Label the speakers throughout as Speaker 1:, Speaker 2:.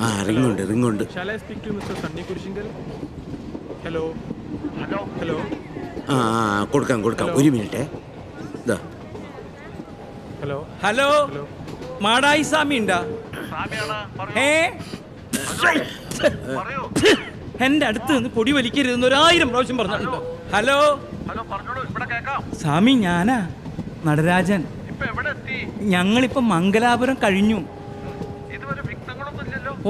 Speaker 1: ആ റിങ്ങുണ്ട്. ആ കൊടുക്കാം ഒരു മിനിറ്റ്.
Speaker 2: ഹലോ മാടായി സ്വാമി ഉണ്ടാ? എന്റെ അടുത്ത് നിന്ന് പൊടി വലിക്കരുതെന്ന് 1000 പ്രാവശ്യം പറഞ്ഞിട്ടുണ്ടോ? ഹലോ സ്വാമി, ഞാനാ നടരാജൻ. ഞങ്ങളിപ്പോ മംഗലാപുരം കഴിഞ്ഞു.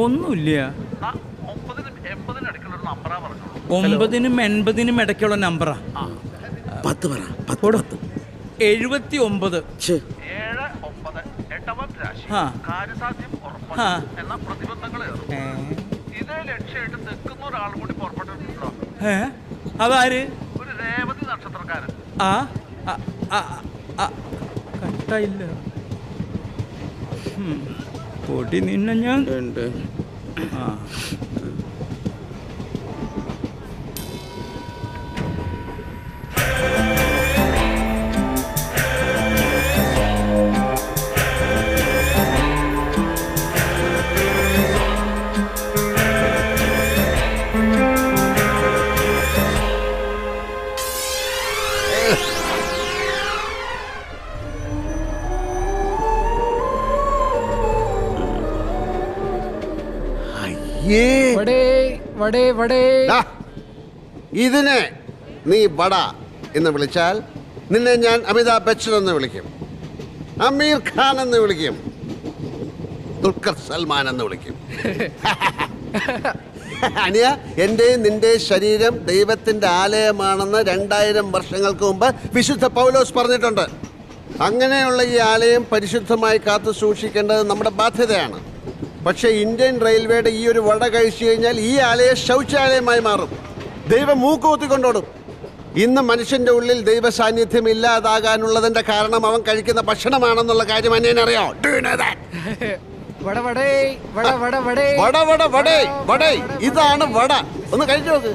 Speaker 2: ഒന്നുമില്ല. 9നും 80നും ഇടയ്ക്കുള്ള നമ്പറാ. 79. അതാര്? കട്ടായില്ല. പൊടി നിന്നെ ഞാൻ
Speaker 3: ഇതിനെ നീ വട എന്ന് വിളിച്ചാൽ നിന്നെ ഞാൻ അമിതാഭ് ബച്ചൻ എന്ന് വിളിക്കും, അമീർ ഖാൻ എന്ന് വിളിക്കും, ദുൽഖർ സൽമാൻ എന്ന് വിളിക്കും. അനിയ, എൻ്റെ നിന്റെ ശരീരം ദൈവത്തിൻ്റെ ആലയമാണെന്ന് 2000 വർഷങ്ങൾക്ക് മുമ്പ് വിശുദ്ധ പൗലോസ് പറഞ്ഞിട്ടുണ്ട്. അങ്ങനെയുള്ള ഈ ആലയം പരിശുദ്ധമായി കാത്തു സൂക്ഷിക്കേണ്ടത് നമ്മുടെ ബാധ്യതയാണ്. പക്ഷേ ഇന്ത്യൻ റെയിൽവേയുടെ ഈ ഒരു വട കഴിച്ചു കഴിഞ്ഞാൽ ഈ ആലയം ശൗചാലയമായി മാറും. ദൈവം മൂക്കുകുത്തിക്കൊണ്ടോടും. ഇന്ന് മനുഷ്യന്റെ ഉള്ളിൽ ദൈവ സാന്നിധ്യം ഇല്ലാതാകാനുള്ളതിന്റെ കാരണം അവൻ കഴിക്കുന്ന ഭക്ഷണമാണെന്നുള്ള കാര്യം അന്യനറിയോ? ഇതാണ് വട. ഒന്ന് കഴിച്ചു നോക്ക്.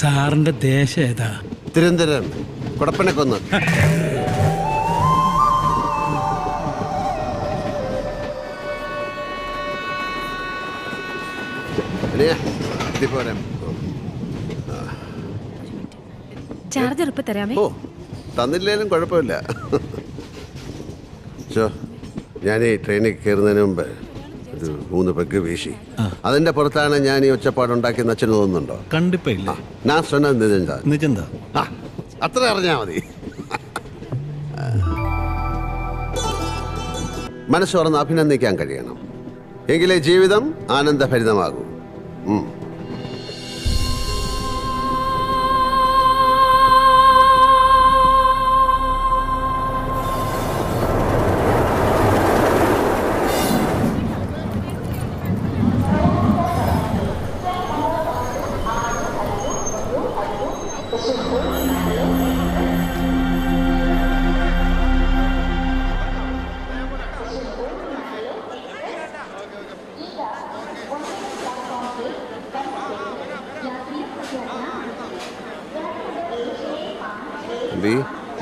Speaker 2: സാറിന്റെ ദേശം ഏതാ?
Speaker 3: തിരുവനന്തപുരം, കുടപ്പനക്കൊന്ന്.
Speaker 4: ചാർജർ ഇപ്പൊ തരാമേ?
Speaker 3: ഓ, തന്നില്ലേലും കുഴപ്പമില്ല. ഞാൻ ഈ ട്രെയിനിൽ കയറുന്നതിന് മുമ്പ് ഒരു 3 പെഗ് വീശി. അതിന്റെ പുറത്താണ് ഞാൻ ഈ ഒച്ചപ്പാടുണ്ടാക്കിയെന്ന് അച്ഛന് തോന്നുന്നുണ്ടോ?
Speaker 5: കണ്ടിപ്പില്ല.
Speaker 3: ഞാൻ സ്വന്തം
Speaker 5: നിജന്ത
Speaker 3: അത്ര അറിഞ്ഞാ മതി. മനസ്സ് തുറന്ന് അഭിനന്ദിക്കാൻ കഴിയണം, എങ്കിലേ ജീവിതം ആനന്ദഭരിതമാകൂ.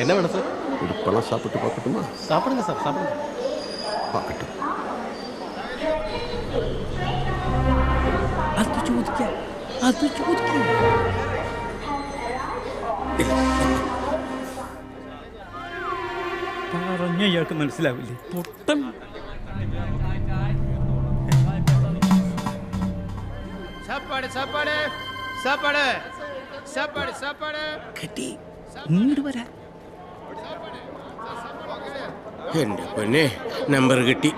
Speaker 5: என்ன வேணும் சார்?
Speaker 3: பழம் சாப்பிட்டு பார்க்கட்டுமா?
Speaker 5: சாப்பிடுங்க சார், சாப்பிடுங்க.
Speaker 3: பார்க்கட்டும்.
Speaker 2: അത് ചോദിക്കാം. പറഞ്ഞ ഇയാൾക്ക് മനസ്സിലാവില്ലേ? പൊട്ടൻ.
Speaker 6: சாப்பாடு சாப்பாடு சாப்பாடு சாப்பாடு சாப்பாடு
Speaker 2: കിട്ടി. ഇങ്ങോട്ട് വരാ.
Speaker 1: എന്റെ പൊന്നെ, നമ്പർ കിട്ടി.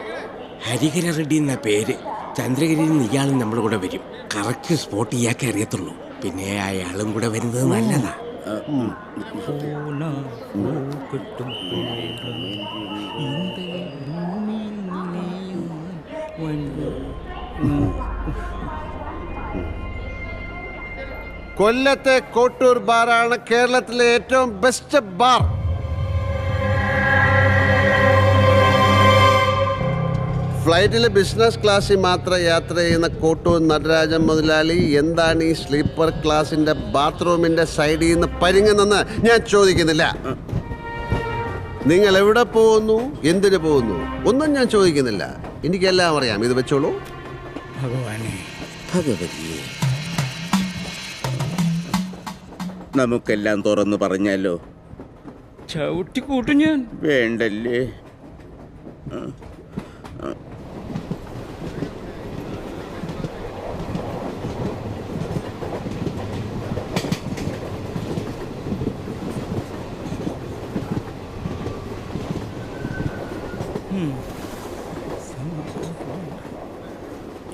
Speaker 1: ഹരിഹര റെഡ്ഡി എന്ന പേര്. ചന്ദ്രഗിരിയിൽ നിന്ന് ഇയാളും നമ്മുടെ കൂടെ വരും. കറക്റ്റ് സ്പോട്ട് ഇയാൾക്കേ അറിയത്തുള്ളൂ. പിന്നെ അയാളും കൂടെ വരുന്നത് നല്ലതാ.
Speaker 3: കൊല്ലത്തെ കോട്ടൂർ ബാറാണ് കേരളത്തിലെ ഏറ്റവും ബെസ്റ്റ് ബാർ. ഫ്ലൈറ്റിൽ ബിസിനസ് ക്ലാസ്സിൽ മാത്രം യാത്ര ചെയ്യുന്ന കോട്ടൂർ നടരാജൻ മുതലാളി എന്താണ് ഈ സ്ലീപ്പർ ക്ലാസിന്റെ ബാത്റൂമിന്റെ സൈഡിൽ നിന്ന് പരിങ്ങുന്നെന്ന് ഞാൻ ചോദിക്കുന്നില്ല. നിങ്ങൾ എവിടെ പോകുന്നു, എന്തിനു പോകുന്നു ഒന്നും ഞാൻ ചോദിക്കുന്നില്ല. എനിക്കെല്ലാം അറിയാം. ഇത് വെച്ചോളൂ.
Speaker 1: ഭഗവാനെ, ഭഗവതിയെ, നമുക്കെല്ലാം തുറന്നു പറഞ്ഞാലോ?
Speaker 2: ചവിട്ടി കൂട്ടും ഞാൻ.
Speaker 1: വേണ്ടല്ലേ?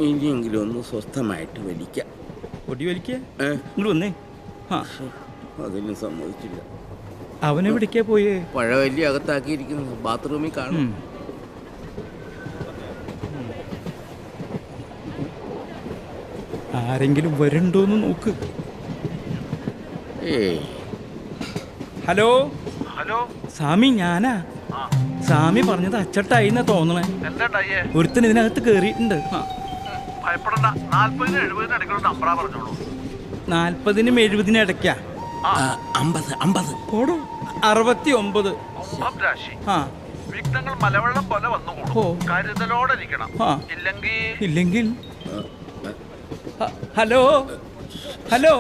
Speaker 1: ഇനിയെങ്കിലും ഒന്ന് സ്വസ്ഥമായിട്ട് വലിക്കാം.
Speaker 2: പൊടി വലിക്കേ ഇങ്ങോട്ട് വന്നേ. ആ,
Speaker 1: അതിനും സമ്മതിച്ചില്ല.
Speaker 2: അവനെവിടേക്കാ പോയേ?
Speaker 1: പഴവല്ലി അകത്താക്കിയിരിക്കുന്നു. ബാത്റൂമിൽ കാണും.
Speaker 2: ആരെങ്കിലും വരുന്നുണ്ടോന്ന് നോക്ക്. ഹലോ
Speaker 7: ഹലോ
Speaker 2: സ്വാമി, ഞാനാ. സ്വാമി പറഞ്ഞത് അച്ചട്ടായിന്നാ തോന്നണേ. ഒരുത്തൻ ഇതിനകത്ത് കേറിയിട്ടുണ്ട്.
Speaker 7: ഭയപ്പെടണ്ട. 40-നും 70-നും ഇടയ്ക്കുള്ള നമ്പറാ പറഞ്ഞോളൂ.
Speaker 2: 40-നും 70-നും ഇടയ്ക്കാ.
Speaker 1: 50
Speaker 2: പോടോ. 69.
Speaker 7: രാശി
Speaker 2: ആ,
Speaker 7: വിഘ്നങ്ങൾ മലവെള്ളം പോലെ വന്നുകൂടും.
Speaker 2: ഓ.
Speaker 7: കരുതലോടെ ഇരിക്കണം.
Speaker 2: ആ. ഇല്ലെങ്കിൽ ഹലോ ഹലോ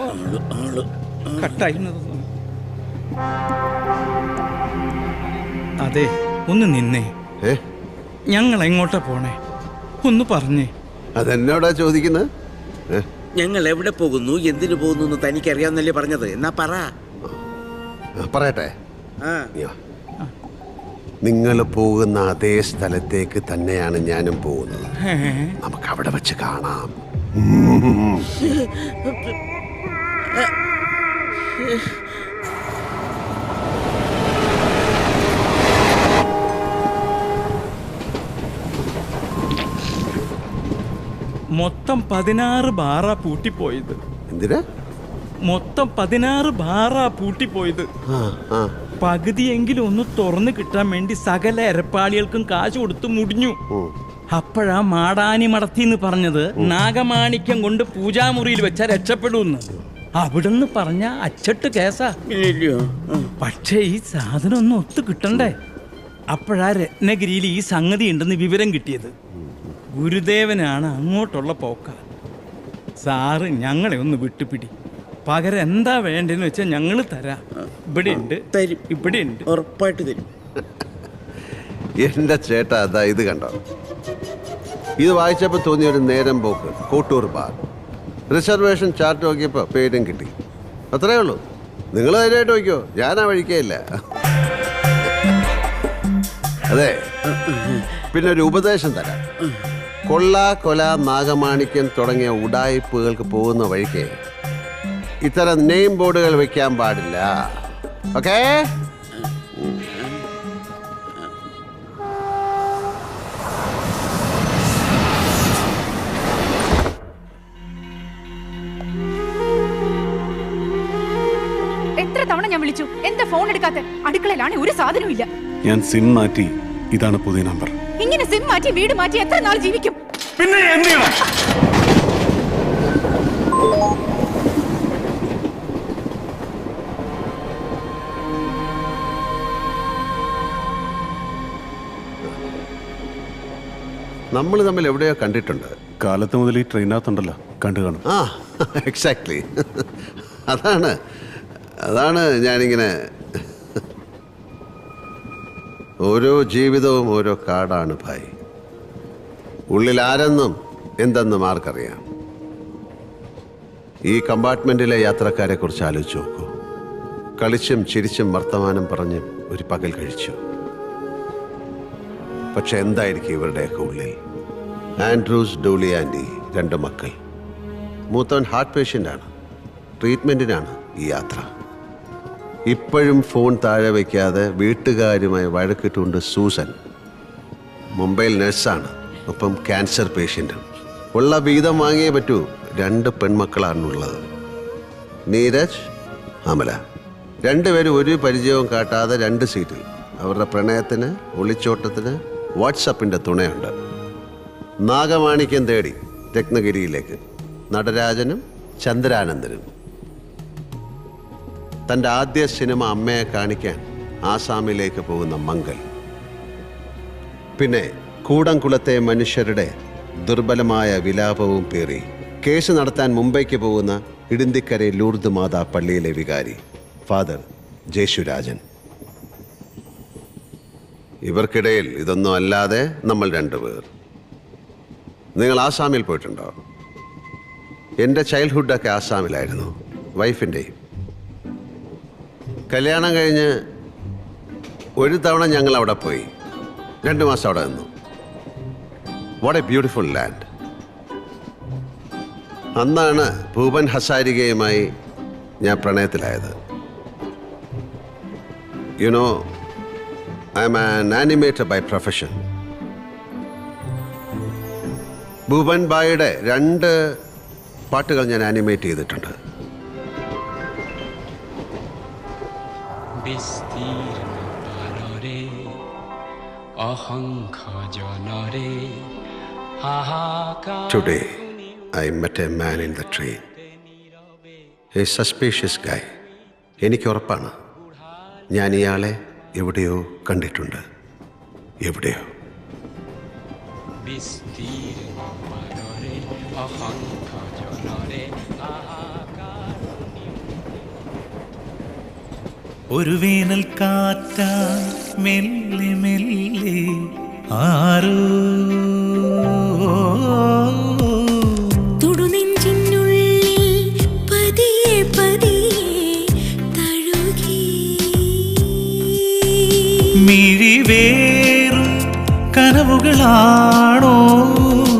Speaker 2: കട്ടായിരുന്നത്. അതെ, ഒന്ന് നിന്നേ. ഞങ്ങൾ എങ്ങോട്ടാ പോണേ? ഒന്ന് പറഞ്ഞേ.
Speaker 3: അതെന്നോടാ ചോദിക്കുന്നത്?
Speaker 1: ഞങ്ങൾ എവിടെ പോകുന്നു, എന്തിനു പോകുന്നു എന്ന് തനിക്കറിയാവുന്നല്ലേ പറഞ്ഞത്? എന്നാ പറ.
Speaker 3: പറയട്ടെ. നിങ്ങൾ പോകുന്ന അതേ സ്ഥലത്തേക്ക് തന്നെയാണ് ഞാനും പോകുന്നത്. നമുക്ക് അവിടെ വെച്ച് കാണാം.
Speaker 2: മൊത്തം 16 ബാറാ പൂട്ടിപ്പോയത്.
Speaker 3: എന്തിനാ?
Speaker 2: മൊത്തം 16 ബാറാ പൂട്ടിപ്പോയത്. പകുതിയെങ്കിലും ഒന്ന് തുറന്നു കിട്ടാൻ വേണ്ടി സകല എരപ്പാളികൾക്കും കാശ് കൊടുത്ത് മുടിഞ്ഞു. അപ്പോഴാ മാടാനി മടത്തിന്ന് പറഞ്ഞത് നാഗമാണിക്യം കൊണ്ട് പൂജാമുറിയിൽ വെച്ചാൽ രക്ഷപ്പെടൂന്ന്. അവിടുന്ന് പറഞ്ഞ അച്ചട്ട് കേസാ. പക്ഷേ ഈ സാധനം ഒന്ന് ഒത്തു കിട്ടണ്ടേ? അപ്പോഴാ രത്നഗിരിയിൽ ഈ സംഗതി ഉണ്ടെന്ന് വിവരം കിട്ടിയത്. ഗുരുദേവനാണ് അങ്ങോട്ടുള്ള പോക്ക. സാറ് ഞങ്ങളെ ഒന്ന് വിട്ടുപിടി. പകരം എന്താ വേണ്ടെന്ന് വെച്ചാൽ ഞങ്ങൾ തരാം. ഇവിടെ ഉണ്ട്,
Speaker 1: തരും.
Speaker 2: ഇവിടെ ഉണ്ട്,
Speaker 1: ഉറപ്പായിട്ട് തരും.
Speaker 3: എന്റെ ചേട്ടാ, അതാ ഇത് കണ്ടോ? ഇത് വായിച്ചപ്പോൾ തോന്നിയ ഒരു നേരം പോക്ക്. കോട്ടൂർ ബാർ റിസർവേഷൻ ചാർട്ട് നോക്കിയപ്പോൾ പേരും കിട്ടി. അത്രേ ഉള്ളൂ. നിങ്ങൾ ധൈര്യമായിട്ട് നോക്കിയോ, ഞാനാ വഴിക്കേയില്ല. അതെ, പിന്നെ ഒരു ഉപദേശം തരാം. കൊള്ള, കൊല, നാഗമാണിക്യം തുടങ്ങിയ ഉഡായിപ്പുകൾക്ക് പോകുന്ന വഴിക്ക് ഇത്തരം നെയിം ബോർഡുകൾ വെക്കാൻ പാടില്ല. ഓക്കേ?
Speaker 4: എത്ര തവണ ഞാൻ വിളിച്ചു, എന്താ ഫോൺ എടുക്കാത്ത? അടുക്കളയിലാണ്, ഒരു സാധനവും ഇല്ല.
Speaker 8: ഞാൻ സിം മാറ്റി. ഇതാണ് പുതിയ നമ്പർ.
Speaker 4: ഇങ്ങനെ സിം മാറ്റി വീട് മാറ്റി എത്ര നാൾ ജീവിക്കും?
Speaker 8: പിന്നെ എന്ത് ചെയ്യണം?
Speaker 3: നമ്മൾ തമ്മിൽ എവിടെയോ കണ്ടിട്ടുണ്ട്.
Speaker 8: കാലത്ത് മുതൽ ഈ ട്രെയിനകത്തുണ്ടല്ലോ, കണ്ടു കാണും.
Speaker 3: ആ, എക്സാക്ട്ലി. അതാണ് ഞാനിങ്ങനെ. ഓരോ ജീവിതവും ഓരോ കാടാണ് ഭായ്. ഉള്ളിൽ ആരെന്നും എന്തെന്നും ആർക്കറിയാം. ഈ കമ്പാർട്ട്മെന്റിലെ യാത്രക്കാരെ കുറിച്ച് ആലോചിച്ച് നോക്കൂ. കളിച്ചും ചിരിച്ചും വർത്തമാനം പറഞ്ഞും ഒരു പകൽ കഴിച്ചു. പക്ഷെ എന്തായിരിക്കും ഇവരുടെയൊക്കെ ഉള്ളിൽ? ആൻഡ്രൂസ്, ഡൂളി ആൻറ്റി, 2 മക്കൾ. മൂത്തവൻ ഹാർട്ട് പേഷ്യൻ്റാണ്. ട്രീറ്റ്മെൻറ്റിനാണ് ഈ യാത്ര. ഇപ്പോഴും ഫോൺ താഴെ വയ്ക്കാതെ വീട്ടുകാരുമായി വഴക്കിട്ടുകൊണ്ട് സൂസൻ. മുംബൈയിൽ നഴ്സാണ്, ഒപ്പം ക്യാൻസർ പേഷ്യൻറ്റും. ഉള്ള വീതം വാങ്ങിയേ പറ്റൂ. 2 പെൺമക്കളാണുള്ളത്, നീരജ്, അമല. 2 പേരും ഒരു പരിചയവും കാട്ടാതെ 2 സീറ്റിൽ. അവരുടെ പ്രണയത്തിന്, ഒളിച്ചോട്ടത്തിന് വാട്സപ്പിൻ്റെ തുണയുണ്ട്. നാഗമാണിക്യം തേടി രത്നഗിരിയിലേക്ക് നടരാജനും ചന്ദ്രാനന്ദനും. തൻ്റെ ആദ്യ സിനിമ അമ്മയെ കാണിക്കാൻ ആസാമിലേക്ക് പോകുന്ന മംഗൽ. പിന്നെ കൂടംകുളത്തെ മനുഷ്യരുടെ ദുർബലമായ വിലാപവും പേറി കേസ് നടത്താൻ മുംബൈക്ക് പോകുന്ന ഇടിന്തിക്കരെ ലൂർദ് മാതാ പള്ളിയിലെ വികാരി ഫാദർ ജേശുരാജൻ. ഇവർക്കിടയിൽ ഇതൊന്നും അല്ലാതെ നമ്മൾ രണ്ടുപേർ. നിങ്ങൾ ആസാമിൽ പോയിട്ടുണ്ടോ? എൻ്റെ ചൈൽഡ്ഹുഡൊക്കെ ആസാമിലായിരുന്നു, വൈഫിൻ്റെയും. കല്യാണം കഴിഞ്ഞ് ഒരു തവണ ഞങ്ങൾ അവിടെ പോയി, 2 മാസം അവിടെ നിന്നു. What a beautiful land. അന്നാണ് ഭൂപൻ ഹസാരികയുമായി ഞാൻ പ്രണയത്തിലായത്. You know, I am an animator by profession. Bhupen ബായിയുടെ 2 പാട്ടുകൾ ഞാൻ ആനിമേറ്റ് ചെയ്തിട്ടുണ്ട്. Today, I met a man in the train. A suspicious guy. എനിക്ക് ഉറപ്പാണ്, ഞാൻ ഇയാളെ എവിടെയോ കണ്ടിട്ടുണ്ട്. എവിടെയോ.
Speaker 9: ഒരു വേനൽ കാറ്റാ മെല്ലെ മെല്ലെ ആരോ
Speaker 10: തുടുനെഞ്ചിനുള്ളിൽ പതിയെ പതിയെ തഴുകി
Speaker 9: മിഴിവേറും കനവുകളാണോ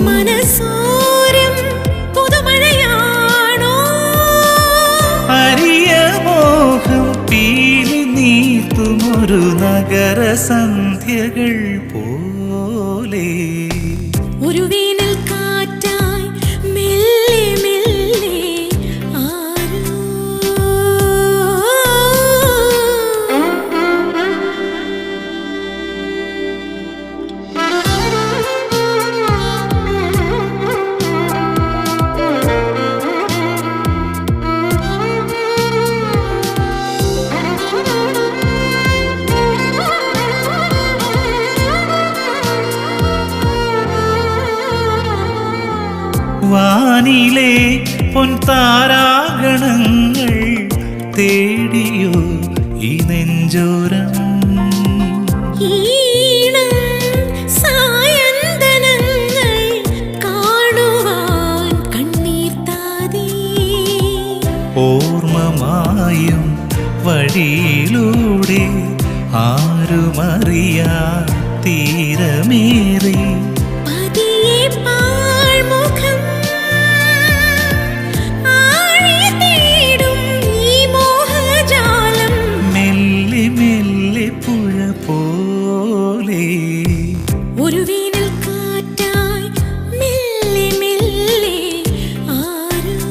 Speaker 10: മനസ്സോരം പുതുമഴയാണോ
Speaker 9: അരിയ മോഹം പീലി നീർത്തുമൊരു നഗര സന്ധ്യകൾ പോലെ
Speaker 10: ഒരു വേനൽ കാറ്റായി മെല്ലെ മെല്ലെ ആരോ
Speaker 9: വാനിലെ പൊൻതാരാഗണങ്ങൾ തേടിയോ ഈ നെഞ്ചോരം
Speaker 10: ഈണം സായന്തനങ്ങൾ കാണുവാൻ കണ്ണീർ താതി
Speaker 9: ഓർമ്മമായും വഴിയിലൂടെ ആരുമറിയാ തീരമേറി
Speaker 10: പതിയെ പാഴ്മുഖം ആഴി തേടും ഈ മോഹജാലം
Speaker 9: മെല്ലെ മെല്ലെ പുഴ പോലെ
Speaker 10: ഒരു വേനൽ കാറ്റായി മെല്ലെ മെല്ലെ ആരോ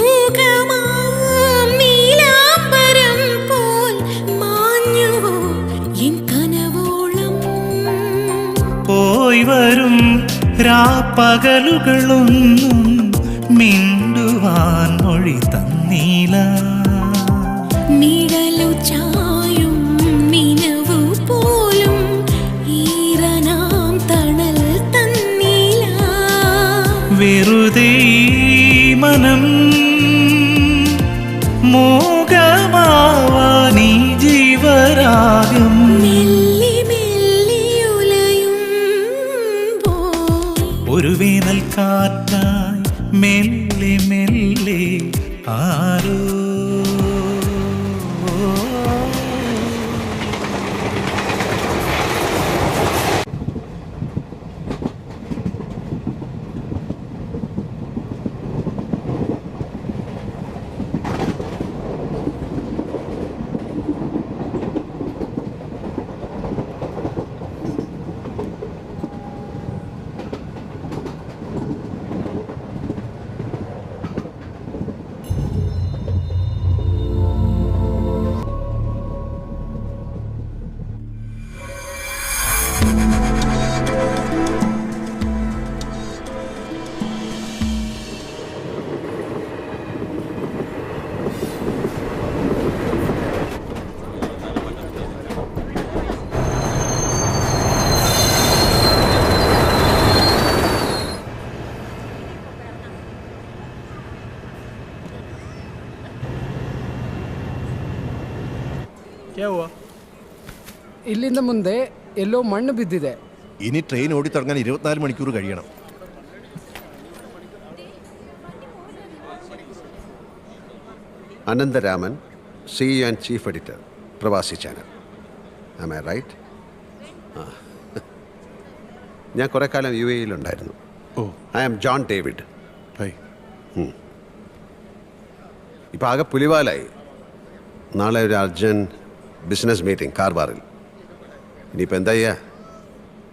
Speaker 10: മൂകമാം നീലാംബരം പോൽ മാഞ്ഞുവോ എൻ കനവോളം
Speaker 9: പോയി വരും രാപ്പകലുകളൊന്നും മിണ്ടുവാൻ മൊഴി തന്നീല
Speaker 10: നിഴലു ചായും നിനവു പോലും ഈറനാം തണൽ തന്നില്ല
Speaker 9: വെറുതെ ഈ മനം മോഹമാവാനീ ജീവരാഗം
Speaker 10: മെല്ലെ മെല്ലെ ഉലയുമ്പോൾ
Speaker 9: ഒരു വേനൽ കാറ്റായി മെല്ലെ മെല്ലെ ആരോ
Speaker 6: ಇಲ್ಲಿಂದ ಮುಂದೆ ಎಲ್ಲೋ ಮಣ್ಣು ಬಿದ್ದಿದೆ.
Speaker 11: ഇനി ട്രെയിൻ ഓടി തുടങ്ങാൻ 24 മണിക്കൂർ കഴിയണം.
Speaker 3: Anantharaman, CEO and chief editor, Pravasi channel. Am I right? ഞാൻ കുറേ കാലം UAE-യിലുണ്ടായിരുന്നു. I am John David. ഇപ്പം ആകെ പുലിവാലായി. നാളെ ഒരു അർജൻറ്റ് ബിസിനസ് മീറ്റിംഗ് കാർവാറിൽ. ഇനിയിപ്പോൾ എന്താ ചെയ്യുക?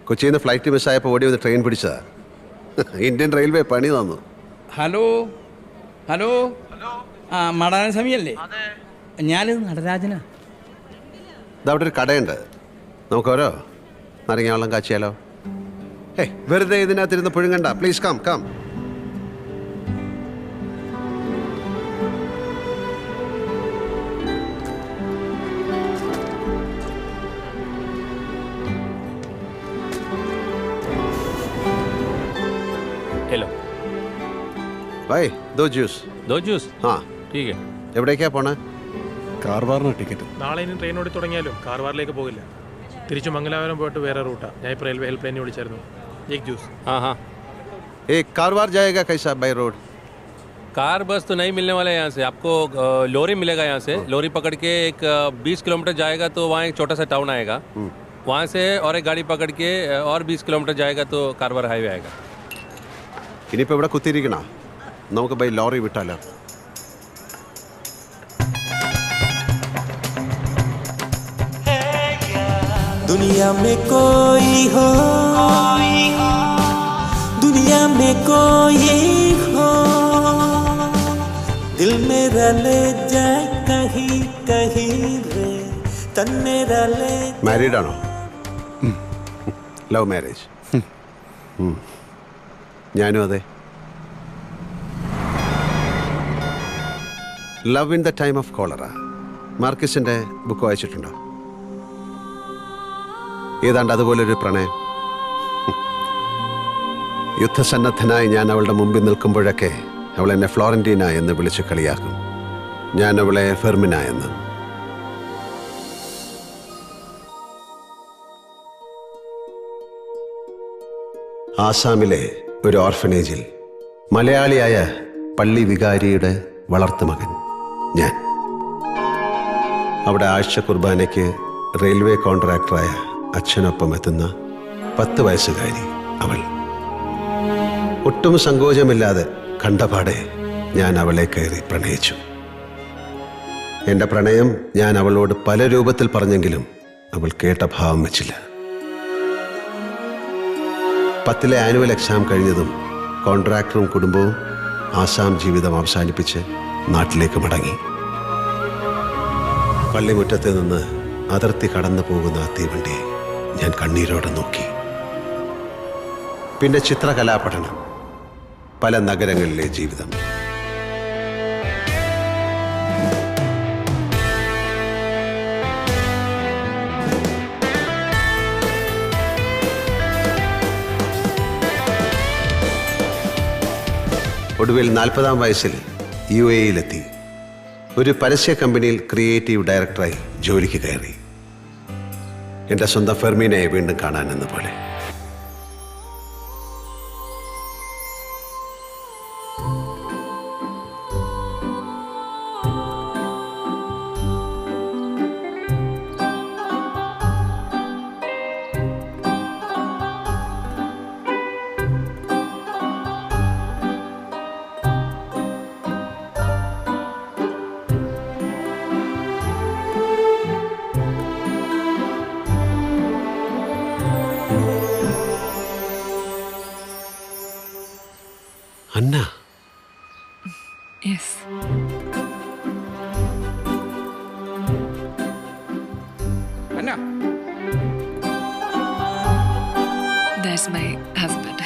Speaker 3: കൊച്ചിയിൽ നിന്ന് ഫ്ലൈറ്റ് മിസ്സായപ്പോൾ ഓടി വന്ന് ട്രെയിൻ പിടിച്ചതാ. ഇന്ത്യൻ റെയിൽവേ പണി തന്നു.
Speaker 2: ഹലോ ഹലോ ആ മടാന സമയല്ലേ? ഞാനിത് നടരാജനാ.
Speaker 3: ഇതവിടെ ഒരു കടയുണ്ട്, നമുക്കോരോ നാരങ്ങ വെള്ളം കാച്ചിയാലോ? ഏയ് വെറുതെ ഇതിനകത്തിരുന്ന് പുഴുങ്ങണ്ട. Please come come.
Speaker 5: हेलो
Speaker 3: भाई दो जूस.
Speaker 5: दो जूस
Speaker 3: हाँ
Speaker 5: ठीक है.
Speaker 3: എവിടേക്കാ പോണേ?
Speaker 8: കാർവാറിന് ടിക്കറ്റ്.
Speaker 12: നാളെ ഇനി ട്രെയിൻ ഓടി തുടങ്ങിയാലും കാർവാറിലേക്ക് പോകില്ല. തിരിച്ചു മംഗലാപുരം പോയിട്ട് വേറെ റൂട്ടാ. ഞാൻ ഇപ്പോൾ റെയിൽവേ ഹെൽപ്പ് ലൈനിൽ വിളിച്ചായിരുന്നു. एक जूस.
Speaker 5: हाँ हाँ.
Speaker 3: एक कारवार जाएगा कैसा बाय रोड?
Speaker 5: कार बस तो नहीं मिलने वाला है यहाँ से. आपको लोरी मिलेगा यहाँ से. लोरी पकड़ के एक 20 किलोमीटर जाएगा तो वहाँ एक छोटा सा टाउन आएगा. वहाँ से और एक गाड़ी पकड़ के और 20 किलोमीटर जाएगा तो कारवार हाईवे आएगा.
Speaker 3: ഇനിയിപ്പോൾ ഇവിടെ കുത്തിയിരിക്കണ, നമുക്ക് ബൈ ലോറി വിട്ടാലോ?
Speaker 9: दुनिया में कोई हो, दुनिया में कोई हो, दिल मेरा ले जाए कहीं कहीं रे, तन मेरा ले.
Speaker 3: മാരീഡ് ആണോ? Love marriage? ഞാനും അതെ. Love in the time of cholera, മാർക്കിസിന്റെ ബുക്ക് വായിച്ചിട്ടുണ്ടോ? ഏതാണ്ട് അതുപോലൊരു പ്രണയം. യുദ്ധസന്നദ്ധനായി ഞാൻ അവളുടെ മുമ്പിൽ നിൽക്കുമ്പോഴൊക്കെ അവൾ എന്നെ ഫ്ലോറന്റീന എന്ന് വിളിച്ച് കളിയാക്കും. ഞാൻ അവളെ ഫെർമിന എന്ന്. ആസാമിലെ ഒരു ഓർഫനേജിൽ മലയാളിയായ പള്ളി വികാരിയുടെ വളർത്തുമകൻ ഞാൻ. അവിടെ ആഴ്ച കുർബാനയ്ക്ക് റെയിൽവേ കോൺട്രാക്ടറായ അച്ഛനൊപ്പം എത്തുന്ന 10 വയസ്സുകാരി അവൾ. ഒട്ടും സങ്കോചമില്ലാതെ കണ്ടപാടെ ഞാൻ അവളെ കയറി പ്രണയിച്ചു. എൻ്റെ പ്രണയം ഞാൻ അവളോട് പല രൂപത്തിൽ പറഞ്ഞെങ്കിലും അവൾ കേട്ട ഭാവം വെച്ചില്ല. 10ലെ ആനുവൽ എക്സാം കഴിഞ്ഞതും കോൺട്രാക്ടറും കുടുംബവും ആസാം ജീവിതം അവസാനിപ്പിച്ച് നാട്ടിലേക്ക് മടങ്ങി. പള്ളിമുറ്റത്ത് നിന്ന് അതിർത്തി കടന്നു പോകുന്ന ആ തീവണ്ടിയെ ഞാൻ കണ്ണീരോടെ നോക്കി. പിന്നെ ചിത്രകലാപഠനം, പല നഗരങ്ങളിലെ ജീവിതം. ഒടുവിൽ 40-ാം വയസ്സിൽ UAE-യിലെത്തി. ഒരു പരസ്യ കമ്പനിയിൽ ക്രിയേറ്റീവ് ഡയറക്ടറായി ജോലിക്ക് കയറി. എൻ്റെ സ്വന്തം ഫെർമീനയെ വീണ്ടും കാണാനെന്ന പോലെ. അന്ന.
Speaker 10: Yes.
Speaker 2: Anna.
Speaker 10: That's my husband.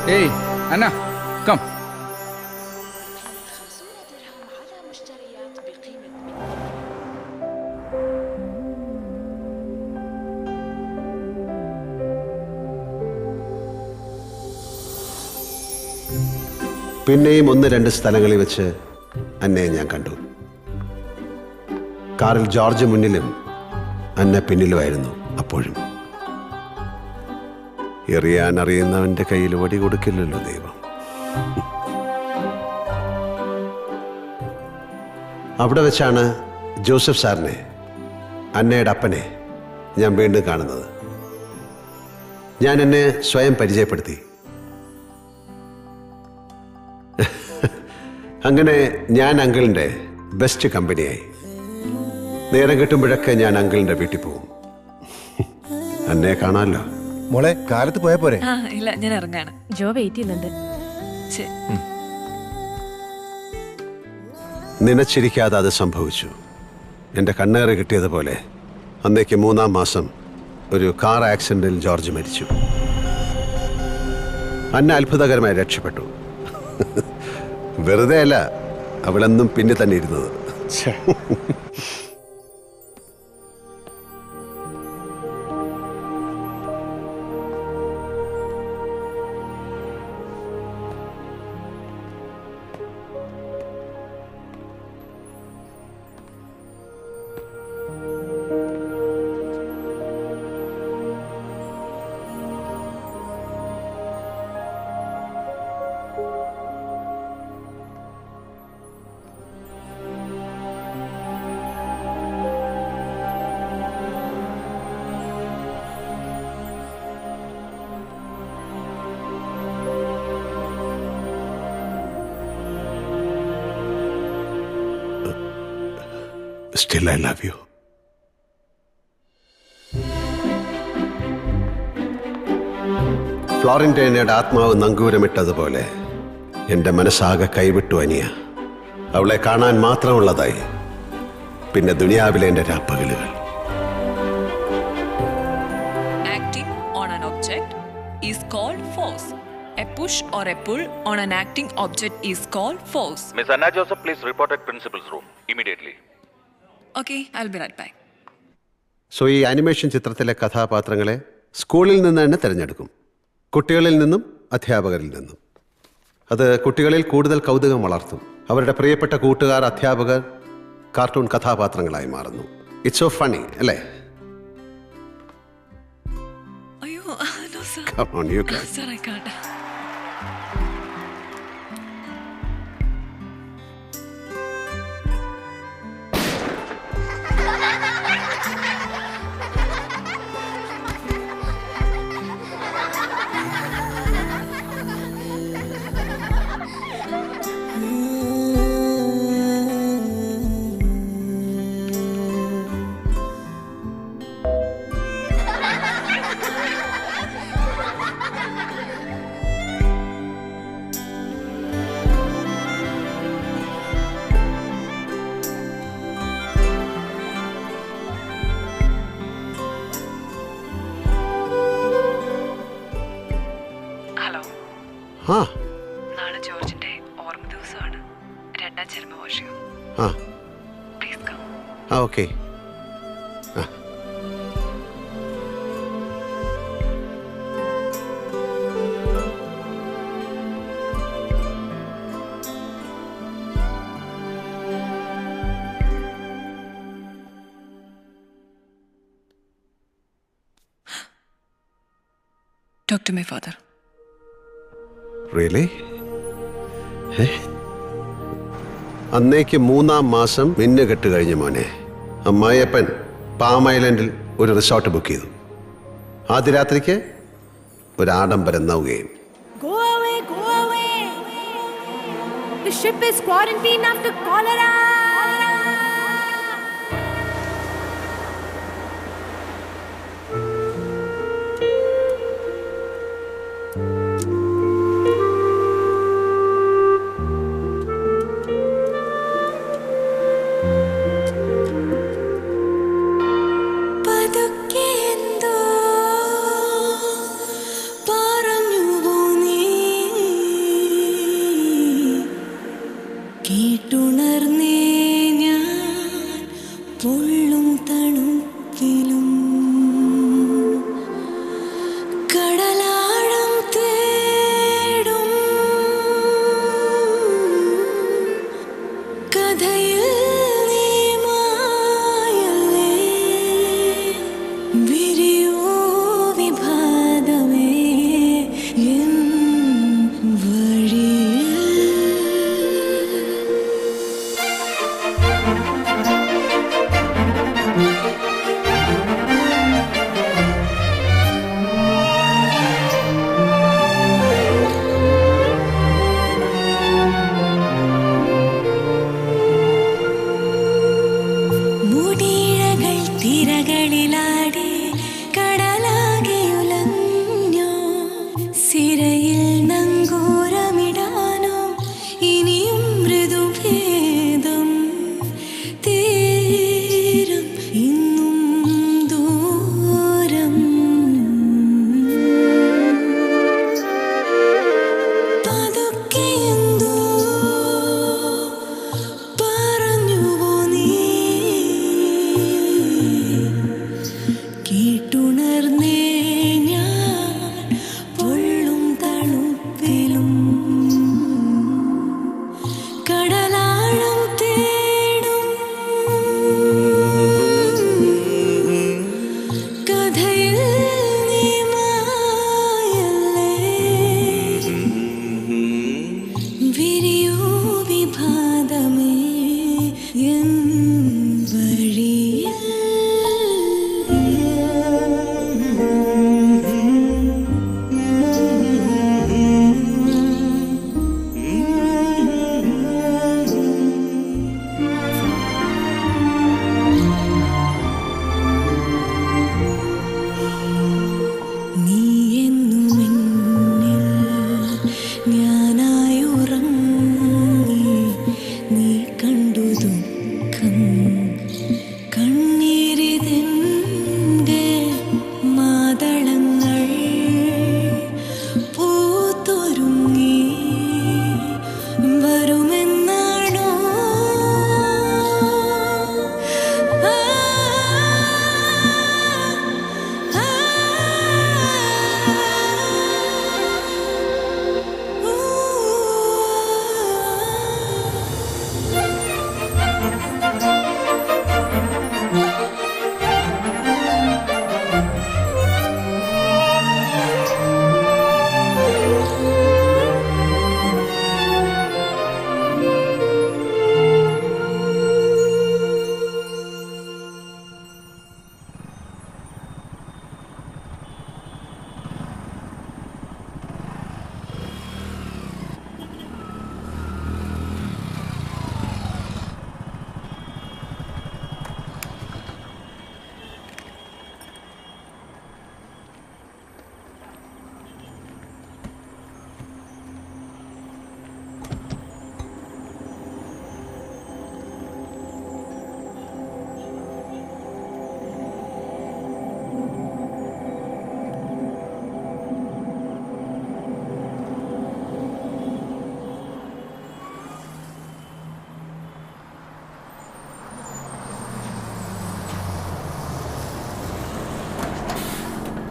Speaker 2: Hey, Anna, come.
Speaker 3: പിന്നെയും 1-2 സ്ഥലങ്ങളിൽ വെച്ച് അന്നയെ ഞാൻ കണ്ടു. കാറിൽ ജോർജ് മുന്നിലും അന്ന പിന്നിലുമായിരുന്നു. അപ്പോഴും എറിയാൻ അറിയുന്നവന്റെ കയ്യിൽ വടി കൊടുക്കില്ലല്ലോ ദൈവം. അവിടെ വെച്ചാണ് ജോസഫ് സാറിനെ, അന്നയുടെ അപ്പനെ ഞാൻ വീണ്ടും കാണുന്നത്. ഞാൻ എന്നെ സ്വയം പരിചയപ്പെടുത്തി. അങ്ങനെ ഞാൻ അങ്കിളിൻ്റെ ബെസ്റ്റ് കമ്പനിയായി. നേരം കിട്ടുമ്പോഴൊക്കെ ഞാൻ അങ്കിളിൻ്റെ വീട്ടിൽ പോകും. അന്നയെ കാണാമല്ലോ.
Speaker 11: മോളെ കാലത്ത് പോയാ പോരെ?
Speaker 10: ഇല്ല, ഞാൻ ഇറങ്ങാണ്.
Speaker 4: ജോ വെയിറ്റ് ചെയ്യുന്നുണ്ട്.
Speaker 3: നനച്ചിരിക്കാതെ അത് സംഭവിച്ചു. എൻ്റെ കണ്ണേറ് കിട്ടിയതുപോലെ അന്നേക്ക് 3-ാം മാസം ഒരു കാർ ആക്സിഡന്റിൽ ജോർജ് മരിച്ചു. അന്ന അത്ഭുതകരമായി രക്ഷപ്പെട്ടു. വെറുതെ അല്ല, അവളെന്നും പിന്നെ തന്നെ ഇരുന്നത്. Still I love you. ഫ്ലോറന്റൈനയുടെ ആത്മാവ് നങ്കൂരമിട്ടതുപോലെ എൻ്റെ മനസ്സാകെ കൈവിട്ടു അനിയ. അവളെ കാണാൻ മാത്രമുള്ളതായി പിന്നെ ദുനിയാവിലെ എൻ്റെ രാപ്പകലുകൾ.
Speaker 10: Acting on an object is called force. A push or a pull on an acting object is called force.
Speaker 7: Miss Anna Joseph, please report at principal's room immediately.
Speaker 10: Okay, I'll be right back.
Speaker 3: So ഈ animation ചിത്രത്തിലെ കഥാപാത്രങ്ങളെ സ്കൂളിൽ നിന്ന് തന്നെ തിരഞ്ഞെടുക്കും. കുട്ടികളിൽ നിന്നും അധ്യാപകരിൽ നിന്നും. അത് കുട്ടികളിൽ കൂടുതൽ കൗതുകം വളർത്തും. അവരുടെ പ്രിയപ്പെട്ട കൂട്ടുകാർ, അധ്യാപകർ കാർട്ടൂൺ കഥാപാത്രങ്ങളായി മാറുന്നു. ഇറ്റ്സ് സോ ഫണി അല്ലേ?
Speaker 10: അയ്യോ, no sir.
Speaker 3: Come on, you can.
Speaker 10: Sir, I can't. നാളെ ജോർജിന്റെ ഓർമ്മ ദിവസമാണ്. 2ാം ചരമവാർഷികം. Please come.
Speaker 3: Okay.
Speaker 10: Talk to my father.
Speaker 3: Really? അന്നേക്ക് 3-ാം മാസം മിന്നുകെട്ട് കഴിഞ്ഞ മോനെ അമ്മായിയപ്പൻ പാം ഐലൻഡിൽ ഒരു റിസോർട്ട് ബുക്ക് ചെയ്തു. ആദ്യ രാത്രിക്ക് ഒരു ആഡംബരം നൗകയും.
Speaker 13: Go away, go away. The ship is quarantined after cholera.
Speaker 14: കേട്ടുണർന്നേ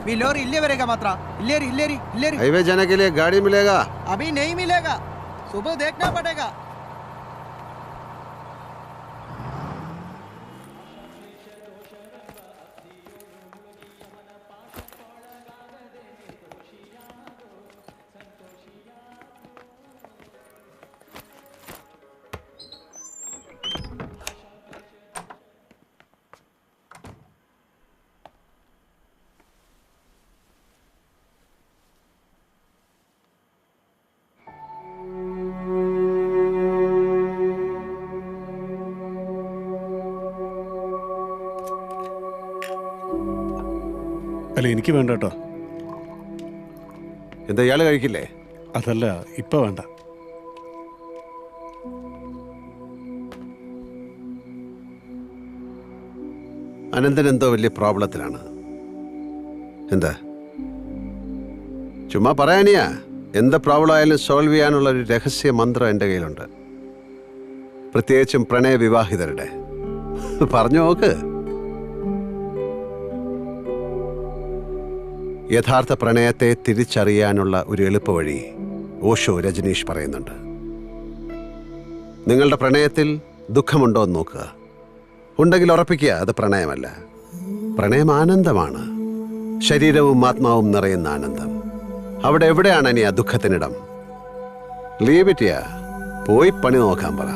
Speaker 14: अभी लोरी इल्ले वरेगा मात्रा इल्लेरी इल्लेरी इल्लेरी
Speaker 3: हाईवे जाने के लिए गाड़ी मिलेगा?
Speaker 14: अभी नहीं मिलेगा, सुबह देखना पड़ेगा।
Speaker 8: അല്ല എനിക്ക് വേണ്ട കേട്ടോ.
Speaker 3: എന്താ ഇയാൾ കഴിക്കില്ലേ?
Speaker 8: അതല്ല, ഇപ്പൊ വേണ്ട.
Speaker 3: അനന്തൻ എന്തോ വലിയ പ്രോബ്ലത്തിലാണ്. എന്താ? ചുമ്മാ പറയാനിയാ. എന്ത് പ്രോബ്ലം ആയാലും സോൾവ് ചെയ്യാനുള്ള ഒരു രഹസ്യ മന്ത്രം എൻ്റെ കയ്യിലുണ്ട്, പ്രത്യേകിച്ചും പ്രണയവിവാഹിതരുടെ. പറഞ്ഞു നോക്ക്. യഥാർത്ഥ പ്രണയത്തെ തിരിച്ചറിയാനുള്ള ഒരു എളുപ്പവഴി ഓഷോ രജനീഷ് പറയുന്നുണ്ട്. നിങ്ങളുടെ പ്രണയത്തിൽ ദുഃഖമുണ്ടോ എന്ന് നോക്കുക. ഉണ്ടെങ്കിൽ ഉറപ്പിക്കുക അത് പ്രണയമല്ല. പ്രണയം ആനന്ദമാണ്, ശരീരവും ആത്മാവും നിറയുന്ന ആനന്ദം. അവിടെ എവിടെയാണ് ഇനി ആ ദുഃഖത്തിനിടം? ലീവ് ഇറ്റ് ചെയ്യാ, പോയി പണി നോക്കാൻ പറ.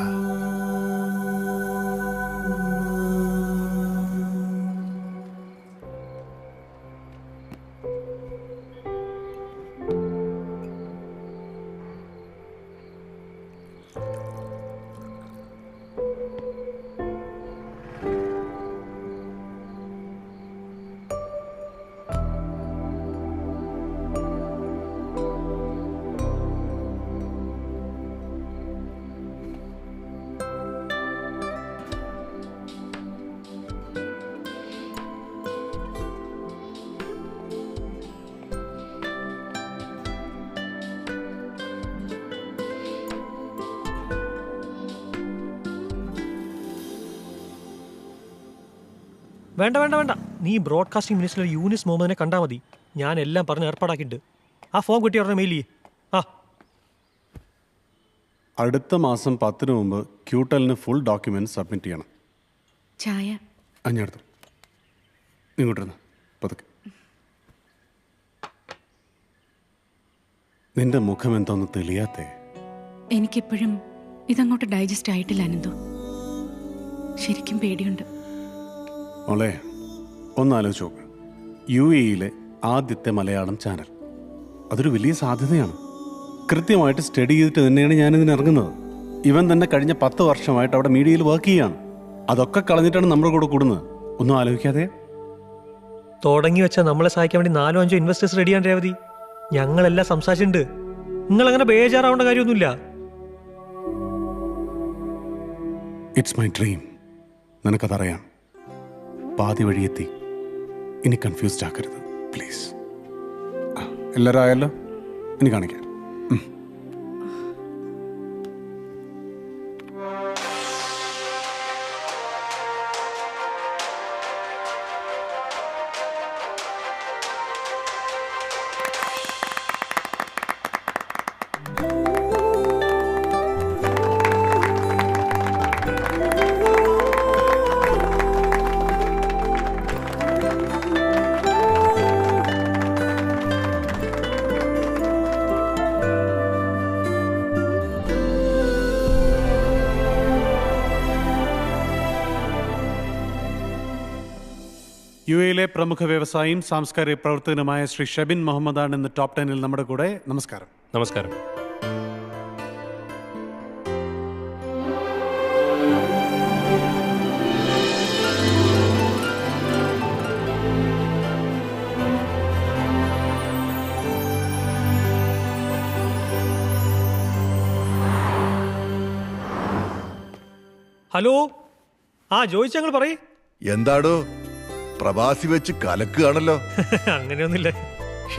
Speaker 15: വേണ്ട വേണ്ട വേണ്ട, നീ ബ്രോഡ്കാസ്റ്റിംഗ് മിനിസ്റ്റർ യൂനിസ് മുഹമ്മദിനെ കണ്ടാൽ മതി. ഞാൻ എല്ലാം പറഞ്ഞ് ഏർപ്പാടാക്കിയിട്ടുണ്ട്. ആ ഫോം കിട്ടി അവരുടെ മെയിൽ ചെയ്യേ. ആ
Speaker 8: അടുത്ത മാസം 10 മുമ്പ് ക്യൂട്ടലിന് ഫുൾ ഡോക്യുമെന്റ് സബ്മിറ്റ് ചെയ്യണം.
Speaker 4: ചായ
Speaker 8: അഞ്ഞടുത്തു ഇങ്ങോട്ടിരുന്ന് പതുക്കെ. നിന്റെ മുഖം എന്തോന്ന് തെളിയാത്തേ?
Speaker 4: എനിക്കെപ്പോഴും ഇതങ്ങോട്ട് ഡൈജസ്റ്റ് ആയിട്ടില്ല അനന്തു. ശരിക്കും പേടിയുണ്ട്.
Speaker 8: മോളെ ഒന്നാലോചിച്ച് നോക്ക്. UAE-യിലെ ആദ്യത്തെ മലയാളം ചാനൽ, അതൊരു വലിയ സാധ്യതയാണ്. കൃത്യമായിട്ട് സ്റ്റഡി ചെയ്തിട്ട് തന്നെയാണ് ഞാനിതിന് ഇറങ്ങുന്നത്. ഇവൻ തന്നെ കഴിഞ്ഞ 10 വർഷമായിട്ട് അവിടെ മീഡിയയിൽ വർക്ക് ചെയ്യാണ്. അതൊക്കെ കളഞ്ഞിട്ടാണ് നമ്മുടെ കൂടെ കൂടുന്നത്. ഒന്നും ആലോചിക്കാതെ
Speaker 15: തുടങ്ങി വെച്ചാൽ നമ്മളെ സഹായിക്കാൻ വേണ്ടി 4-5 ഇൻവെസ്റ്റേഴ്സ് റെഡിയാണ് രേവതി. ഞങ്ങളെല്ലാം സംസാരിച്ചിട്ടുണ്ട്. നിങ്ങളങ്ങനെ ബേജാറാവേണ്ട കാര്യമൊന്നുമില്ല.
Speaker 8: It's my dream. നിനക്കതറിയാം. പാതി വഴിയെത്തി. ഇനി കൺഫ്യൂസ്ഡ് ആക്കരുത് പ്ലീസ്. എല്ലാവരും ആയല്ലോ, ഇനി കാണിക്കാം. UAE-യിലെ പ്രമുഖ വ്യവസായിയും സാംസ്കാരിക പ്രവർത്തകനുമായ ശ്രീ ഷബിൻ മുഹമ്മദാണ് ഇന്ന് ടോപ്പ് 10-ൽ നമ്മുടെ കൂടെ. നമസ്കാരം.
Speaker 5: നമസ്കാരം.
Speaker 15: ഹലോ, ആ ജോയിച്ച് ഞങ്ങൾ പറയേ.
Speaker 11: എന്താടോ പ്രവാസി വെച്ച് കലക്കുകയാണല്ലോ.
Speaker 15: അങ്ങനെയൊന്നുമില്ല.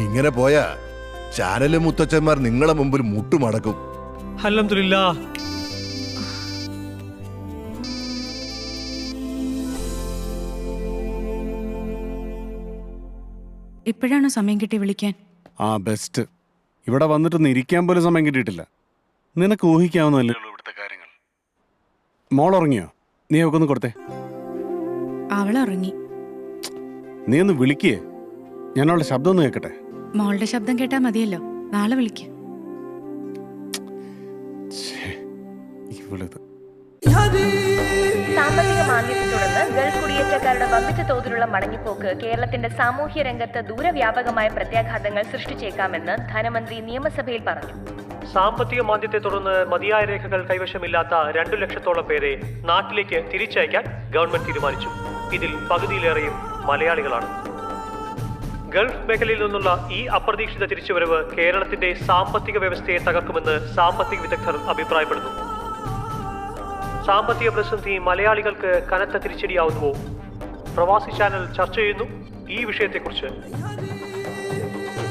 Speaker 11: ഇങ്ങനെ പോയാ ചാനല് മുത്തച്ഛന്മാർ നിങ്ങളെ മുമ്പിൽ മുട്ടുമടക്കും.
Speaker 15: അൽഹംദുലില്ലാഹ്.
Speaker 4: ഇപ്പോഴാണോ സമയം കിട്ടി വിളിക്കാൻ?
Speaker 8: ആ ബെസ്റ്റ്. ഇവിടെ വന്നിട്ടൊന്ന് ഇരിക്കാൻ പോലും സമയം കിട്ടിയിട്ടില്ല. നിനക്ക് ഊഹിക്കാവുന്നതല്ലേ ഉള്ളൂ ഇവിടുത്തെ കാര്യങ്ങൾ. മോൾ ഉറങ്ങിയോ? നീ അവക്കൊന്ന് കൊടുത്തേ.
Speaker 4: അവളുറങ്ങി.
Speaker 8: നീ ഒന്ന് വിളിക്കേ, ഞാൻ അവളുടെ ശബ്ദം ഒന്ന് കേൾക്കട്ടെ.
Speaker 4: മോളുടെ ശബ്ദം കേട്ടാ മതിയല്ലോ, നാളെ വിളിക്കാം.
Speaker 8: ഇവളിത്
Speaker 16: സാമ്പത്തിക മാന്ദ്യത്തെ തുടർന്ന് ഗൾഫ് കുടിയേറ്റക്കാരുടെ വമ്പിച്ച തോതിലുള്ള മടങ്ങിപ്പോക്ക് കേരളത്തിന്റെ സാമൂഹ്യ രംഗത്ത് ദൂരവ്യാപകമായ പ്രത്യാഘാതങ്ങൾ സൃഷ്ടിച്ചേക്കാമെന്ന് ധനമന്ത്രി നിയമസഭയിൽ പറഞ്ഞു.
Speaker 15: സാമ്പത്തിക മാന്ദ്യത്തെ തുടർന്ന് മതിയായ രേഖകൾ കൈവശമില്ലാത്ത 2 ലക്ഷത്തോളം പേരെ നാട്ടിലേക്ക് തിരിച്ചയക്കാൻ ഗവൺമെന്റ് തീരുമാനിച്ചു. ഇതിൽ പകുതിയിലേറെയും മലയാളികളാണ്. ഗൾഫ് മേഖലയിൽ നിന്നുള്ള ഈ അപ്രതീക്ഷിത തിരിച്ചുവരവ് കേരളത്തിന്റെ സാമ്പത്തിക വ്യവസ്ഥയെ തകർക്കുമെന്ന് സാമ്പത്തിക വിദഗ്ധർ അഭിപ്രായപ്പെടുന്നു. സാമ്പത്തിക പ്രതിസന്ധി മലയാളികൾക്ക് കനത്ത തിരിച്ചടിയാവുന്നുവോ? പ്രവാസി ചാനൽ ചർച്ച ചെയ്യുന്നു ഈ വിഷയത്തെക്കുറിച്ച്.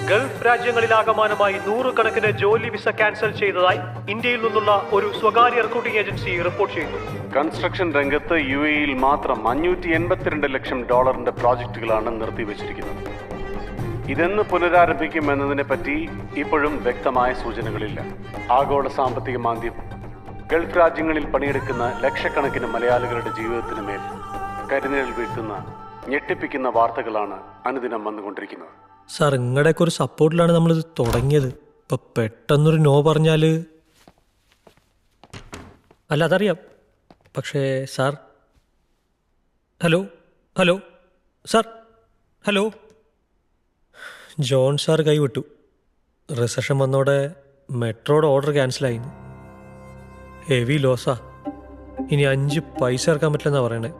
Speaker 15: ഗൾഫ് രാജ്യങ്ങളിലാകമാനമായി 100 കണക്കിന് ജോലി വിസ ക്യാൻസൽ ചെയ്തതായി ഇന്ത്യയിൽ നിന്നുള്ള ഒരു സ്വകാര്യ റിക്രൂട്ടിംഗ് ഏജൻസി റിപ്പോർട്ട് ചെയ്യുന്നു.
Speaker 8: കൺസ്ട്രക്ഷൻ രംഗത്ത് UAE-യിൽ മാത്രം $582 ലക്ഷം പ്രോജക്റ്റുകളാണ് നിർത്തിവെച്ചിരിക്കുന്നത്. ഇതെന്ന് പുനരാരംഭിക്കും എന്നതിനെ പറ്റി ഇപ്പോഴും വ്യക്തമായ സൂചനകളില്ല. ആഗോള സാമ്പത്തിക മാന്ദ്യം ഗൾഫ് രാജ്യങ്ങളിൽ പണിയെടുക്കുന്ന ലക്ഷക്കണക്കിന് മലയാളികളുടെ ജീവിതത്തിന് മേൽ കരിനിഴൽ വീഴ്ത്തുന്ന ഞെട്ടിപ്പിക്കുന്ന വാർത്തകളാണ് അനുദിനം വന്നുകൊണ്ടിരിക്കുന്നത്.
Speaker 15: സാർ, നിങ്ങളുടെയൊക്കെ ഒരു സപ്പോർട്ടിലാണ് നമ്മളിത് തുടങ്ങിയത്. ഇപ്പം പെട്ടെന്നൊരു നോ പറഞ്ഞാൽ അല്ല, അതറിയാം. പക്ഷേ sir, hello hello sir, hello. John sir കൈവിട്ടു. റിസഷൻ വന്നോടെ മെട്രോയുടെ ഓർഡർ ക്യാൻസലായിരുന്നു. ഹെവി ലോസാ. ഇനി 5 പൈസ ഇറക്കാൻ പറ്റില്ലെന്നാണ് പറയണേ.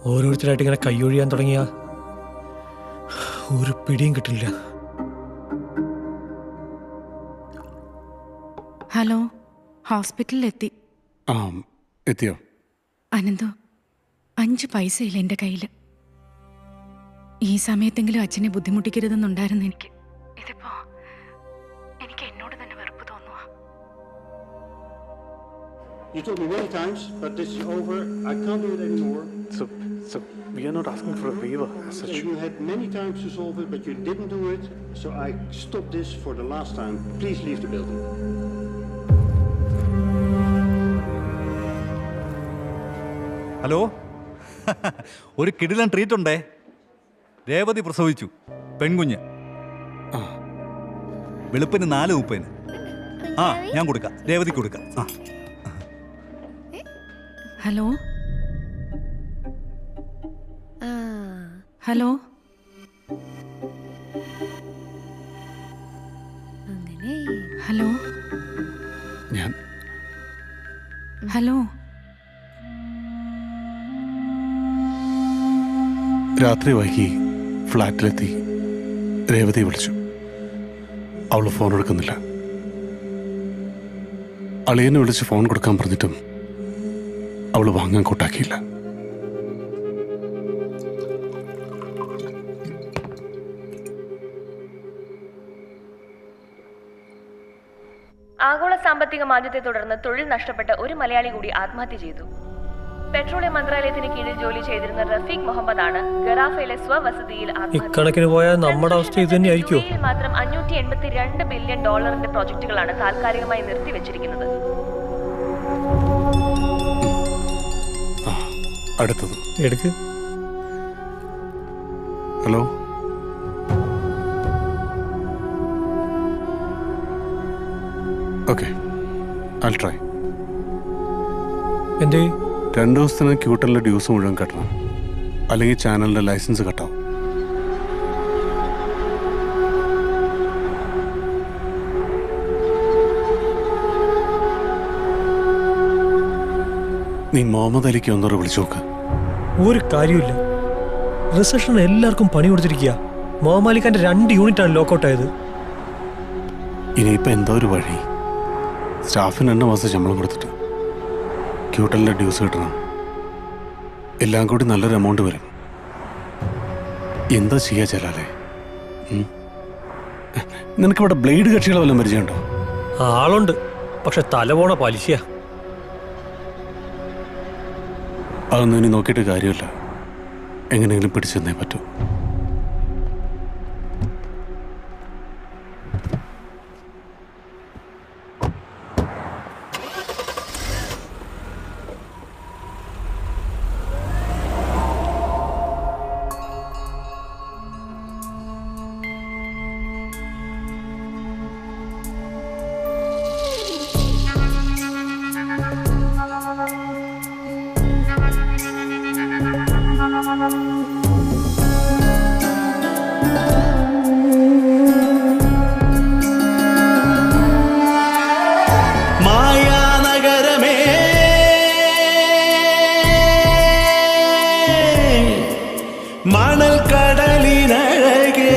Speaker 15: ഓരോരുത്തരായിട്ട് ഇങ്ങനെ കൈയൊഴിയാൻ തുടങ്ങിയ ഒരു പിടിയും കിട്ടില്ല.
Speaker 4: ഹലോ, ഹോസ്പിറ്റലിൽ എത്തി.
Speaker 8: എത്തിയോ?
Speaker 4: അനന്തോ, 5 പൈസയില്ല എൻ്റെ കയ്യിൽ. ഈ സമയത്തെങ്കിലും അച്ഛനെ ബുദ്ധിമുട്ടിക്കരുതെന്നുണ്ടായിരുന്നു എനിക്ക്. ഇതിപ്പോ എനിക്ക് എന്നോട് തന്നെ വെറുപ്പ് തോന്നുക.
Speaker 17: You told me many times, but this is over. I can't do it anymore.
Speaker 8: So we are not asking for a waiver as such.
Speaker 17: You had many times to solve it, but you didn't do it. So I stopped this for the last time. Please leave the building.
Speaker 18: Hello, ഒരു കിടിലൻ treat ഉണ്ടേ. രേവതി പ്രസവിച്ചു, പെൺകുഞ്ഞ്. വെളുപ്പിന് 4:30. ഞാൻ കൊടുക്കാം, രേവതി കൊടുക്കാം.
Speaker 4: Hello hello, hello hello.
Speaker 8: രാത്രി വൈകി ഫ്ലാറ്റിലെത്തി രേവതി വിളിച്ചു. അവള് ഫോൺ എടുക്കുന്നില്ല. അളിയനെ വിളിച്ച് ഫോൺ കൊടുക്കാൻ പറഞ്ഞിട്ടും അവള് വാങ്ങാൻ കൂട്ടാക്കിയില്ല.
Speaker 16: ആഗോള സാമ്പത്തിക മാന്ദ്യത്തെ തുടർന്ന് തൊഴിൽ നഷ്ടപ്പെട്ട ഒരു മലയാളി കൂടി ആത്മഹത്യ ചെയ്തു. പെട്രോളിയം മന്ത്രാലയത്തിന് കീഴിൽ ജോലി ചെയ്തിരുന്ന റഫീഖ് മുഹമ്മദാണ് ഗറാഫയിലെ സ്വവസതിയിൽ
Speaker 15: ഇക്കണക്കിന് പോയാൽ നമ്മുടെ അവസ്ഥ ഇത് തന്നെയായിരിക്കും.
Speaker 16: മാത്രം $582 ബില്യൺ പ്രോജക്റ്റുകളാണ് താൽക്കാലികമായി നിർത്തിവെച്ചിരിക്കുന്നത്.
Speaker 8: അടുത്തത്
Speaker 15: എടുക്ക്.
Speaker 8: Hello, okay, I'll try.
Speaker 15: എന്തേ?
Speaker 8: 2 ദിവസത്തിന് ക്യൂട്ടലിൻ്റെ ഡ്യൂസ് മുഴുവൻ കെട്ടണം, അല്ലെങ്കിൽ ചാനലിൻ്റെ ലൈസൻസ് കട്ടാവും. നീ മുഹമ്മദ് അലിക്ക് ഒന്നര വിളിച്ചു നോക്ക്.
Speaker 15: ഒരു കാര്യമില്ല. റിസഷൻ എല്ലാവർക്കും പണി കൊടുത്തിരിക്കുക. മുഹമ്മദ് അലിഖാന്റെ 2 യൂണിറ്റാണ് ലോക്കൗട്ട് ആയത്.
Speaker 8: ഇനിയിപ്പോൾ എന്തോ ഒരു വഴി. സ്റ്റാഫിന് 2 മാസം ശമ്പളം കൊടുത്തിട്ട് ക്യൂട്ടലിൻ്റെ ഡ്യൂസ് കിട്ടണം. എല്ലാം കൂടി നല്ലൊരു എമൗണ്ട് വരും. എന്താ ചെയ്യാ ചെല്ലാലേ? നിനക്കിവിടെ ബ്ലേഡ് കക്ഷികളെ വല്ലതും പരിചയമുണ്ടോ?
Speaker 15: ആളുണ്ട്, പക്ഷെ തല പോണ പലിശയാ.
Speaker 8: അതൊന്നും ഇനി നോക്കിയിട്ട് കാര്യമില്ല. എങ്ങനെയെങ്കിലും പിടിച്ചെന്നേ പറ്റൂ.
Speaker 9: മായാനഗരമേ മണൽ കടലിനഴകേ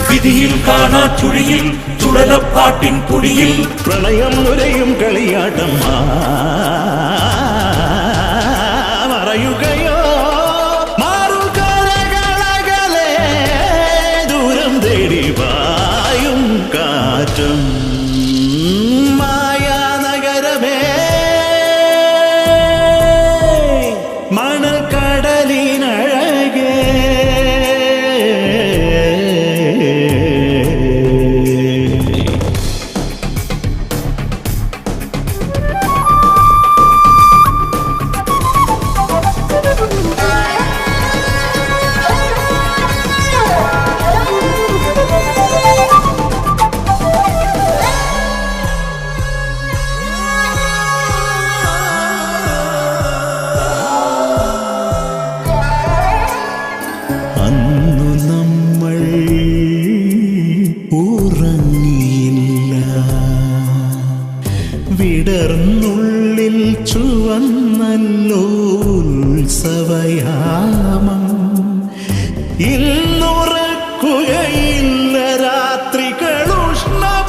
Speaker 9: വിധിയിൽ കാണാ ചുഴിയിൽ ചുഴലപ്പാട്ടിൻ പൊടിയിൽ പ്രണയം നുരയും കളിയാട്ടം മറയുകയോ മാറുകരകളകലെ ദൂരം തേടി വായും കാറ്റും മായാനഗരമേ മണൽ കടലിനഴകേ അന്നു നമ്മൾ ഉറങ്ങിയില്ല വിടർന്നുള്ളിൽ ചുവന്നല്ലോത്സവയാമം ഇന്നുറക്കുകയില്ല രാത്രികൾ ഉഷ്ണപക്ഷകാലം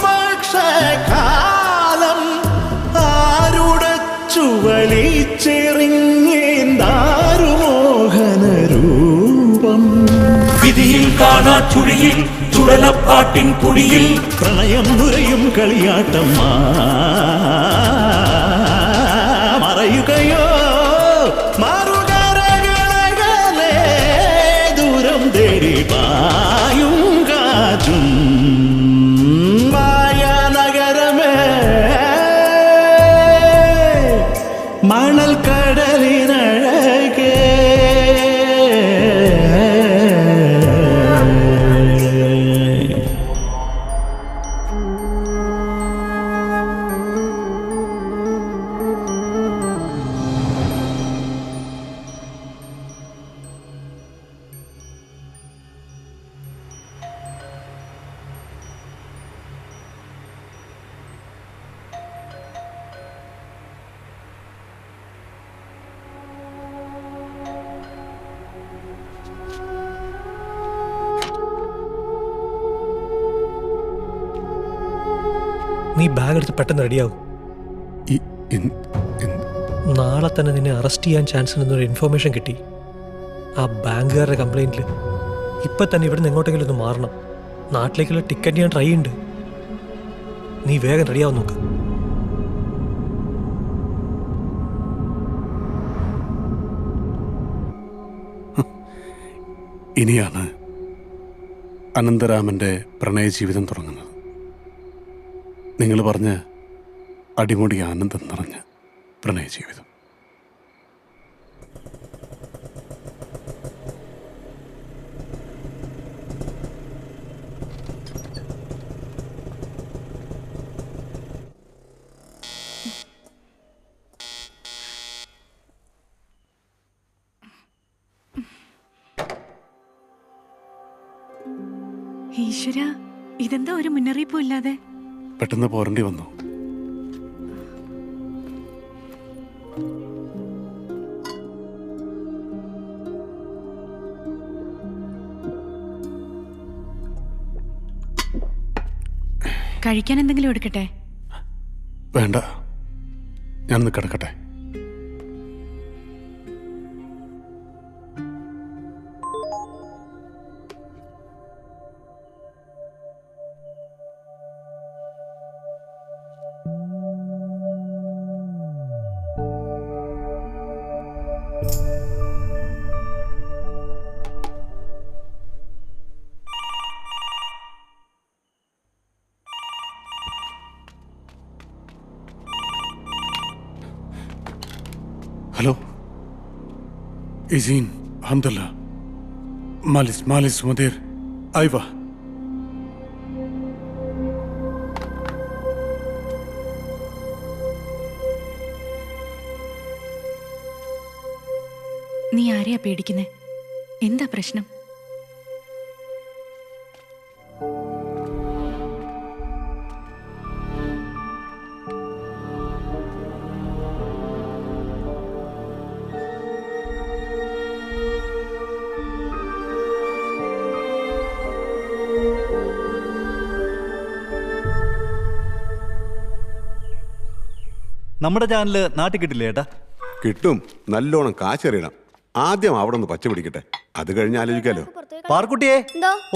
Speaker 9: ആരുടെ ചുവലിച്ചെറിഞ്ഞേന്താരുമോഹനരൂപം വിധിയിൽ കാണാ ചുഴിയിൽ ചുഴലപ്പാട്ടിൻ പൊടിയിൽ പ്രണയം നുരയും കളിയാട്ടം മറയുകയോ മാറുകരകളകലെ ദൂരം തേടി പായും കാറ്റും മായാനഗരമേ മണൽ കടലിനഴകേ
Speaker 15: നീ ബാഗ് എടുത്ത് പെട്ടെന്ന് റെഡിയാവും. നാളെ തന്നെ നിന്നെ അറസ്റ്റ് ചെയ്യാൻ ചാൻസ് ഉണ്ടെന്നൊരു ഇൻഫർമേഷൻ കിട്ടി. ആ ബാങ്കുകാരുടെ കംപ്ലൈൻറ്റിൽ ഇപ്പം തന്നെ ഇവിടുന്ന് എങ്ങോട്ടെങ്കിലും ഒന്ന് മാറണം. നാട്ടിലേക്കുള്ള ടിക്കറ്റ് ഞാൻ ട്രൈ ഉണ്ട്. നീ വേഗം റെഡിയാവും നോക്ക്.
Speaker 8: ഇനിയാണ് അനന്തരാമൻ്റെ പ്രണയ ജീവിതം തുടങ്ങുന്നത്. നിങ്ങൾ പറഞ്ഞ അടിമുടി ആനന്ദം നിറഞ്ഞ പ്രണയ ജീവിതം.
Speaker 4: ഈശ്വര, ഇതെന്താ ഒരു മുന്നറിയിപ്പും ഇല്ലാതെ?
Speaker 8: പെട്ടെന്ന് പോരേണ്ടി വന്നു.
Speaker 4: കഴിക്കാൻ എന്തെങ്കിലും എടുക്കട്ടെ?
Speaker 8: വേണ്ട, ഞാനൊന്ന് കിടക്കട്ടെ. ഹലോ, ഇസീൻ, ഹംദല്ല, മാലിസ് മുദീർ, അയ്വ.
Speaker 4: നീ ആരെയാ പേടിക്കുന്നേ? എന്താ പ്രശ്നം?
Speaker 18: നമ്മുടെ ചാനല് നാട്ടിൽ കിട്ടില്ലേ ഏട്ടാ?
Speaker 19: കിട്ടും. നല്ലോണം കാശെറിയണം. ആദ്യം അവിടെ ഒന്ന് പച്ച പിടിക്കട്ടെ, അത് കഴിഞ്ഞ് ആലോചിക്കാലോ.
Speaker 18: പാർക്കുട്ടിയെ,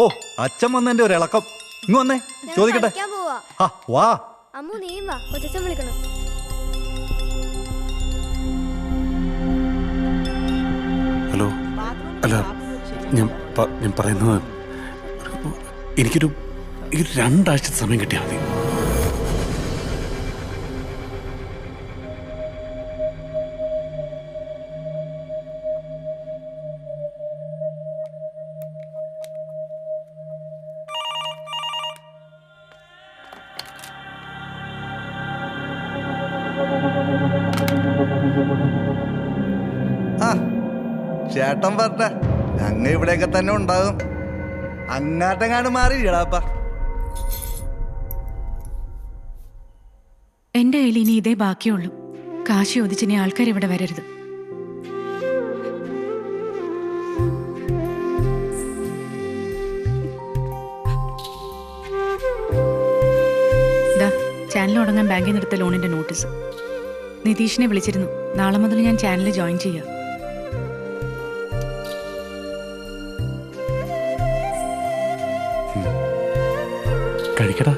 Speaker 18: ഓ അച്ഛൻ വന്നെന്റെ ഒരു ഇളക്കം. ഇങ്ങ് വന്നേ, ചോദിക്കട്ടെ. വാ
Speaker 13: അമ്മു, നീ വാ, കൊച്ചച്ഛൻ വിളിക്കണം.
Speaker 8: ഹലോ. അല്ല, ഞാൻ പറയുന്നത് എനിക്കൊരു 2 ആഴ്ച സമയം കിട്ടിയാൽ മതി.
Speaker 20: ചേട്ടൻ പറഞ്ഞ ഞങ്ങ ഇവിടെയൊക്കെ തന്നെ ഉണ്ടാകും. അങ്ങാട്ടെങ്ങാണ്ട് മാറി ഇടാപ്പ.
Speaker 4: എന്റെ കയ്യിൽ ഇനി ഇതേ ബാക്കിയുള്ളൂ. കാശി ഒതിച്ചിനി ആൾക്കാർ ഇവിടെ വരരുത്. ചാനൽ തുടങ്ങാൻ ബാങ്കിൽ നിന്ന് എടുത്ത ലോണിന്റെ നോട്ടീസ്. നിതീഷിനെ വിളിച്ചിരുന്നു. നാളെ മുതൽ ഞാൻ ചാനൽ ജോയിൻ ചെയ്യാം.
Speaker 8: കഴിക്കടാ.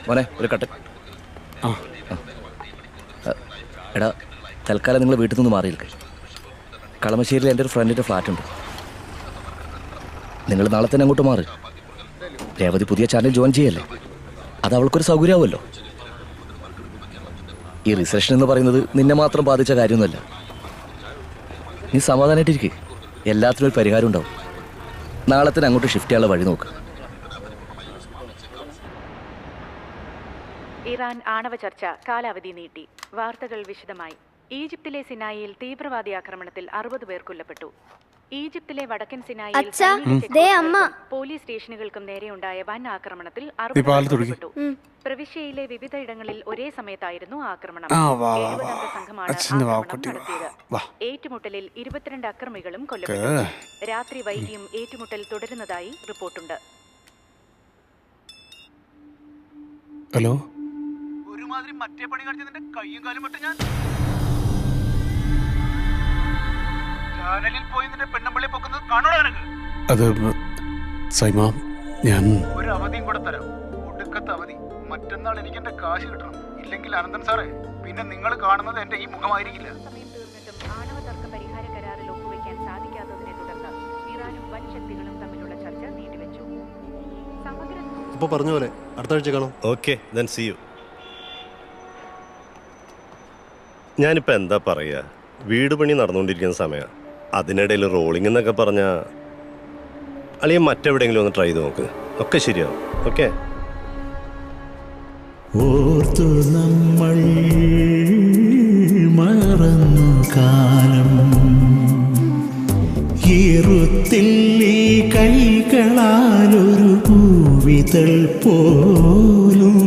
Speaker 21: മോനെ ഒരു കട്ടൻ. എടാ, തൽക്കാലം നിങ്ങൾ വീട്ടിൽ നിന്ന് മാറിയിരിക്കെ. കളമശ്ശേരിയിൽ എൻ്റെ ഒരു ഫ്രണ്ടിൻ്റെ ഫ്ലാറ്റ് ഉണ്ട്. നിങ്ങൾ നാളെ തന്നെ അങ്ങോട്ട് മാറി. രേവതി പുതിയ ചാനൽ ജോയിൻ ചെയ്യല്ലേ, അത് അവൾക്കൊരു സൗകര്യമാവുമല്ലോ. ഈ റിസപ്ഷൻ എന്ന് പറയുന്നത് നിന്നെ മാത്രം ബാധിച്ച കാര്യമൊന്നുമല്ല. നീ സമാധാനമായിട്ടിരിക്കെ, എല്ലാത്തിനും ഒരു പരിഹാരം ഉണ്ടാവും. നാളെ തന്നെ അങ്ങോട്ട് ഷിഫ്റ്റ് ചെയ്യാനുള്ള വഴി നോക്ക്.
Speaker 4: ഇറാൻ ആണവ ചർച്ച കാലാവധി നീട്ടി. വാർത്തകൾ വിശദമായി. ഈജിപ്തിലെ സിനായിയിൽ തീവ്രവാദി ആക്രമണത്തിൽ 60 പേർ കൊല്ലപ്പെട്ടു. ഈജിപ്തിലെ വടക്കൻ സിനായിൽ പോലീസ് സ്റ്റേഷനുകൾക്കും നേരെയുണ്ടായ വൻ ആക്രമണത്തിൽ 60 പേർ കൊല്ലപ്പെട്ടു. പ്രവിശ്യയിലെ വിവിധ ഇടങ്ങളിൽ ഒരേ സമയത്തായിരുന്നു ആക്രമണം. 70 അംഗ സംഘമാണ് ആക്രമണം നടത്തിയത്. ഏറ്റുമുട്ടലിൽ 22 അക്രമികളും കൊല്ലപ്പെട്ടു. രാത്രി വൈകിയും ഏറ്റുമുട്ടൽ തുടരുന്നതായി റിപ്പോർട്ടുണ്ട്.
Speaker 8: ഹലോ.
Speaker 7: ഒരുമാതിരി മറ്റേ പണി കാണിച്ചതിന്റെ കയ്യും കാലും വിട്ട് ഞാൻ ചാനലിൽ പോയി നിന്റെ പെണ്ണമ്പള്ളി പൊക്കുന്നത് കാണോടാ നിനക്ക്?
Speaker 8: അത് സൈമ, ഞാൻ
Speaker 7: ഒരു അവധിയും കൂടെ തരാം. ഒടുക്കത്തെ അവധി. മറ്റന്നാൾ എനിക്ക് എന്റെ കാശ് കിട്ടണം. ഇല്ലെങ്കിൽ അനന്തൻ സാറേ, പിന്നെ നിങ്ങൾ കാണുന്നത് എന്റെ ഈ മുഖമായിരിക്കില്ല.
Speaker 4: ആണവ തർക്ക പരിഹാര കരാറിൽ ഒപ്പുവെക്കാൻ സാധിക്കാത്തതിനെ തുടർന്ന് ഇറാനും വൻ ശക്തികളും തമ്മിലുള്ള ചർച്ച നീട്ടിവെച്ചു.
Speaker 22: ഇപ്പൊ പറഞ്ഞ പോലെ അടുത്ത ആഴ്ച കാണാം.
Speaker 23: Okay, then see you. ഞാനിപ്പോൾ എന്താ പറയുക, വീട് പണി നടന്നുകൊണ്ടിരിക്കുന്ന സമയമാണ്. അതിനിടയിൽ റോളിംഗ് എന്നൊക്കെ പറഞ്ഞാൽ അല്ലെങ്കിൽ മറ്റെവിടെയെങ്കിലും ഒന്ന് ട്രൈ ചെയ്ത് നോക്ക്, ഒക്കെ ശരിയാവും. ഓക്കെ.
Speaker 9: ഓർത്തു നമ്മൾ മറന്നു കാലം, ഈറുത്തിൽ ഈ കൈകളാലൊരു പൂവിതൾ പോലും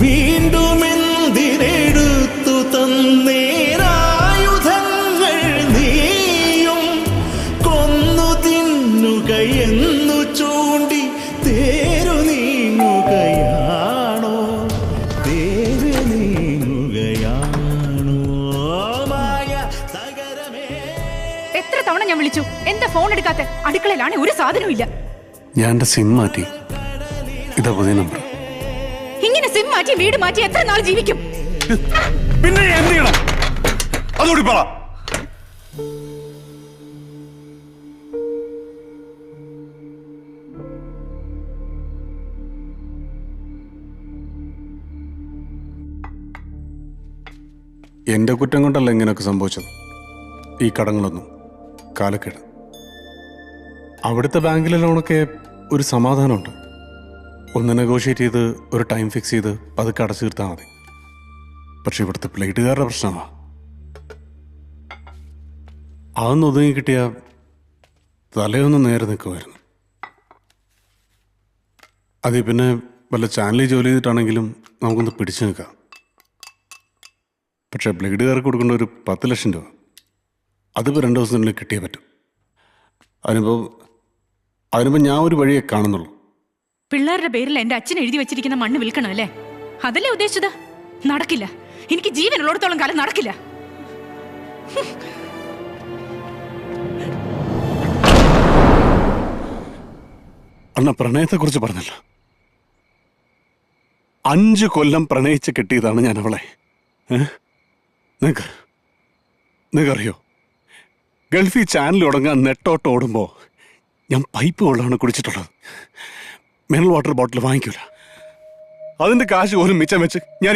Speaker 9: വീണ്ടും എന്തിനെടുത്തു തന്നേരായുധങ്ങൾ നീയും കൊന്നു തിന്നുകയെന്നു ചൂണ്ടി തേരു നീങ്ങുകയാണോ, തേരു നീങ്ങുകയാണോ മായ സകരമേ.
Speaker 4: എത്ര തവണ ഞാൻ വിളിച്ചു, എന്താ ഫോൺ എടുക്കാത്ത? അടുക്കളയിലാണ് ഒരു സാധനവും ഇല്ല.
Speaker 8: ഞാൻ എൻ്റെ സിം മാറ്റി. ഇതാ പുതിയ നമ്പർ.
Speaker 4: ഇങ്ങനെ സിം മാറ്റി വീട് മാറ്റി എത്ര നാൾ ജീവിക്കും?
Speaker 18: പിന്നെ എന്ത് ചെയ്യണം അതുകൂടി പറ.
Speaker 8: എൻ്റെ കുറ്റം കൊണ്ടല്ല ഇങ്ങനെയൊക്കെ സംഭവിച്ചത്. ഈ കടങ്ങളൊന്നും കാലക്കേട്. അവിടുത്തെ ബാങ്കിലെ ലോണൊക്കെ ഒരു സമാധാനമുണ്ട്. ഒന്ന് നെഗോഷിയേറ്റ് ചെയ്ത് ഒരു ടൈം ഫിക്സ് ചെയ്ത് പതുക്കെ അടച്ചു തീർത്താൽ മതി. പക്ഷെ ഇവിടുത്തെ പ്ലേറ്റുകാരുടെ പ്രശ്നമാണ്. അതൊന്ന് ഒതുങ്ങി കിട്ടിയ തലയൊന്ന് നേരെ നിൽക്കുമായിരുന്നു. അതെ, പിന്നെ വല്ല ചാനലിൽ ജോലി ചെയ്തിട്ടാണെങ്കിലും നമുക്കൊന്ന് പിടിച്ചു നിൽക്കാം. പക്ഷെ ബ്ലേഡുകാർക്ക് കൊടുക്കേണ്ട ഒരു 10 ലക്ഷം രൂപ അതിപ്പോൾ 2 ദിവസത്തിനുള്ളിൽ കിട്ടിയേ പറ്റും. അതിനിപ്പോൾ ഞാൻ ഒരു വഴിയെ കാണുന്നുള്ളൂ.
Speaker 1: പിള്ളേരുടെ പേരിൽ എന്റെ അച്ഛൻ എഴുതി വെച്ചിരിക്കുന്ന മണ്ണ് വിൽക്കണം അല്ലേ? അതല്ലേ ഉദ്ദേശിച്ചത്? നടക്കില്ല. എനിക്ക് ജീവനുള്ളിടത്തോളം കാലം നടക്കില്ല.
Speaker 8: അണ്ണ പ്രണയത്തെക്കുറിച്ച് പറഞ്ഞല്ല. 5 കൊല്ലം പ്രണയിച്ച് കെട്ടിയതാണ് ഞാൻ അവളെ. നിങ്ങൾക്കറിയോ, ഗൾഫിൽ ചാനൽ തുടങ്ങാൻ നെട്ടോട്ട് ഓടുമ്പോൾ ഞാൻ പൈപ്പ് വെള്ളമാണ് കുടിച്ചിട്ടുള്ളത്. Mineral water bottle വാങ്ങിക്കൂല. അതിൻ്റെ കാശ് പോലും മിച്ചം വെച്ച് ഞാൻ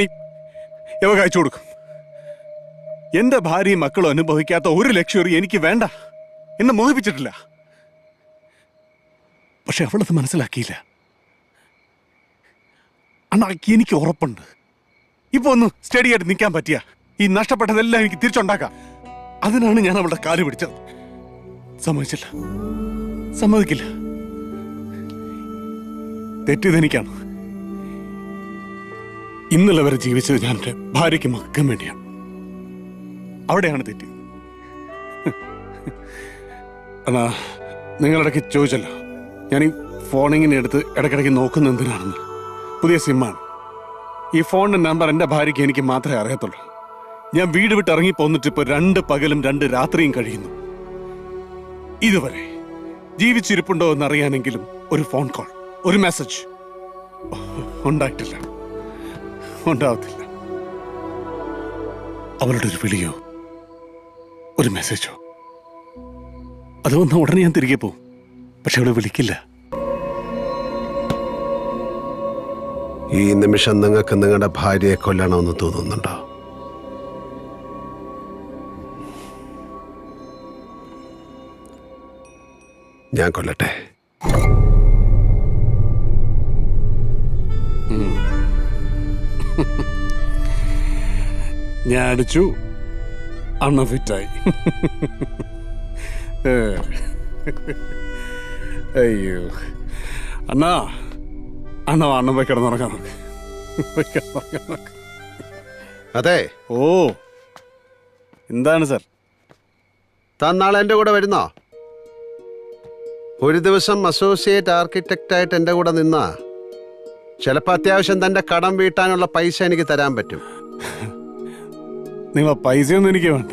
Speaker 8: ഇവ കഴിച്ചു കൊടുക്കും. എൻ്റെ ഭാര്യയും മക്കളും അനുഭവിക്കാത്ത ഒരു ലക്ഷ്വറി എനിക്ക് വേണ്ട. എന്നെ മോഹിപ്പിച്ചിട്ടില്ല. പക്ഷെ അവളത് മനസ്സിലാക്കിയില്ല. അണ്ണാ, എനിക്ക് ഉറപ്പുണ്ട് ഇപ്പൊ ഒന്ന് സ്റ്റഡി ആയിട്ട് നിൽക്കാൻ പറ്റിയ ഈ നഷ്ടപ്പെട്ടതെല്ലാം എനിക്ക് തിരിച്ചുണ്ടാക്കാം. അതിനാണ് ഞാൻ അവളുടെ കാല് പിടിച്ചത്. സമ്മതിച്ചില്ല, സമ്മതിക്കില്ല. തെറ്റിതെനിക്കാണ്. ഇന്നലെ വരെ ജീവിച്ചത് ഞാൻ എൻ്റെ ഭാര്യയ്ക്ക് മക്കം വേണ്ടിയാണ്. അവിടെയാണ് തെറ്റി. എന്നാ നിങ്ങളിടയ്ക്ക് ചോദിച്ചല്ലോ, ഞാൻ ഈ ഫോണിങ്ങനെ എടുത്ത് ഇടയ്ക്കിടയ്ക്ക് നോക്കുന്ന എന്തിനാണെന്ന്. പുതിയ സിമ്മാണ്. ഈ ഫോണിൻ്റെ നമ്പർ എൻ്റെ ഭാര്യയ്ക്ക് എനിക്ക് മാത്രമേ അറിയത്തുള്ളൂ. ഞാൻ വീട് വിട്ട് ഇറങ്ങി പോന്നിട്ട് ഇപ്പോൾ 2 പകലും 2 രാത്രിയും കഴിയുന്നു. ഇതുവരെ ജീവിച്ചിരിപ്പുണ്ടോ എന്നറിയാനെങ്കിലും ഒരു ഫോൺ കോൾ, ഒരു മെസ്സേജ് ഉണ്ടായിട്ടില്ല, ഉണ്ടാവത്തില്ല. അവളുടെ ഒരു വിളിയോ ഒരു മെസ്സേജോ അത് വന്ന ഉടനെ ഞാൻ തിരികെ പോവും. പക്ഷെ അവളെ വിളിക്കില്ല.
Speaker 3: ഈ നിമിഷം നിങ്ങൾക്ക് നിങ്ങളുടെ ഭാര്യയെ കൊല്ലണമെന്ന് തോന്നുന്നുണ്ടോ? ഞാൻ കൊല്ലട്ടെ?
Speaker 8: ഞാൻ അടിച്ചു, അണ്ണ ഫിറ്റായി. അയ്യോ അണ്ണാ, അണ്ണ പോയി കിടന്നുറങ്ങാൻ നോക്ക്.
Speaker 3: അതെ.
Speaker 8: ഓ, എന്താണ് സാർ?
Speaker 3: താൻ നാളെ എൻ്റെ കൂടെ വരുന്നോ? ഒരു ദിവസം അസോസിയേറ്റ് ആർക്കിടെക്റ്റായിട്ട് എൻ്റെ കൂടെ നിന്നാ ചിലപ്പോൾ അത്യാവശ്യം തൻ്റെ കടം വീട്ടാനുള്ള പൈസ എനിക്ക് തരാൻ പറ്റും.
Speaker 8: നിങ്ങളെ പൈസയൊന്നും എനിക്ക് വേണ്ട.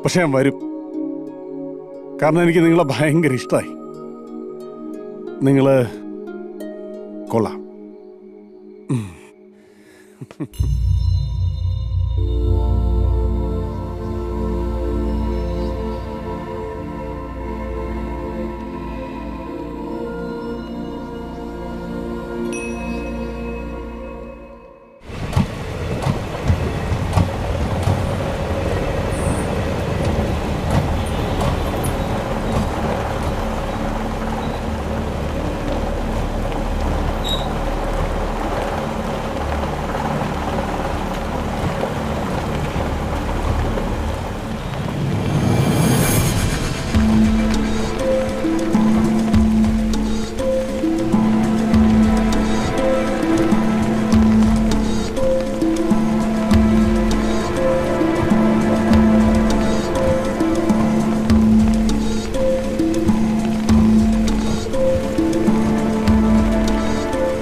Speaker 8: പക്ഷെ ഞാൻ വരും. കാരണം എനിക്ക് നിങ്ങളെ ഭയങ്കര ഇഷ്ടമായി. നിങ്ങള് കൊള്ളാം.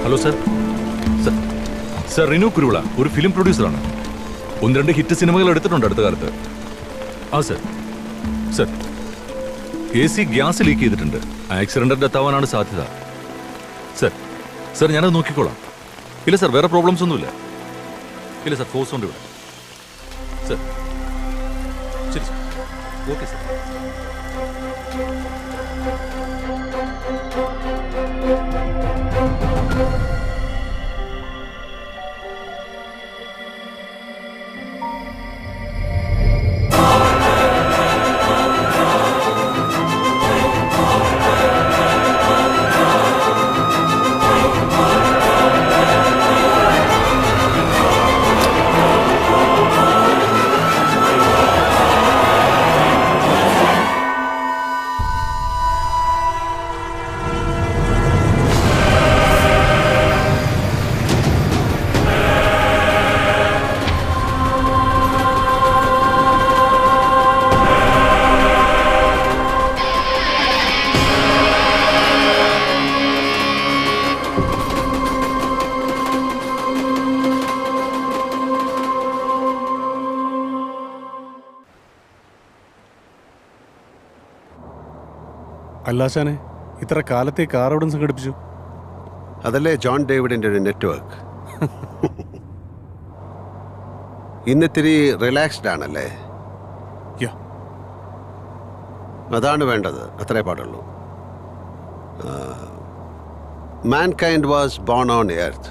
Speaker 6: Hello sir. Sir Rinu Kuruvila ഒരു ഫിലിം പ്രൊഡ്യൂസറാണ്. 1-2 ഹിറ്റ് സിനിമകൾ എടുത്തിട്ടുണ്ട് അടുത്ത കാലത്ത്. ആ sir. Sir, AC gas leak ചെയ്തിട്ടുണ്ട്. ആക്സിഡന്റ് ഡെത്ത് ആവാനാണ് സാധ്യത. സർ ഞാനത് നോക്കിക്കോളാം. ഇല്ല സർ, വേറെ പ്രോബ്ലംസ് ഒന്നുമില്ല. ഇല്ല സർ, ഫോഴ്സ് ഉണ്ട് ഇവിടെ. സർ ശരി സർ. Okay sir.
Speaker 8: അല്ലാശാനെ, ഇത്ര കാലത്തെ കാർ എവിടെ സംഘടിപ്പിച്ചു?
Speaker 3: അതല്ലേ ജോൺ ഡേവിഡിന്റെ ഒരു നെറ്റ്വർക്ക്. ഇന്നിത്തിരി റിലാക്സ്ഡ് ആണല്ലേ? അതാണ് വേണ്ടത്, അത്രേ പാടുള്ളൂ. mankind was born on earth.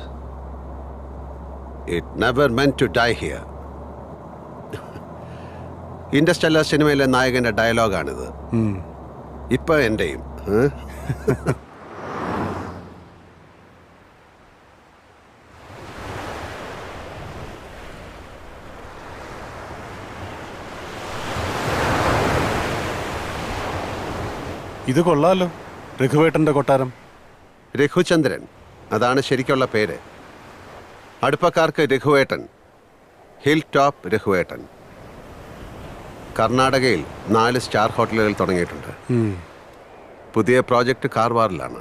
Speaker 3: It never meant to die here. Industrial സിനിമയിലെ നായകന്റെ ഡയലോഗാണിത്. ഇപ്പൊ എന്റെയും.
Speaker 8: ഇത് കൊള്ളാലോ, രഘുവേട്ടന്റെ കൊട്ടാരം.
Speaker 3: രഘുചന്ദ്രൻ, അതാണ് ശരിക്കുള്ള പേര്. അടുപ്പക്കാർക്ക് രഘുവേട്ടൻ, ഹിൽ ടോപ്പ് രഘുവേട്ടൻ. കർണാടകയിൽ 4 സ്റ്റാർ ഹോട്ടലുകൾ തുടങ്ങിയിട്ടുണ്ട്. പുതിയ പ്രോജക്റ്റ് കാർവാറിലാണ്.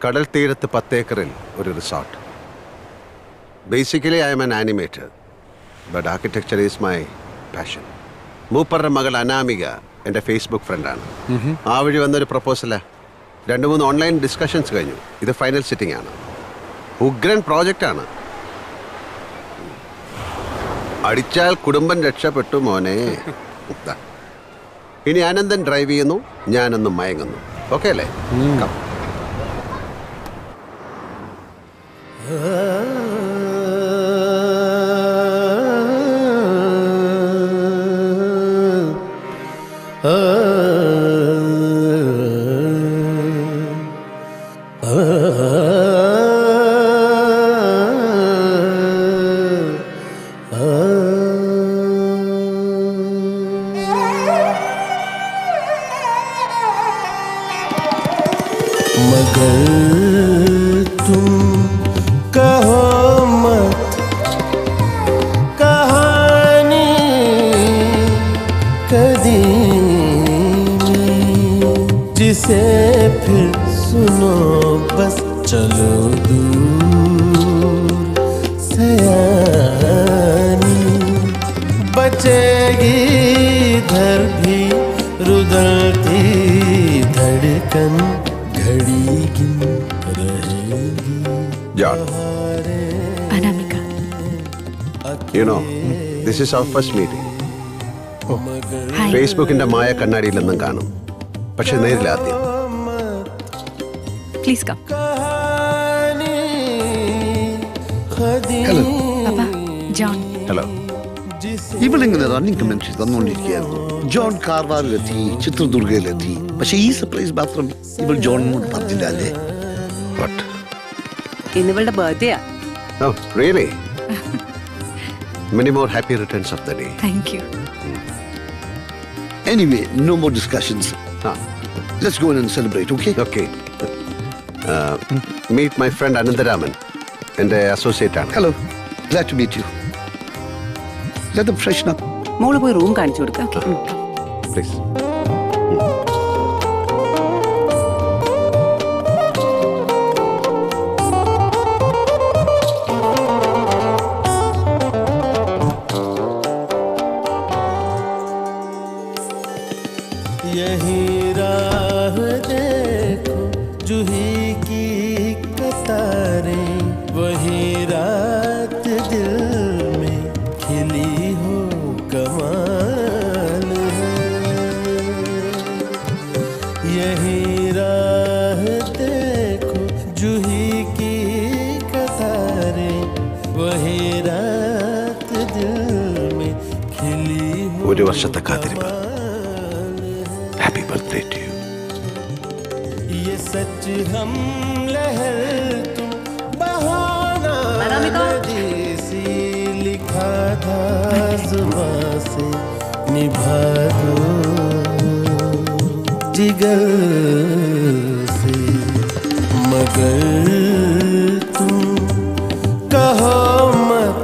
Speaker 3: കടൽ തീരത്ത് 10 ഏക്കറിൽ ഒരു resort. Basically I am an animator, but architecture is my passion. മൂപ്പറുടെ മകൾ അനാമിക എൻ്റെ ഫേസ്ബുക്ക് ഫ്രണ്ടാണ്. ആ വഴി വന്നൊരു പ്രപ്പോസലാ. 2-3 ഓൺലൈൻ ഡിസ്കഷൻസ് കഴിഞ്ഞു. ഇത് ഫൈനൽ സിറ്റിംഗ് ആണ്. ഉഗ്രൻ പ്രോജക്റ്റാണ്. അടിച്ചാൽ കുടുംബം രക്ഷപ്പെട്ടു മോനെ. ഇനി ആനന്ദൻ ഡ്രൈവ് ചെയ്യുന്നു, ഞാനൊന്ന് മയങ്ങുന്നു. ഓക്കെ അല്ലേ? This is our first meeting. ഫേസ്ബുക്കിന്റെ മായ കണ്ണാടിയിലെന്നും കാണും, പക്ഷെ നേരിലാദ്യം.
Speaker 1: Please come.
Speaker 2: Hello
Speaker 1: John.
Speaker 3: Hello.
Speaker 2: ഇവളിങ്ങനെ റണ്ണിങ് കമന്ററി തന്നുകൊണ്ടിരിക്കുകയായിരുന്നു. ജോൺ കാർവാറിലെത്തി, ചിത്രദുർഗയിലെത്തി. പക്ഷെ ഈ സർപ്രൈസ് മാത്രം ഇവൾ ജോണിനോട് പറഞ്ഞില്ല അല്ലേ?
Speaker 10: ഇന്നിവളുടെ ബർത്ത്ഡേയാ.
Speaker 3: Oh, really? Many more happy returns of the day.
Speaker 1: Thank you.
Speaker 2: Anyway, no more discussions. Let's go in and celebrate, okay?
Speaker 3: Okay. Meet my friend Anandaraman, and associate ആണ്.
Speaker 2: Hello. Glad to meet you. Let them freshen up.
Speaker 10: മോള് പോയി room കാണിച്ചു കൊടുക്കാം.
Speaker 3: Please. ഒരു വർഷത്തെ കാത്തിരിപ്പ്. Happy birthday to you. ये सच हम लहर तुम बहाना जैसी लिखा था जुबां से निभा दो जिगर से मगर तुम कहो मत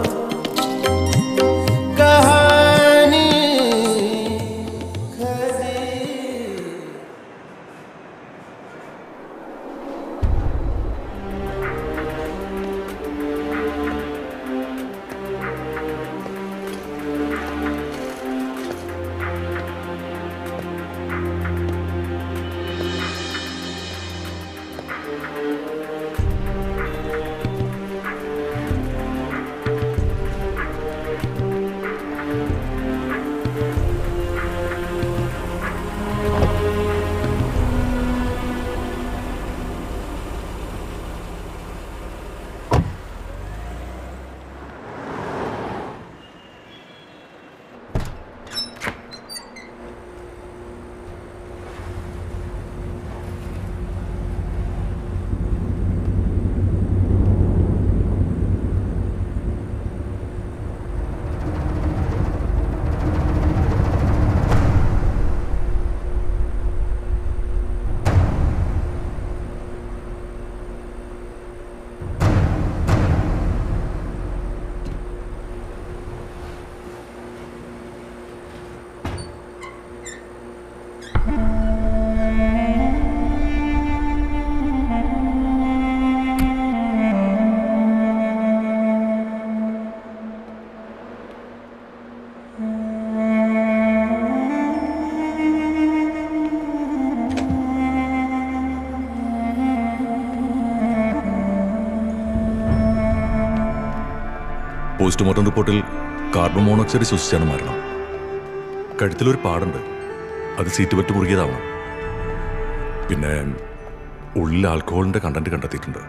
Speaker 6: പോസ്റ്റ്മോർട്ടം റിപ്പോർട്ടിൽ കാർബൺ മോണോക്സൈഡ് ശ്വസിച്ചാണ് മരണം. കഴുത്തിലൊരു പാടുണ്ട്, അത് സീറ്റ് പറ്റ് മുറുകിയതാവണം. പിന്നെ ഉള്ളിൽ ആൽക്കഹോളിന്റെ കണ്ടന്റ് കണ്ടെത്തിയിട്ടുണ്ട്.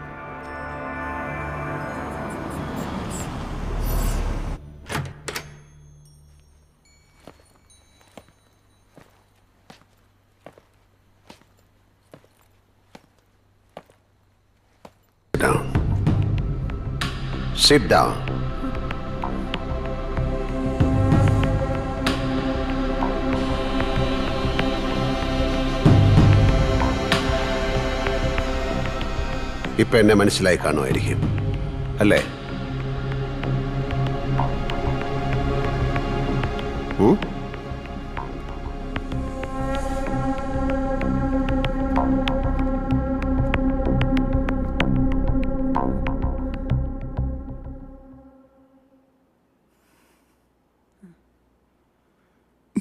Speaker 3: Sit down. ഇപ്പൊ എന്നെ മനസ്സിലായി കാണുമായിരിക്കും അല്ലേ?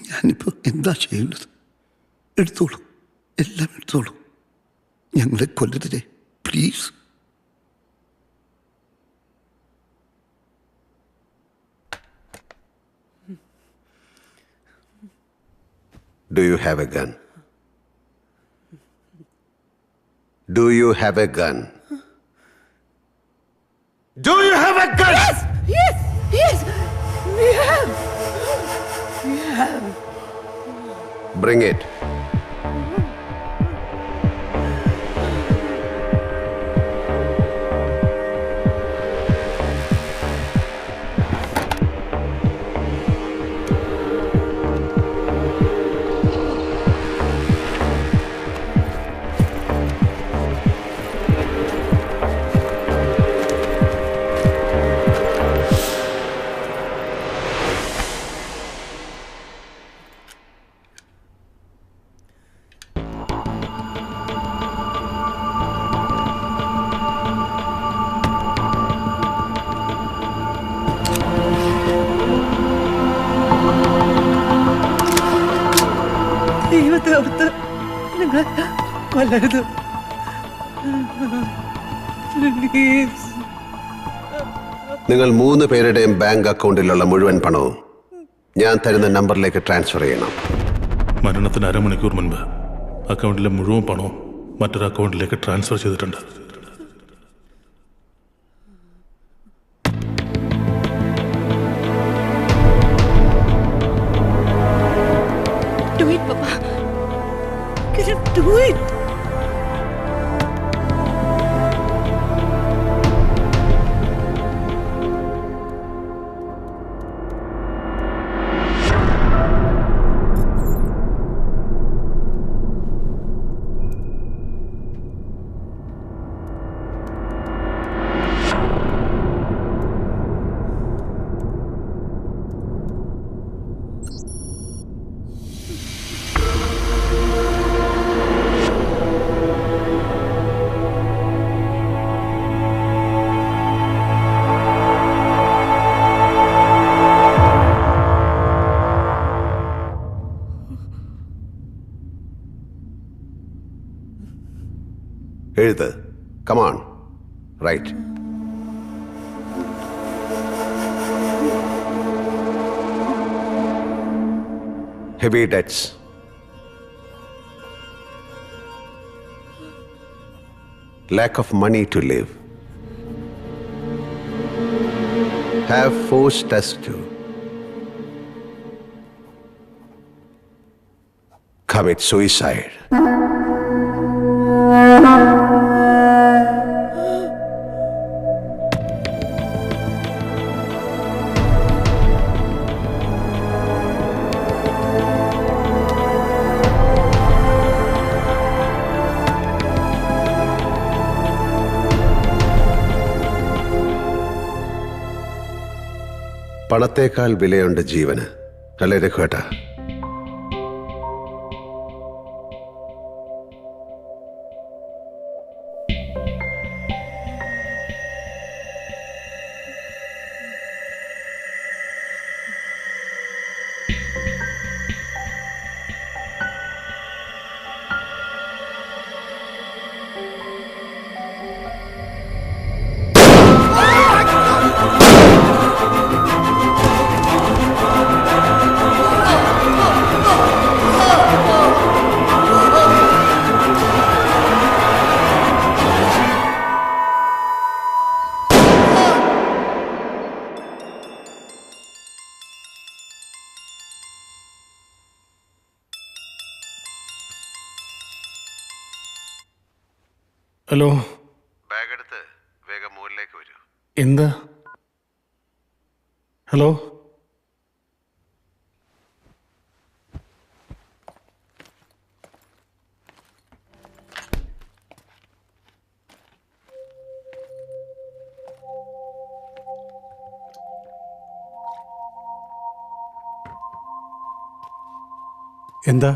Speaker 2: ഞാനിപ്പോൾ എന്താ ചെയ്യേണ്ടത്? എടുത്തോളൂ, എല്ലാം എടുത്തോളൂ. ഞങ്ങളെ കൊല്ലരുതേ please.
Speaker 3: Do you have a gun? Do you have a gun? Do you have a gun?
Speaker 13: Yes! Yes! Yes! We have! We have!
Speaker 3: Bring it.
Speaker 13: ദൈവത്തെ ഓർത്ത് നിങ്ങൾ കൊല്ലരുത്. പ്ലീസ്.
Speaker 3: നിങ്ങൾ 3 പേരുടെയും ബാങ്ക് അക്കൗണ്ടിലുള്ള മുഴുവൻ പണവും ഞാൻ തരുന്ന നമ്പറിലേക്ക് ട്രാൻസ്ഫർ ചെയ്യണം.
Speaker 5: മരണത്തിന് അരമണിക്കൂർ മുൻപ് അക്കൗണ്ടിലെ മുഴുവൻ പണവും മറ്റൊരു അക്കൗണ്ടിലേക്ക് ട്രാൻസ്ഫർ ചെയ്തിട്ടുണ്ട്.
Speaker 13: Do it, Papa. Can you do it?
Speaker 3: എഴുത്. Come on. Right. Heavy debts. Lack of money to live. Have forced us to commit suicide. പണത്തേക്കാൾ വിലയുണ്ട് ജീവന്, അല്ലേ രഘുവേട്ടാ?
Speaker 8: ഹലോ.
Speaker 19: ബാഗ് എടുത്ത് വേഗം മുകളിലേക്ക് വരൂ.
Speaker 8: എന്താ? ഹലോ. എന്താ?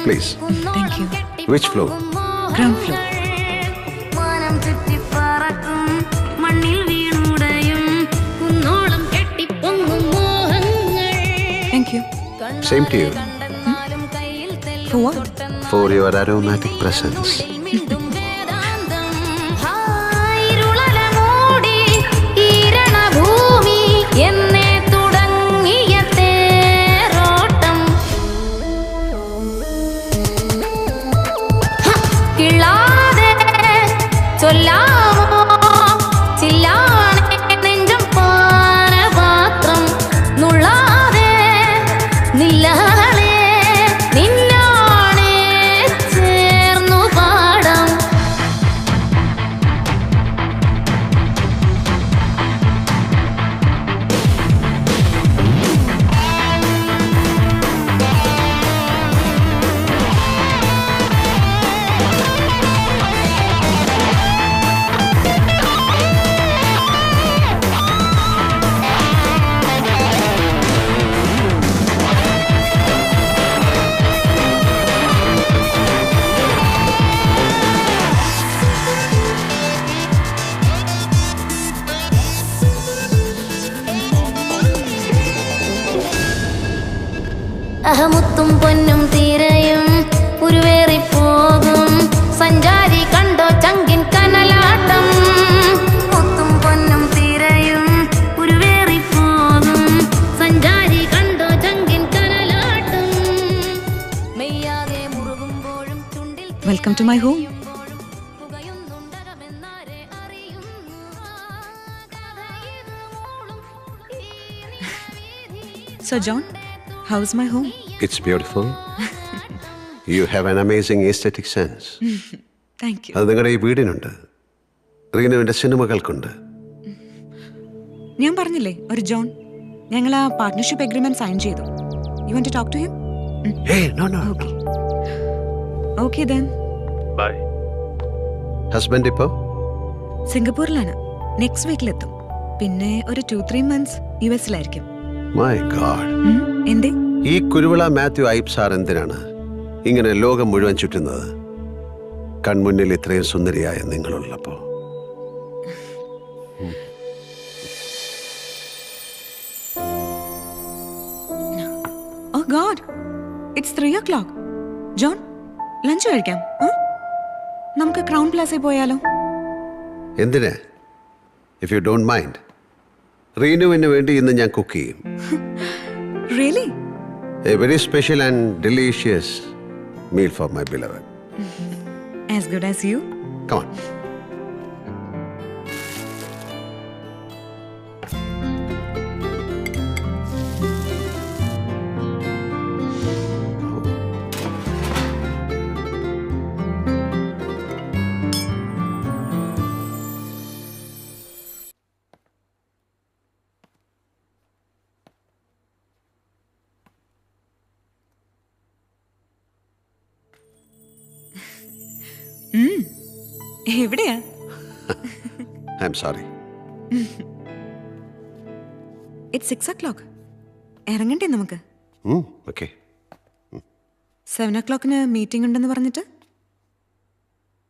Speaker 19: Please.
Speaker 1: Thank you.
Speaker 19: Which floor?
Speaker 1: Ground floor. Thank you.
Speaker 19: Same to you.
Speaker 1: For what?
Speaker 19: For your aromatic presence.
Speaker 11: അഹമുത്തും പൊന്നും തീരയും ഉരുവേറി പോകും സഞ്ചാരി കണ്ടോ ചങ്കിൻ കനലാട്ടം മുത്തും പൊന്നും തീരയും ഉരുവേറി പോകും സഞ്ചാരി കണ്ടോ ചങ്കിൻ കനലാട്ടം മെയ്യാതെ മുറുകുമ്പോഴും ചുണ്ടിൽ
Speaker 10: welcome to my home. So John, how's my home?
Speaker 19: It's beautiful.
Speaker 3: You have an amazing aesthetic sense.
Speaker 1: Thank you.
Speaker 3: അത് നിങ്ങളുടെ ഈ വീടിനുണ്ട്, റീനുവിന്റെ സിനിമകൾക്കുണ്ട്.
Speaker 12: ഞാൻ പറഞ്ഞില്ലേ ഒരു ജോൺ, ഞങ്ങൾ ആ പാർട്ട്ണർഷിപ്പ് എഗ്രിമെന്റ് സൈൻ ചെയ്തു. You want to talk to him? Okay then.
Speaker 23: Bye.
Speaker 3: Husband ഇപ്പോ
Speaker 12: സിംഗപ്പൂരിലാണ്. നെക്സ്റ്റ് വീക്കിലെത്തും. പിന്നെ ഒരു 2-3 months US-ലായിരിക്കും.
Speaker 3: My God.
Speaker 12: എന്തേ?
Speaker 3: ഈ കുരുവിള മാത്യു ഐപ്പ് സാർ എന്തിനാണ് ഇങ്ങനെ ലോകം മുഴുവൻ ചുറ്റുന്നത്? കൺമുന്നിൽ ഇത്രയും സുന്ദരിയായ നിങ്ങളുള്ളപ്പോ.
Speaker 12: Oh God, it's 3 o'clock. John, lunch കഴിക്കാം. നമുക്ക് ക്രൗൺ പ്ലാസയിൽ പോയാലോ?
Speaker 3: എന്തിന്? ഇഫ് യു ഡോണ്ട് മൈൻഡ്, റീനുവിന് വേണ്ടി ഇന്ന് ഞാൻ കുക്ക് ചെയ്യും.
Speaker 12: Really?
Speaker 3: A very special and delicious meal for my beloved.
Speaker 12: As good as you?
Speaker 3: Come on.
Speaker 12: എവിടെയാ?
Speaker 3: I'm sorry.
Speaker 12: It's 6 o'clock. ഇറങ്ങണ്ടേ നമുക്ക്?
Speaker 3: Okay.
Speaker 12: 7 o'clockന് മീറ്റിംഗ് ഉണ്ടെന്ന് പറഞ്ഞിട്ട്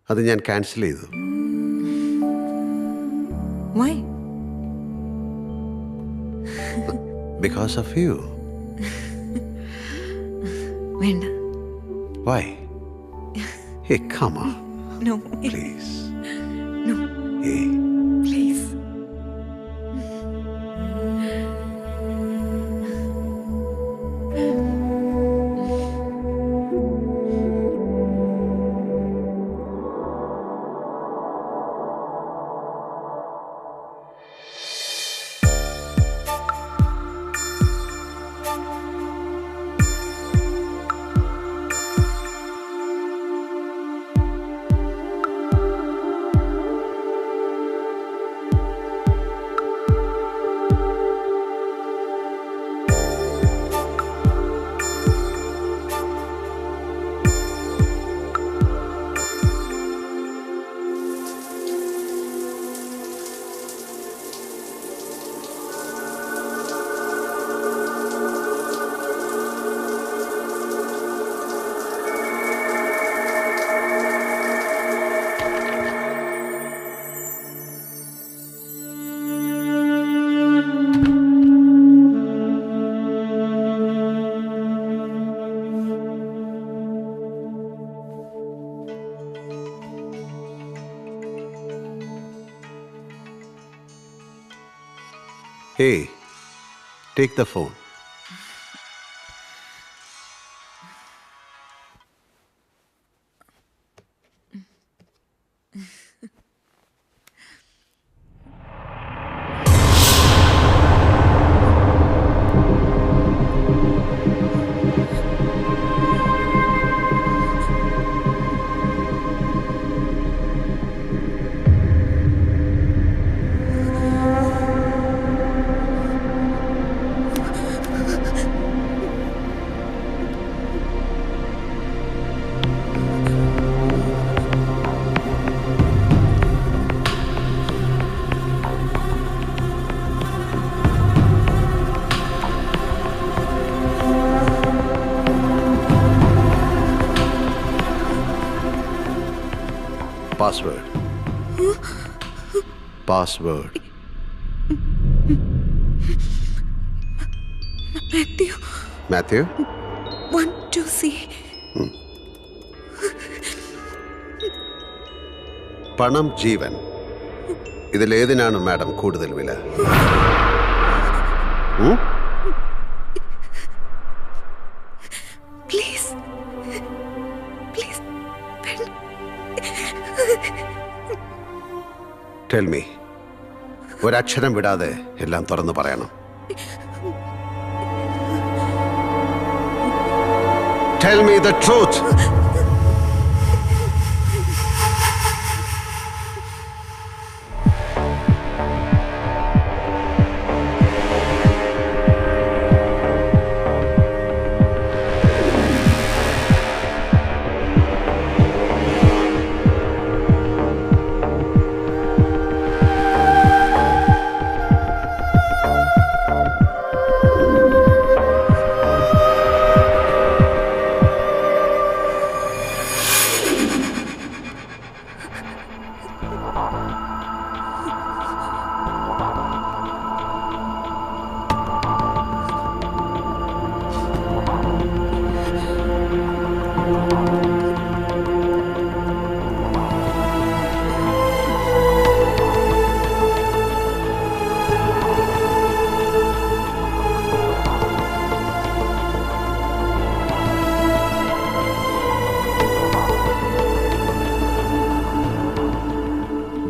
Speaker 3: അത് ഞാൻ ക്യാൻസൽ ചെയ്തു.
Speaker 12: Why?
Speaker 3: Because of you.
Speaker 12: വേണ്ട.
Speaker 3: Why? Hey, come on.
Speaker 12: No.
Speaker 3: Please.
Speaker 12: No.
Speaker 3: Hey.
Speaker 12: Please.
Speaker 3: Hey, take the phone. Password. Password.
Speaker 12: Matthew.
Speaker 3: Matthew?
Speaker 12: 1 2 C.
Speaker 3: പണം ജീവൻ, ഇതിലേതിനാണ് madam കൂടുതൽ വില?
Speaker 12: Please please.
Speaker 3: ടെൽ മീ, ഒരക്ഷരം വിടാതെ എല്ലാം തുറന്നു പറയണം. Tell me the truth.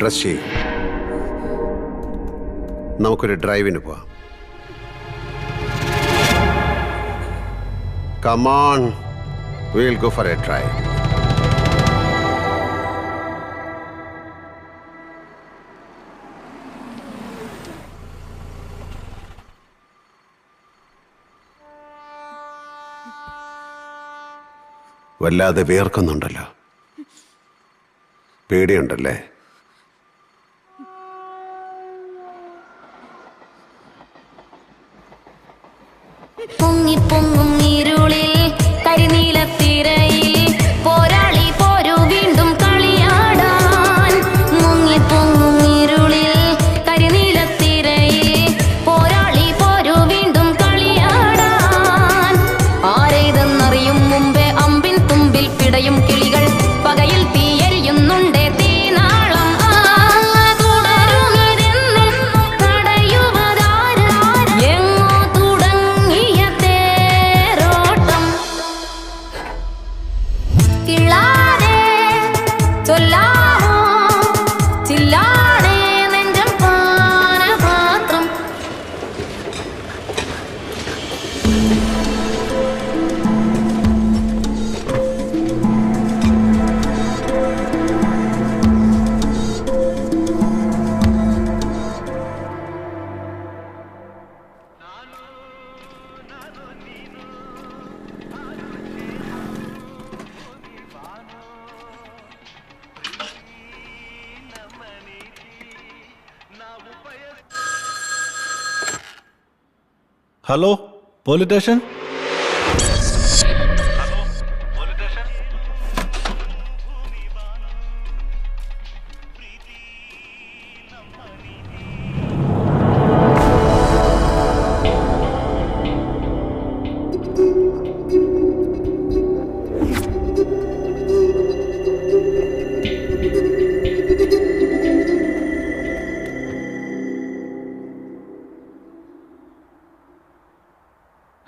Speaker 3: Dress ചെയ്യും. നമുക്കൊരു ഡ്രൈവിന് പോവാം. Come on, we'll go for a drive. വല്ലാതെ വേർക്കുന്നുണ്ടല്ലോ. പേടിയുണ്ടല്ലേ?
Speaker 11: പൊങ്ങിപ്പൊങ്ങും ഇരുളിൽ കരിനീലത്തിരയിൽ പോരാളി പോരു വീണ്ടും കളിയാടാൻ. മുങ്ങിപ്പൊങ്ങും ഇരുളിൽ കരിനീലത്തിരയിൽ പോരാളി പോരു വീണ്ടും കളിയാടാൻ. ആരേതെന്നറിയും മുമ്പേ അമ്പിൻ തുമ്പിൽ പിടയും കിളികൾ പകയിൽ തീയെരിയുന്നുണ്ടേ തീനാളം.
Speaker 18: Hello police station.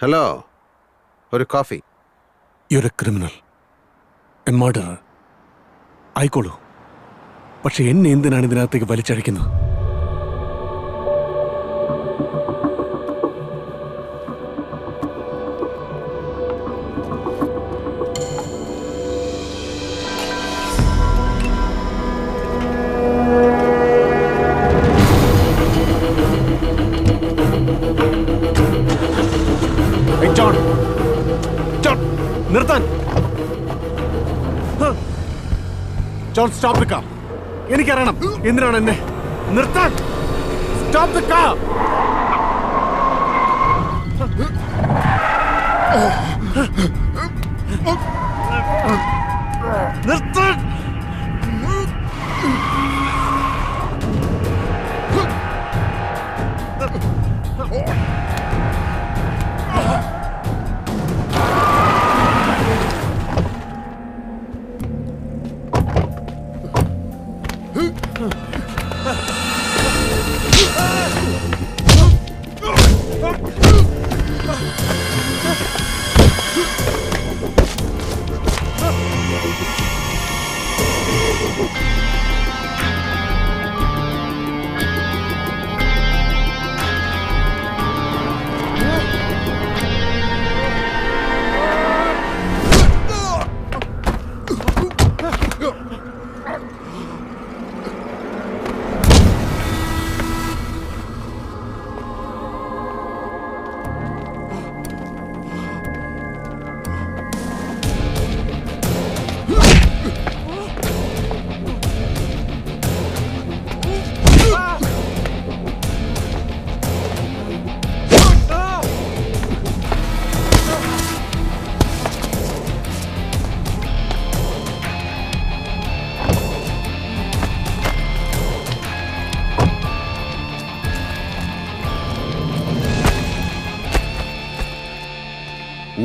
Speaker 3: ഹലോ, ഒരു coffee.
Speaker 8: You are a criminal and murderer. ആയിക്കോളൂ, പക്ഷെ എന്നെ എന്തിനാണ് ഇതിനകത്തേക്ക് വലിച്ചഴിക്കുന്നത്? നിർത്താൻ. John, stop the car. എനിക്കറിയണം എന്തിനാണ് എന്നെ നിർത്താൻ. Stop the car. നിർത്താൻ.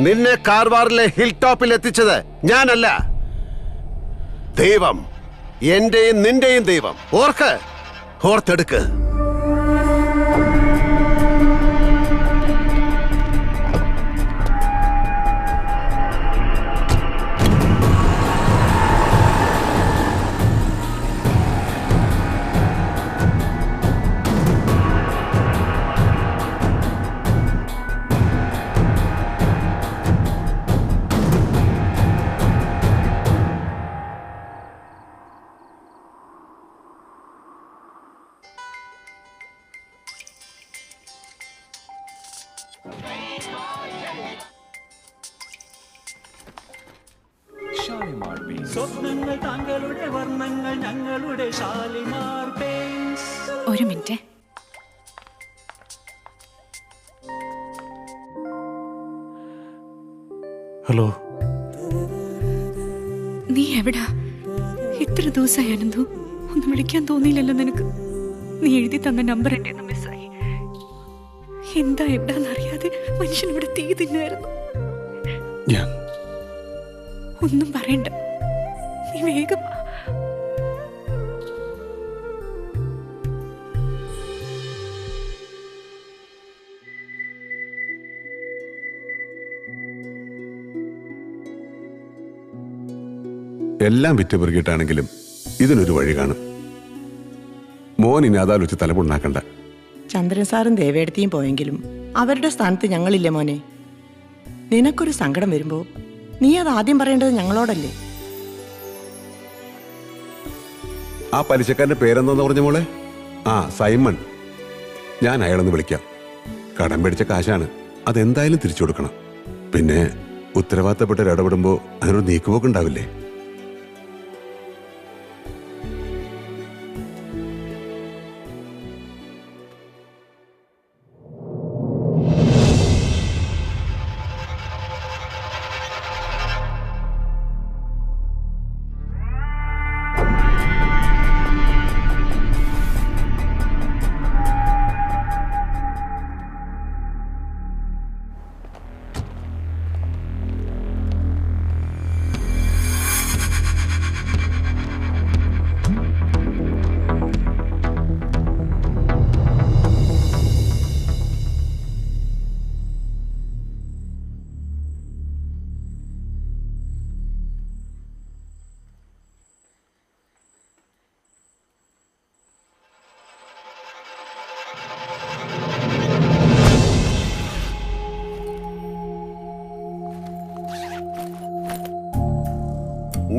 Speaker 3: നിന്നെ കാർവാറിലെ ഹിൽ ടോപ്പിൽ എത്തിച്ചത് ഞാനല്ല, ദൈവം. എന്റെയും നിന്റെയും ദൈവം. ഓർത്തെടുക്ക്.
Speaker 9: സ്വപ്നങ്ങൾ താങ്കളുടെ വർണ്ണങ്ങൾ ഞങ്ങളുടെ ഷാലിമാർ പെയിന്റ്സ്.
Speaker 1: ഒരു മിനിറ്റ്.
Speaker 8: ഹലോ,
Speaker 1: നീ എവിടാ? ഇത്ര ദിവസമായി അനന്തു. ഒന്നും വിളിക്കാൻ തോന്നിയില്ലല്ലോ നിനക്ക്. നീ എഴുതി തന്ന നമ്പർ എന്റെ മിസ്സായി. എന്താ എവിടാന്നറിയാതെ മനുഷ്യൻ ഇവിടെ തീ തിന്നുമായിരുന്നു. ഒന്നും പറയണ്ട, നീ വേഗം.
Speaker 19: എല്ലാം വിറ്റ് പെറുകിയിട്ടാണെങ്കിലും ഇതിനൊരു വഴി കാണും. മോൻ ഇനി അതാലോചിച്ച് തലമുണ്ടാക്കണ്ട.
Speaker 14: ചന്ദ്രൻ സാറും ദേവേടത്തിയും പോയെങ്കിലും അവരുടെ സ്ഥാനത്ത് ഞങ്ങളില്ലേ മോനെ. നിനക്കൊരു സങ്കടം വരുമ്പോ നീ അത് ആദ്യം പറയേണ്ടത് ഞങ്ങളോടല്ലേ.
Speaker 19: ആ പലിശക്കാരന്റെ പേരെന്താന്ന് പറഞ്ഞ മോളെ? സൈമൺ. ഞാൻ അയാളൊന്ന് വിളിക്കാം. കടം പിടിച്ച കാശാണ്, അതെന്തായാലും തിരിച്ചു കൊടുക്കണം. പിന്നെ ഉത്തരവാദിത്തപ്പെട്ടവർ ഇടപെടുമ്പോ അതിനൊരു നീക്കുപോക്കുണ്ടാവില്ലേ?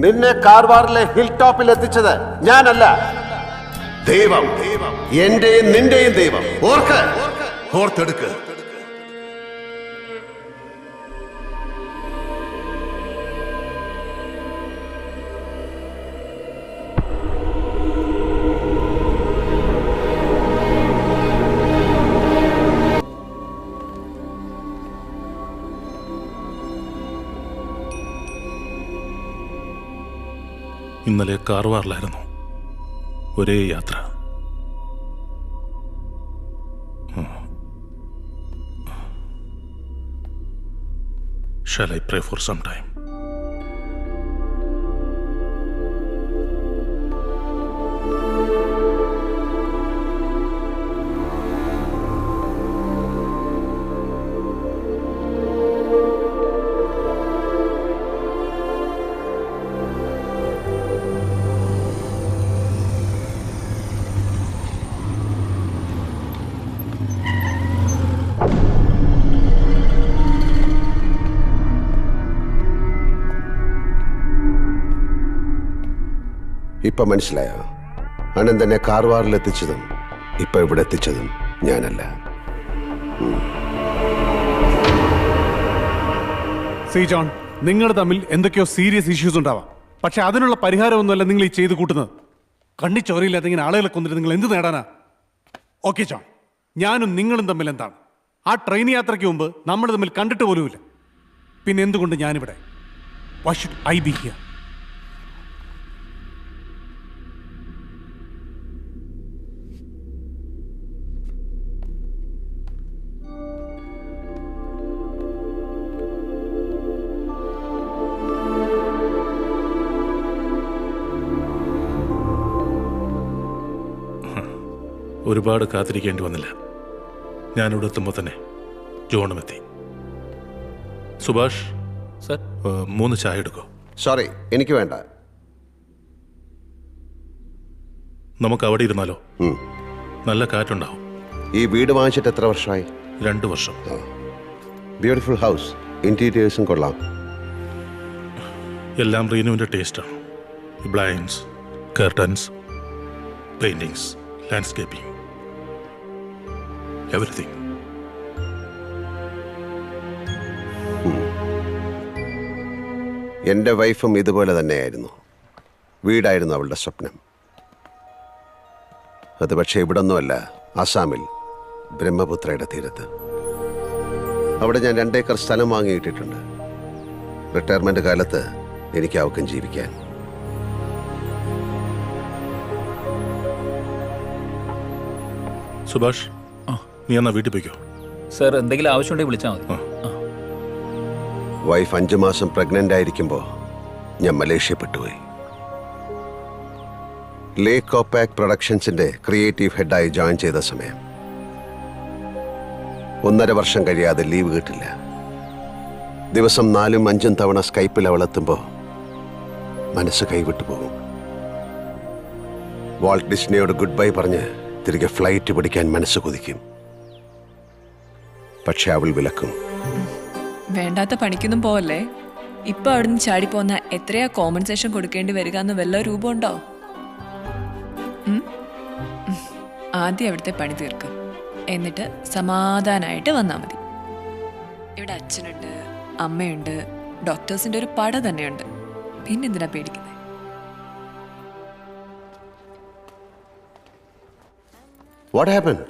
Speaker 3: നിന്നെ കാർവാറിലെ ഹിൽ ടോപ്പിൽ എത്തിച്ചത് ഞാനല്ല, ദൈവം. എന്റെയും നിന്റെയും ദൈവം. ഓർത്തെടുക്ക്.
Speaker 5: ഇന്നലെ കാർവാറിലായിരുന്നു, ഒരേ യാത്ര. Shall I pray for some time?
Speaker 3: ഇപ്പൊ മനസ്സിലായോ? അനന്തനെ കാർവാറിൽ എത്തിച്ചതും ഇപ്പൊ ഇവിടെ എത്തിച്ചതും ഞാനല്ല.
Speaker 8: സി ജോൺ, നിങ്ങൾ തമ്മിൽ എന്തൊക്കെയോ സീരിയസ് ഇഷ്യൂസ് ഉണ്ടാവാം. പക്ഷെ അതിനുള്ള പരിഹാരമൊന്നുമല്ല നിങ്ങൾ ഈ ചെയ്ത് കൂട്ടുന്നത്. കണ്ണിച്ചോരയില്ലാതെ ഇങ്ങനെ ആളുകളെ കൊന്നിട്ട് നിങ്ങൾ എന്ത് നേടാനാ? ഓക്കെ ജോൺ, ഞാനും നിങ്ങളും തമ്മിൽ എന്താണ്? ആ ട്രെയിൻ യാത്രയ്ക്ക് മുമ്പ് നമ്മൾ തമ്മിൽ കണ്ടിട്ട് പോലുമില്ല. പിന്നെ എന്തുകൊണ്ട് ഞാനിവിടെ? Why should I be here?
Speaker 5: ഒരുപാട് കാത്തിരിക്കേണ്ടി വന്നില്ല. ഞാനിവിടെ എത്തുമ്പോൾ തന്നെ ജോണും എത്തി. സുഭാഷ്
Speaker 3: സർ
Speaker 5: 3 ചായ എടുക്കോ?
Speaker 3: സോറി, എനിക്ക് വേണ്ട.
Speaker 5: നമുക്ക് അവിടെ ഇരുന്നാലോ? നല്ല കാറ്റുണ്ടാവും.
Speaker 3: ഈ വീട് വാങ്ങിച്ചിട്ട് എത്ര വർഷമായി?
Speaker 5: 2 വർഷം.
Speaker 3: ബ്യൂട്ടിഫുൾ ഹൗസ്, ഇന്റീരിയേഴ്സും കൊള്ളാം.
Speaker 5: എല്ലാം റീനുവിൻ്റെ ടേസ്റ്റാണ്. Blinds, curtains, paintings, landscaping, everything.
Speaker 3: എൻ്റെ വൈഫും ഇതുപോലെ തന്നെയായിരുന്നു. വീടായിരുന്നു അവളുടെ സ്വപ്നം. അത് പക്ഷേ ഇവിടൊന്നുമല്ല, ആസാമിൽ ബ്രഹ്മപുത്രയുടെ തീരത്ത്. അവിടെ ഞാൻ 2 ഏക്കർ സ്ഥലം വാങ്ങിയിട്ടിട്ടുണ്ട്. റിട്ടയർമെന്റ് കാലത്ത് എനിക്ക് അവക്കും ജീവിക്കാൻ.
Speaker 5: സുഭാഷ്, നീ എന്നാ വീട്ടിൽ പോയിക്കോ.
Speaker 15: സർ, എന്തെങ്കിലും ആവശ്യമുണ്ടെങ്കിൽ വിളിച്ചാൽ മതി.
Speaker 3: വൈഫ് 5 മാസം പ്രഗ്നന്റ് ആയിരിക്കുമ്പോൾ ഞാൻ മലേഷ്യപ്പെട്ടുപോയി. ലേക്ക് കോപ്പാക് പ്രൊഡക്ഷൻസിന്റെ ക്രിയേറ്റീവ് ഹെഡായി ജോയിൻ ചെയ്ത സമയം 1.5 വർഷം കഴിയാതെ ലീവ് കിട്ടില്ല. ദിവസം 4ഉം 5ഉം തവണ സ്കൈപ്പിൽ അവളെത്തുമ്പോൾ മനസ്സ് കൈവിട്ടു പോകും. വാൾട്ട് ഡിസ്നിയോട് ഗുഡ് ബൈ പറഞ്ഞ് തിരികെ ഫ്ലൈറ്റ് പിടിക്കാൻ മനസ്സ് കൊതിക്കും. പക്ഷെ അവൾ വിലക്കും.
Speaker 16: വേണ്ടാത്ത പണിക്കൊന്നും പോവല്ലേ. ഇപ്പൊ അവിടുന്ന് ചാടിപ്പോന്ന എത്രയാ കോമ്പൻസേഷൻ കൊടുക്കേണ്ടി വരിക എന്ന് വല്ല രൂപം ഉണ്ടോ? ആദ്യം അവിടുത്തെ പണി തീർക്കും, എന്നിട്ട് സമാധാനമായിട്ട് വന്നാൽ മതി. ഇവിടെ അച്ഛനുണ്ട്, അമ്മയുണ്ട്, ഡോക്ടേഴ്സിന്റെ ഒരു പട തന്നെയുണ്ട്. പിന്നെന്തിനാ പേടിക്കുന്നത്?
Speaker 3: What happened?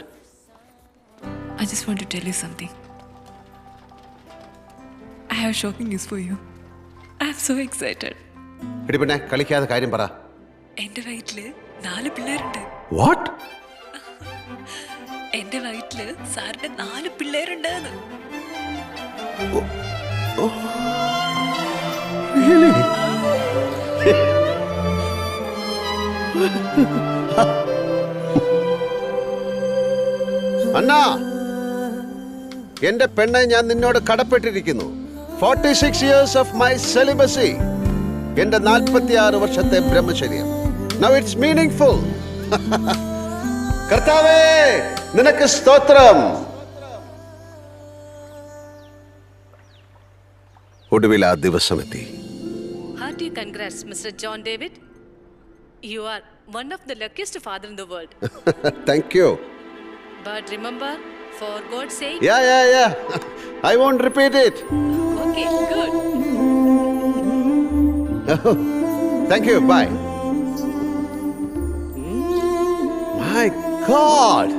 Speaker 16: I just want to tell you something. I have shocking news for you. I am so excited.
Speaker 3: എടി പിന്നെ കളിക്കാതെ കാര്യം പറ.
Speaker 16: എന്റെ വയറ്റില് 4 പിള്ളേരുണ്ട്.
Speaker 3: What?
Speaker 16: എന്റെ വയറ്റില് സാറിന്റെ 4 പിള്ളേരുണ്ട്.
Speaker 3: Really? അണ്ണാ, എന്റെ പെണ്ണെ, ഞാൻ നിന്നോട് കടപ്പെട്ടിരിക്കുന്നു. 46 years of my celibacy. എന്റെ 46 വർഷത്തെ ബ്രഹ്മചര്യം. Now it's meaningful. കർത്താവേ, നിനക്ക് സ്തോത്രം. ഒടുവിൽ ആ ദിവസമെത്തി.
Speaker 17: Hearty congrats, Mr. John David. You are one of the luckiest father in the world.
Speaker 3: Thank you.
Speaker 17: But remember, for God's sake.
Speaker 3: Yeah. I won't repeat it.
Speaker 17: Okay, good.
Speaker 3: Thank you. Bye. My God.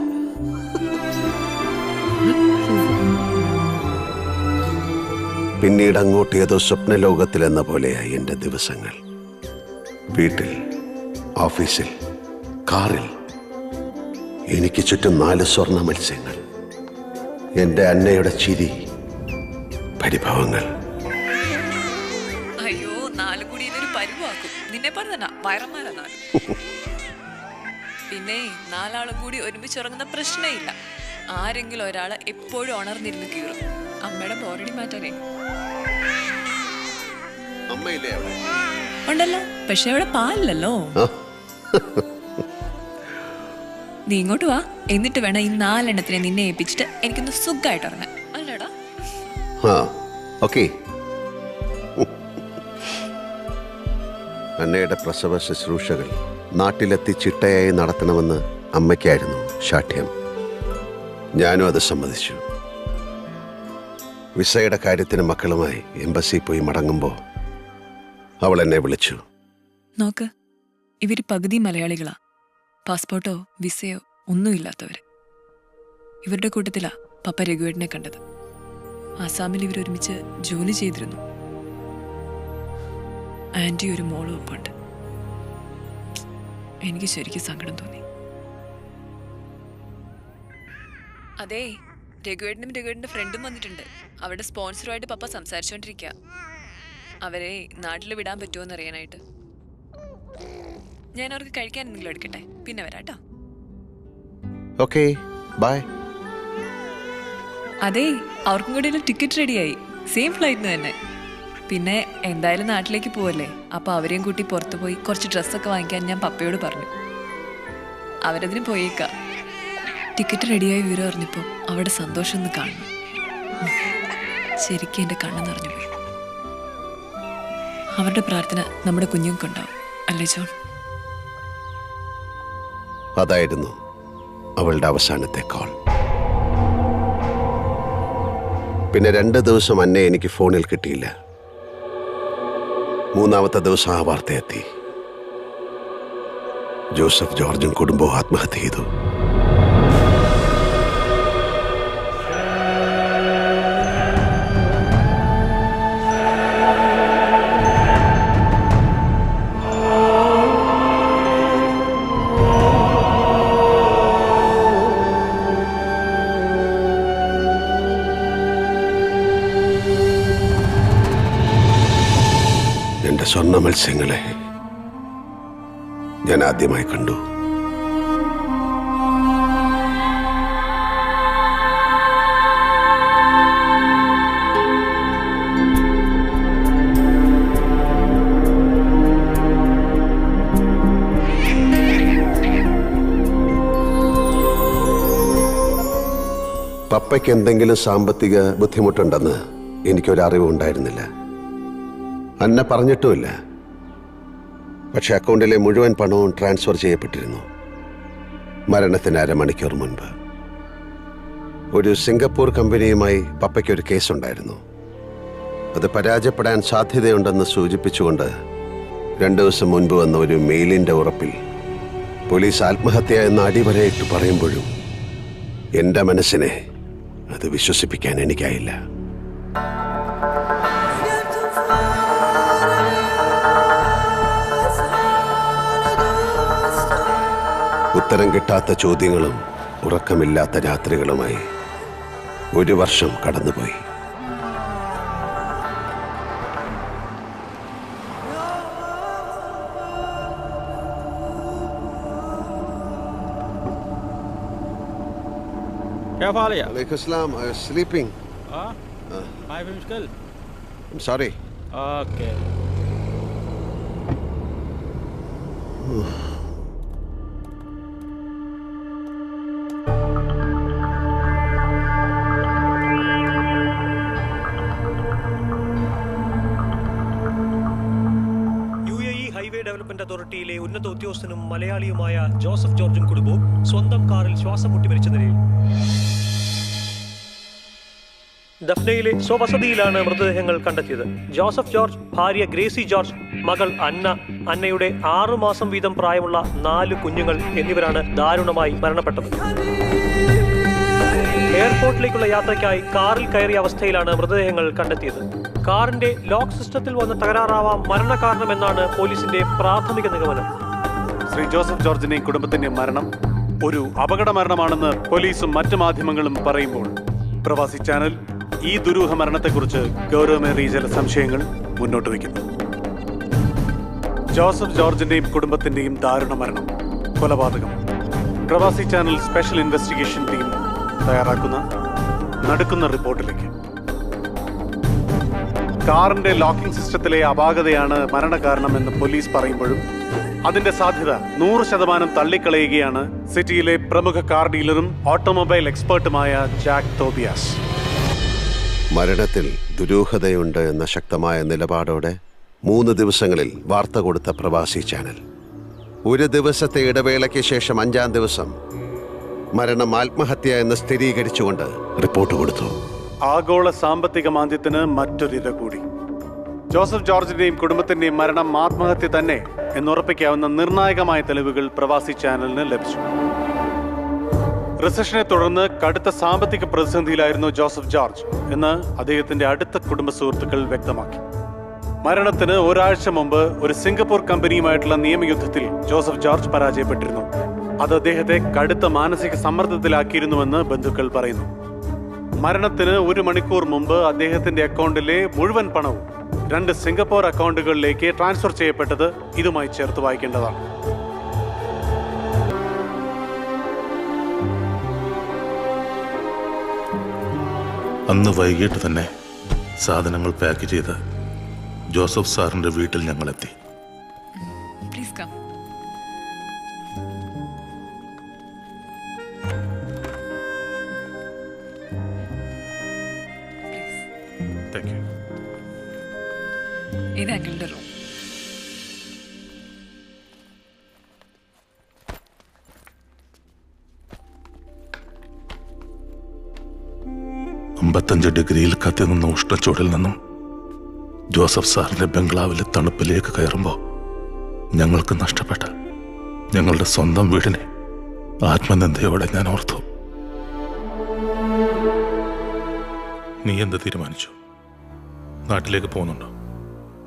Speaker 3: പിന്നീട് അങ്ങോട്ട് ഏതോ സ്വപ്നലോകത്തിലെന്ന പോലെയായി എൻ്റെ ദിവസങ്ങൾ. വീട്ടിൽ, ഓഫീസിൽ, കാറിൽ എനിക്ക് ചുറ്റും 4 സ്വർണ്ണ മത്സ്യങ്ങൾ. എൻ്റെ അന്നയുടെ ചിരി, പരിഭവങ്ങൾ.
Speaker 16: അയ്യോ, 4 കൂടി ഇതൊരു പരിവാക്കും. നിന്നെ പറഞ്ഞ വയറന്മാരാ 4. പിന്നെ 4 ആളും കൂടി ഒരുമിച്ചുറങ്ങുന്ന പ്രശ്നേ ഇല്ല. ആരെങ്കിലും ഒരാള് എപ്പോഴും ഉണർന്നിരുന്ന് കീറും. അമ്മയുടെ ബോറടി മാറ്റാനേ.
Speaker 3: അമ്മയില്ലേ അവിടെ?
Speaker 16: ഉണ്ടല്ലോ, പക്ഷെ അവിടെ പാലില്ലല്ലോ. നീ ഇങ്ങോട്ട് വാ, എന്നിട്ട് വേണം ഈ 4 എണ്ണത്തിനെ നിന്നെ ഏൽപ്പിച്ചിട്ട് എനിക്കൊന്ന് സുഖമായിട്ട് ഇറങ്ങാൻ. അല്ലടാ?
Speaker 3: ഓക്കെ. അന്നയുടെ പ്രസവ ശുശ്രൂഷകൾ നാട്ടിലെത്തി ചിട്ടയായി നടത്തണമെന്ന് അമ്മയ്ക്കായിരുന്നു ശാഠ്യം. ഞാനും അത് സമ്മതിച്ചു. വിസയുടെ കാര്യത്തിന് മക്കളുമായി എംബസി പോയി മടങ്ങുമ്പോൾ അവൾ എന്നെ വിളിച്ചു.
Speaker 16: നോക്ക്, ഇവര് പകുതി മലയാളികളാ. പാസ്പോർട്ടോ വിസയോ ഒന്നുമില്ലാത്തവര്. ഇവരുടെ കൂട്ടത്തിലാ പപ്പ രഘുവേട്ടനെ കണ്ടത്. ആസാമിൽ ഇവരൊരുമിച്ച് ജോലി ചെയ്തിരുന്നു. ആന്റി ഒരു മോളും ഒപ്പുണ്ട്. എനിക്ക് ശരിക്കും സങ്കടം തോന്നി. അതെ, രഘുവേട്ടന്റെ ഫ്രണ്ടും വന്നിട്ടുണ്ട്. അവരുടെ സ്പോൺസറുമായിട്ട് പപ്പ സംസാരിച്ചോണ്ടിരിക്കുക. അവരെ നാട്ടിൽ വിടാൻ പറ്റുമോന്ന് അറിയാനായിട്ട്. ഞാൻ അവർക്ക് കഴിക്കാൻ എന്തെങ്കിലും എടുക്കട്ടെ, പിന്നെ വരാട്ടോ.
Speaker 3: Okay bye.
Speaker 16: അതെ, അവർക്കും കൂടി ഒരു ടിക്കറ്റ് റെഡിയായി, സെയിം ഫ്ലൈറ്റിന് തന്നെ. പിന്നെ എന്തായാലും നാട്ടിലേക്ക് പോവല്ലേ, അപ്പോൾ അവരെയും കൂട്ടി പുറത്തു പോയി കുറച്ച് ഡ്രസ്സൊക്കെ വാങ്ങിക്കാൻ ഞാൻ പപ്പയോട് പറഞ്ഞു. അവരതിന് പോയേക്കാം. ടിക്കറ്റ് റെഡിയായി വിവരം അറിഞ്ഞപ്പോൾ അവിടെ സന്തോഷം ഒന്ന് കാണണം. ശരിക്കും എൻ്റെ കണ്ണ് നിറഞ്ഞു പോയി. അവരുടെ പ്രാർത്ഥന നമ്മുടെ കുഞ്ഞുങ്ങൾക്കുണ്ടാവും അല്ലേ ജോൺ?
Speaker 3: അതായിരുന്നു അവളുടെ അവസാനത്തെ കോൾ. പിന്നെ 2 ദിവസം അന്നെ എനിക്ക് ഫോണിൽ കിട്ടിയില്ല. 3-ാമത്തെ ദിവസം ആ വാർത്ത എത്തി. ജോസഫ് ജോർജും കുടുംബവും ആത്മഹത്യ ചെയ്തു. എന്റെ സ്വർണ്ണ മത്സ്യങ്ങളെ ഞാൻ ആദ്യമായി കണ്ടു. പപ്പയ്ക്ക് എന്തെങ്കിലും സാമ്പത്തിക ബുദ്ധിമുട്ടുണ്ടെന്ന് എനിക്കൊരറിവ് ഉണ്ടായിരുന്നില്ല. അന്ന പറഞ്ഞിട്ടുമില്ല. പക്ഷെ അക്കൗണ്ടിലെ മുഴുവൻ പണവും ട്രാൻസ്ഫർ ചെയ്യപ്പെട്ടിരുന്നു. മരണത്തിന് 1/2 മണിക്കൂർ മുൻപ് ഒരു സിംഗപ്പൂർ കമ്പനിയുമായി പപ്പയ്ക്കൊരു കേസുണ്ടായിരുന്നു. അത് പരാജയപ്പെടാൻ സാധ്യതയുണ്ടെന്ന് സൂചിപ്പിച്ചുകൊണ്ട് 2 ദിവസം മുൻപ് വന്ന ഒരു മെയിലിൻ്റെ ഉറപ്പിൽ പോലീസ് ആത്മഹത്യ എന്ന അടിവരയിട്ട് പറയുമ്പോഴും എൻ്റെ മനസ്സിനെ അത് വിശ്വസിപ്പിക്കാൻ എനിക്കായില്ല. ഉത്തരം കിട്ടാത്ത ചോദ്യങ്ങളും ഉറക്കമില്ലാത്ത രാത്രികളുമായി 1 വർഷം കടന്നുപോയി.
Speaker 7: क्या हाल है?
Speaker 3: Alaikum salam. I was sleeping.
Speaker 7: Hi, Mishkal.
Speaker 3: I'm sorry.
Speaker 7: Okay.
Speaker 20: Highway development അതോറിറ്റിയിലെ ഉന്നത ഉദ്യോഗസ്ഥനും മലയാളിയുമായ ജോസഫ് ജോർജും കുടുംബവും സ്വന്തം കാറിൽ ശ്വാസം മുട്ടി മരിച്ച നിലയിൽ. ദഫ്നയിലെ സ്വവസതിയിലാണ് മൃതദേഹങ്ങൾ കണ്ടെത്തിയത്. ജോസഫ് ജോർജ്, ഭാര്യ ഗ്രേസി ജോർജ്, മകൾ അന്ന, അന്നയുടെ 6 മാസം വീതം പ്രായമുള്ള 4 കുഞ്ഞുങ്ങൾ എന്നിവരാണ് ദാരുണമായി മരണപ്പെട്ടത്. എയർപോർട്ടിലേക്കുള്ള യാത്രയ്ക്കായി കാറിൽ കയറിയ അവസ്ഥയിലാണ് മൃതദേഹങ്ങൾ കണ്ടെത്തിയത്. കാറിന്റെ ലോക്ക് സിസ്റ്റത്തിൽ വന്ന തകരാറാവാം മരണകാരണമെന്നാണ് പോലീസിന്റെ പ്രാഥമിക നിഗമനം.
Speaker 8: ശ്രീ ജോസഫ് ജോർജിന്റെയും കുടുംബത്തിന്റെയും മരണം ഒരു അപകട മരണമാണെന്ന് പോലീസും മറ്റു മാധ്യമങ്ങളും പറയുമ്പോൾ പ്രവാസി ചാനൽ ഈ ദുരൂഹ മരണത്തെക്കുറിച്ച് ഗൗരവമേറിയ ചില സംശയങ്ങൾ മുന്നോട്ട് വയ്ക്കുന്നു. ജോസഫ് ജോർജിന്റെയും കുടുംബത്തിന്റെയും ദാരുണ മരണം കൊലപാതകം. പ്രവാസി ചാനൽ സ്പെഷ്യൽ ഇൻവെസ്റ്റിഗേഷൻ ടീം തയ്യാറാക്കുന്ന നടുക്കുന്ന റിപ്പോർട്ടിലേക്ക്. കാറിന്റെ ലോക്കിംഗ് സിസ്റ്റത്തിലെ അപാകതയാണ് മരണകാരണമെന്ന് പോലീസ് പറയുമ്പോഴും അതിന്റെ സാധ്യത 100% തള്ളിക്കളയുകയാണ് സിറ്റിയിലെ പ്രമുഖ കാർ ഡീലറും ഓട്ടോമൊബൈൽ എക്സ്പേർട്ടുമായ ജാക്ക് തോബിയാസ്.
Speaker 3: മരണത്തിൽ ദുരൂഹതയുണ്ട് എന്ന ശക്തമായ നിലപാടോടെ 3 ദിവസങ്ങളിൽ വാർത്ത കൊടുത്ത പ്രവാസി ചാനൽ 1 ദിവസത്തെ ഇടവേളയ്ക്ക് ശേഷം 5-ാം ദിവസം മരണം ആത്മഹത്യ എന്ന് സ്ഥിരീകരിച്ചുകൊണ്ട് റിപ്പോർട്ട് കൊടുത്തു.
Speaker 8: ആഗോള സാമ്പത്തിക മാന്ദ്യത്തിന് മറ്റൊരിര കൂടി. ജോസഫ് ജോർജിന്റെയും കുടുംബത്തിന്റെയും മരണം ആത്മഹത്യ തന്നെ എന്നുറപ്പിക്കാവുന്ന നിർണായകമായ തെളിവുകൾ പ്രവാസി ചാനലിന് ലഭിച്ചു. റിസഷനെ തുടർന്ന് കടുത്ത സാമ്പത്തിക പ്രതിസന്ധിയിലായിരുന്നു ജോസഫ് ജോർജ് എന്ന് അദ്ദേഹത്തിന്റെ അടുത്ത കുടുംബ സുഹൃത്തുക്കൾ വ്യക്തമാക്കി. മരണത്തിന് ഒരാഴ്ച മുമ്പ് ഒരു സിംഗപ്പൂർ കമ്പനിയുമായിട്ടുള്ള നിയമയുദ്ധത്തിൽ ജോസഫ് ജോർജ് പരാജയപ്പെട്ടിരുന്നു. അത് അദ്ദേഹത്തെ കടുത്ത മാനസിക സമ്മർദ്ദത്തിലാക്കിയിരുന്നുവെന്ന് ബന്ധുക്കൾ പറയുന്നു. മരണത്തിന് 1 മണിക്കൂർ മുമ്പ് അദ്ദേഹത്തിന്റെ അക്കൗണ്ടിലെ മുഴുവൻ പണവും 2 സിംഗപ്പൂർ അക്കൗണ്ടുകളിലേക്ക് ട്രാൻസ്ഫർ ചെയ്യപ്പെട്ടത് ഇതുമായി ചേർത്ത് വായിക്കേണ്ടതാണ്.
Speaker 5: അന്ന് വൈകിട്ട് തന്നെ സാധനങ്ങൾ പാക്ക് ചെയ്ത് ജോസഫ് സാറിന്റെ വീട്ടിൽ ഞങ്ങളെത്തി.
Speaker 16: Please come.
Speaker 5: Thank you.
Speaker 16: ഇത് അങ്കിളുടെ റൂം.
Speaker 5: ഡിഗ്രിയിൽ കത്തി നിന്ന ഉഷ്ണച്ചൂടിൽ നിന്നും ജോസഫ് സാറിന്റെ ബംഗ്ലാവിലെ തണുപ്പിലേക്ക് കയറുമ്പോൾ ഞങ്ങൾക്ക് നഷ്ടപ്പെട്ട ഞങ്ങളുടെ സ്വന്തം വീടിനെ ആത്മനിന്ദയോടെ ഞാൻ ഓർത്തു. നീ എന്ത് തീരുമാനിച്ചു? നാട്ടിലേക്ക് പോകുന്നുണ്ടോ?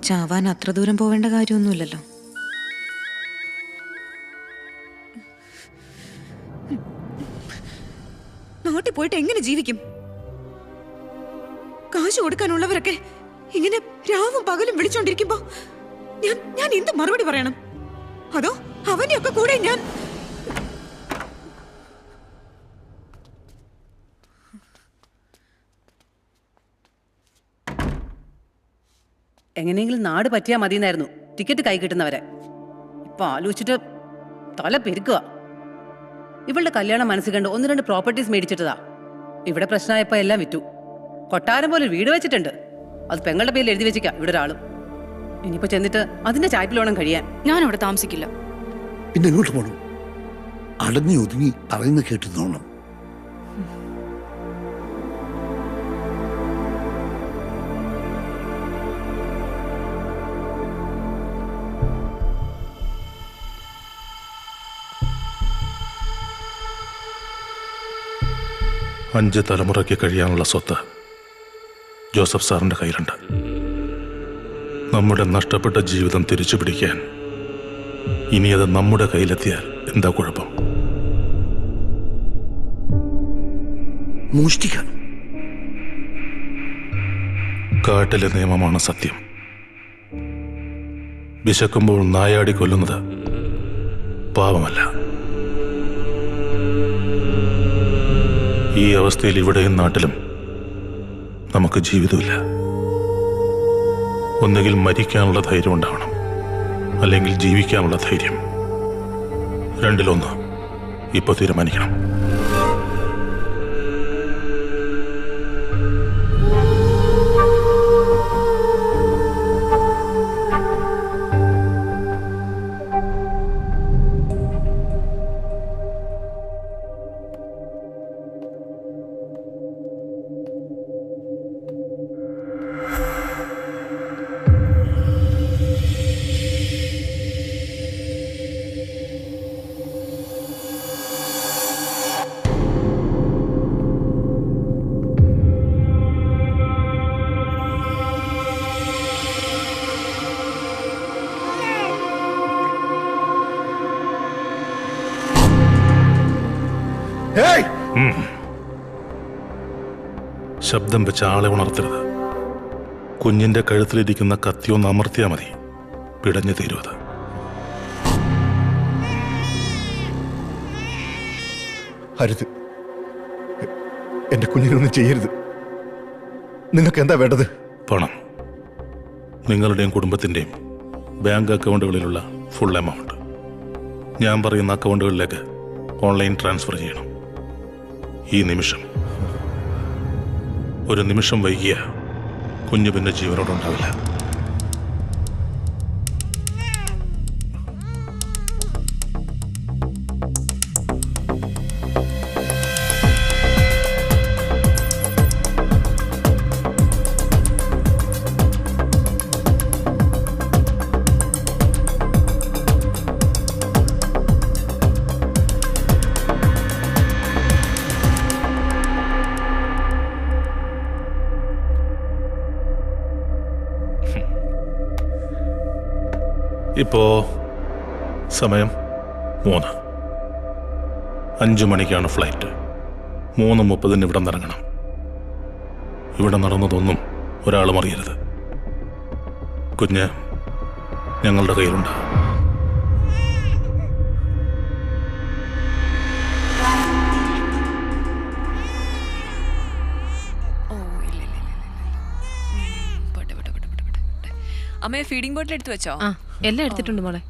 Speaker 12: ചാവാൻ അത്ര ദൂരം പോവേണ്ട കാര്യമൊന്നുമില്ലല്ലോ. നാട്ടിൽ പോയിട്ട് എങ്ങനെ ജീവിക്കും? കാശ് കൊടുക്കാനുള്ളവരൊക്കെ ഇങ്ങനെ രാവും പകലും വിളിച്ചോണ്ടിരിക്കുമ്പോ ഞാൻ എന്ത് മറുപടി പറയണം? അതോ അവന്റെ ഒക്കെ കൂടെ ഞാൻ?
Speaker 10: എങ്ങനെയെങ്കിലും നാട് പറ്റിയാ മതിയെന്നായിരുന്നു ടിക്കറ്റ് കൈ കിട്ടുന്നവരെ. ഇപ്പൊ ആലോചിച്ചിട്ട് തല പെരുക്കുക. ഇവളുടെ കല്യാണം മനസ്സിൽ കണ്ട് 1-2 പ്രോപ്പർട്ടീസ് മേടിച്ചിട്ടതാ. ഇവിടെ പ്രശ്നമായപ്പോ എല്ലാം വിറ്റു. കൊട്ടാരം പോലെ വീട് വെച്ചിട്ടുണ്ട്. അത് പെങ്ങളുടെ പേരിൽ എഴുതി വെച്ചിക്കാ ഇവിടെ ഒരാളും. ഇനിയിപ്പോ ചെന്നിട്ട് അതിന്റെ ചായ്പിലോണം കഴിയാൻ.
Speaker 1: ഞാൻ അവിടെ താമസിക്കില്ല.
Speaker 2: പിന്നെ എങ്ങോട്ട് പോകണം? അടങ്ങി ഒതുങ്ങി പറയുന്ന കേട്ടുന്നോണം.
Speaker 5: അഞ്ച് തലമുറയ്ക്ക് കഴിയാനുള്ള സ്വത്ത് ജോസഫ് സാറിന്റെ കയ്യിലുണ്ട്. നമ്മുടെ നഷ്ടപ്പെട്ട ജീവിതം തിരിച്ചു പിടിക്കാൻ ഇനി അത് നമ്മുടെ കയ്യിലെത്തിയാൽ എന്താ കുഴപ്പം?
Speaker 2: മോഷ്ടിക്കാൻ
Speaker 5: കാട്ടിലെ നിയമമാണ് സത്യം. വിശക്കുമ്പോൾ നായാടി കൊല്ലുന്നത് പാവമല്ല. ഈ അവസ്ഥയിൽ ഇവിടെയും നാട്ടിലും നമുക്ക് ജീവിതമില്ല. ഒന്നുകിൽ മരിക്കാനുള്ള ധൈര്യം ഉണ്ടാവണം, അല്ലെങ്കിൽ ജീവിക്കാനുള്ള ധൈര്യം. രണ്ടിലൊന്ന് ഇപ്പൊ തീരുമാനിക്കണം. ശബ്ദം വെച്ച് ആളെ ഉണർത്തരുത്. കുഞ്ഞിന്റെ കഴുത്തിലിരിക്കുന്ന കത്തിയൊന്ന് അമർത്തിയാ മതി, പിടഞ്ഞു തീരുവത്.
Speaker 18: അരുത്, എന്റെ കുഞ്ഞിനൊന്നും ചെയ്യരുത്. നിങ്ങൾക്ക് എന്താ വേണ്ടത്?
Speaker 5: പണം. നിങ്ങളുടെയും കുടുംബത്തിന്റെയും ബാങ്ക് അക്കൗണ്ടുകളിലുള്ള ഫുൾ എമൗണ്ട് ഞാൻ പറയുന്ന അക്കൗണ്ടുകളിലേക്ക് ഓൺലൈൻ ട്രാൻസ്ഫർ ചെയ്യണം. ഈ നിമിഷം. ഒരു നിമിഷം വൈകിയ കുഞ്ഞു പിന്നെ ജീവനോടുണ്ടാവില്ല. ഇപ്പോ സമയം 3. 5 മണിക്കാണ് ഫ്ലൈറ്റ്. 3:30 ഇവിടെ നിറങ്ങണം. ഇവിടെ നടന്നതൊന്നും ഒരാളും അറിയരുത്. കുഞ്ഞ് ഞങ്ങളുടെ കയ്യിലുണ്ട്.
Speaker 16: അമ്മയെ ഫീഡിംഗ് ബോട്ടിൽ എടുത്തു വെച്ചോ?
Speaker 1: എല്ലാം എടുത്തിട്ടുണ്ട് മോളെ.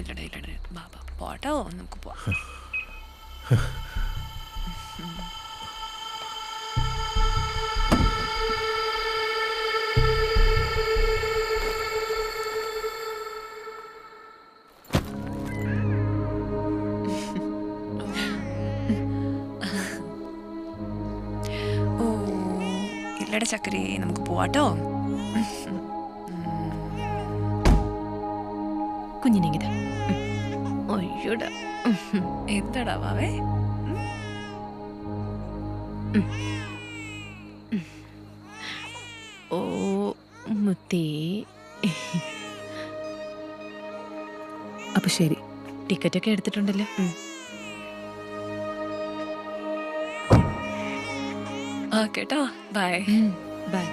Speaker 16: ഇല്ലടേ ബാബാ പോട്ടോ, നമുക്ക് പോവാം. ഇല്ലട ചക്കരേ, നമുക്ക് പോവാട്ടോ.
Speaker 1: കുഞ്ഞിനെങ്കിതാ. അയ്യോടാ,
Speaker 16: എന്താടാ വാവേ?
Speaker 1: ഓ മുത്തേ. അപ്പൊ ശരി, ടിക്കറ്റൊക്കെ എടുത്തിട്ടുണ്ടല്ലോ.
Speaker 16: കേട്ടോ, ബൈ.
Speaker 1: ബൈ.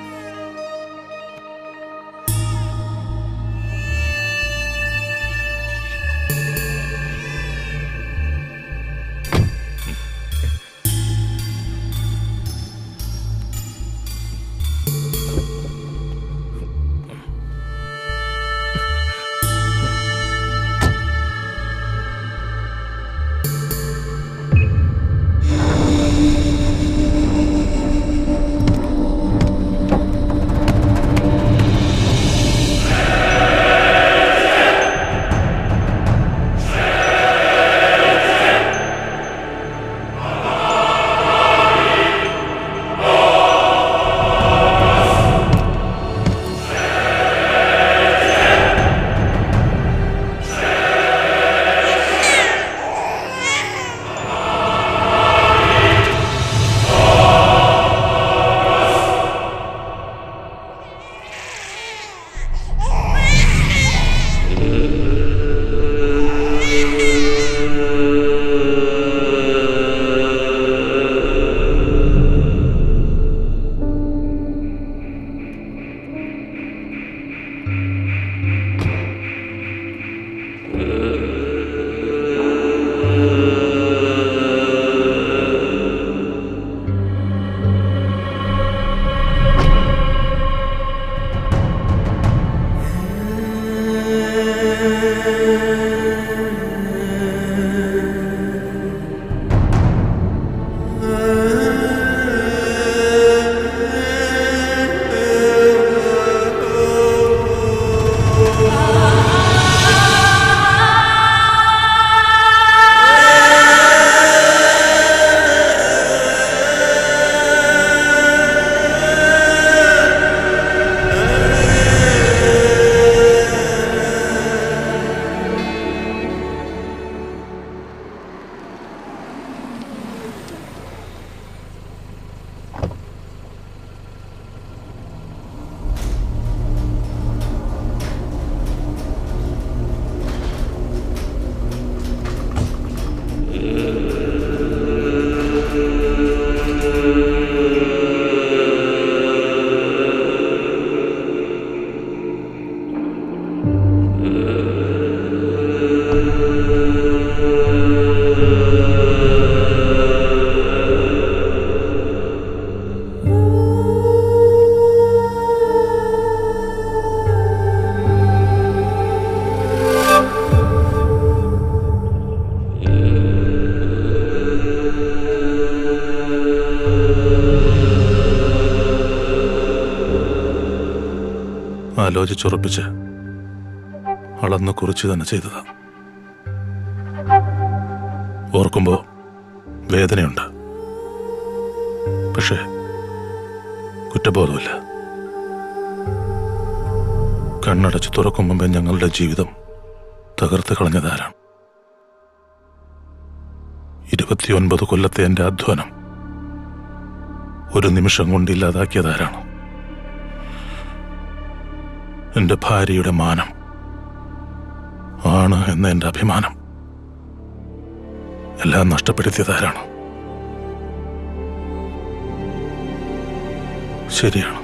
Speaker 5: ആലോചിച്ചുറപ്പിച്ച് അളന്ന് കുറിച്ച് തന്നെ ചെയ്തതാ. ഓർക്കുമ്പോ വേദനയുണ്ട്, പക്ഷേ കുറ്റബോധമില്ല. കണ്ണടച്ച് തുറക്കും മുമ്പേ ഞങ്ങളുടെ ജീവിതം തകർത്ത് കളഞ്ഞതാരാണ്? 29 കൊല്ലത്തെ എൻ്റെ അധ്വാനം ഒരു നിമിഷം കൊണ്ട് ഇല്ലാതാക്കിയതാരാണ്? എൻ്റെ ഭാര്യയുടെ മാനം, ആണ് എന്ന എൻ്റെ അഭിമാനം എല്ലാം നഷ്ടപ്പെടുത്തിയതാരാണ്? ശരിയാണ്,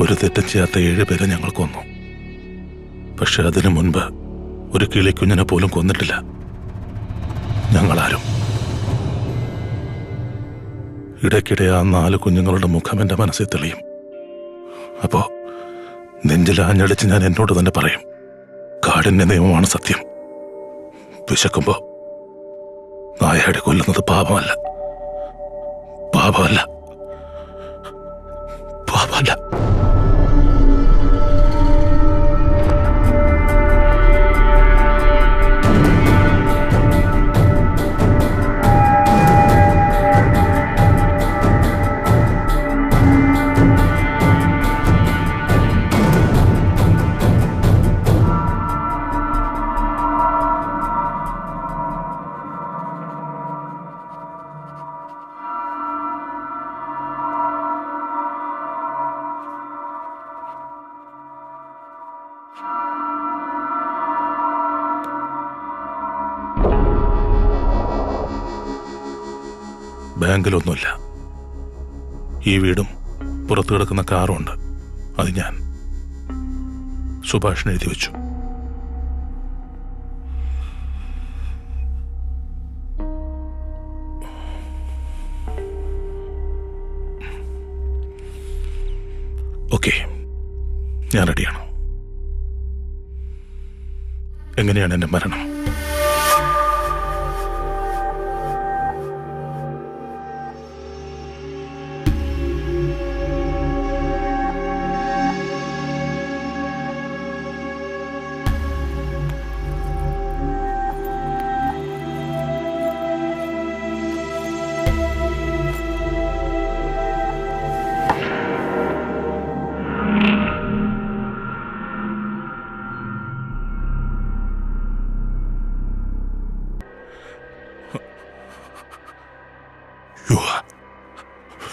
Speaker 5: ഒരു തെറ്റും ചെയ്യാത്ത 7 പേരെ ഞങ്ങൾ കൊന്നു. പക്ഷെ അതിനു മുൻപ് ഒരു കിളിക്കുഞ്ഞിനെ പോലും കൊന്നിട്ടില്ല ഞങ്ങളാരും. ഇടയ്ക്കിടെ ആ 4 കുഞ്ഞുങ്ങളുടെ മുഖം എൻ്റെ മനസ്സിൽ തെളിയും. അപ്പോ നെഞ്ചിലാഞ്ഞടിച്ച് ഞാൻ എന്നോട് തന്നെ പറയും, കാടിന്റെ നിയമമാണ് സത്യം. വിശക്കുമ്പോ നായാടി കൊല്ലുന്നത് പാപമല്ല, പാപമല്ല, പാപമല്ല. ബാങ്കിലൊന്നുമില്ല. ഈ വീടും പുറത്തു കിടക്കുന്ന കാറും ഉണ്ട്. അത് ഞാൻ സുഭാഷിന് എഴുതി വെച്ചു. ഓക്കെ, ഞാൻ റെഡിയാണ്. എങ്ങനെയാണ് എന്റെ മരണം?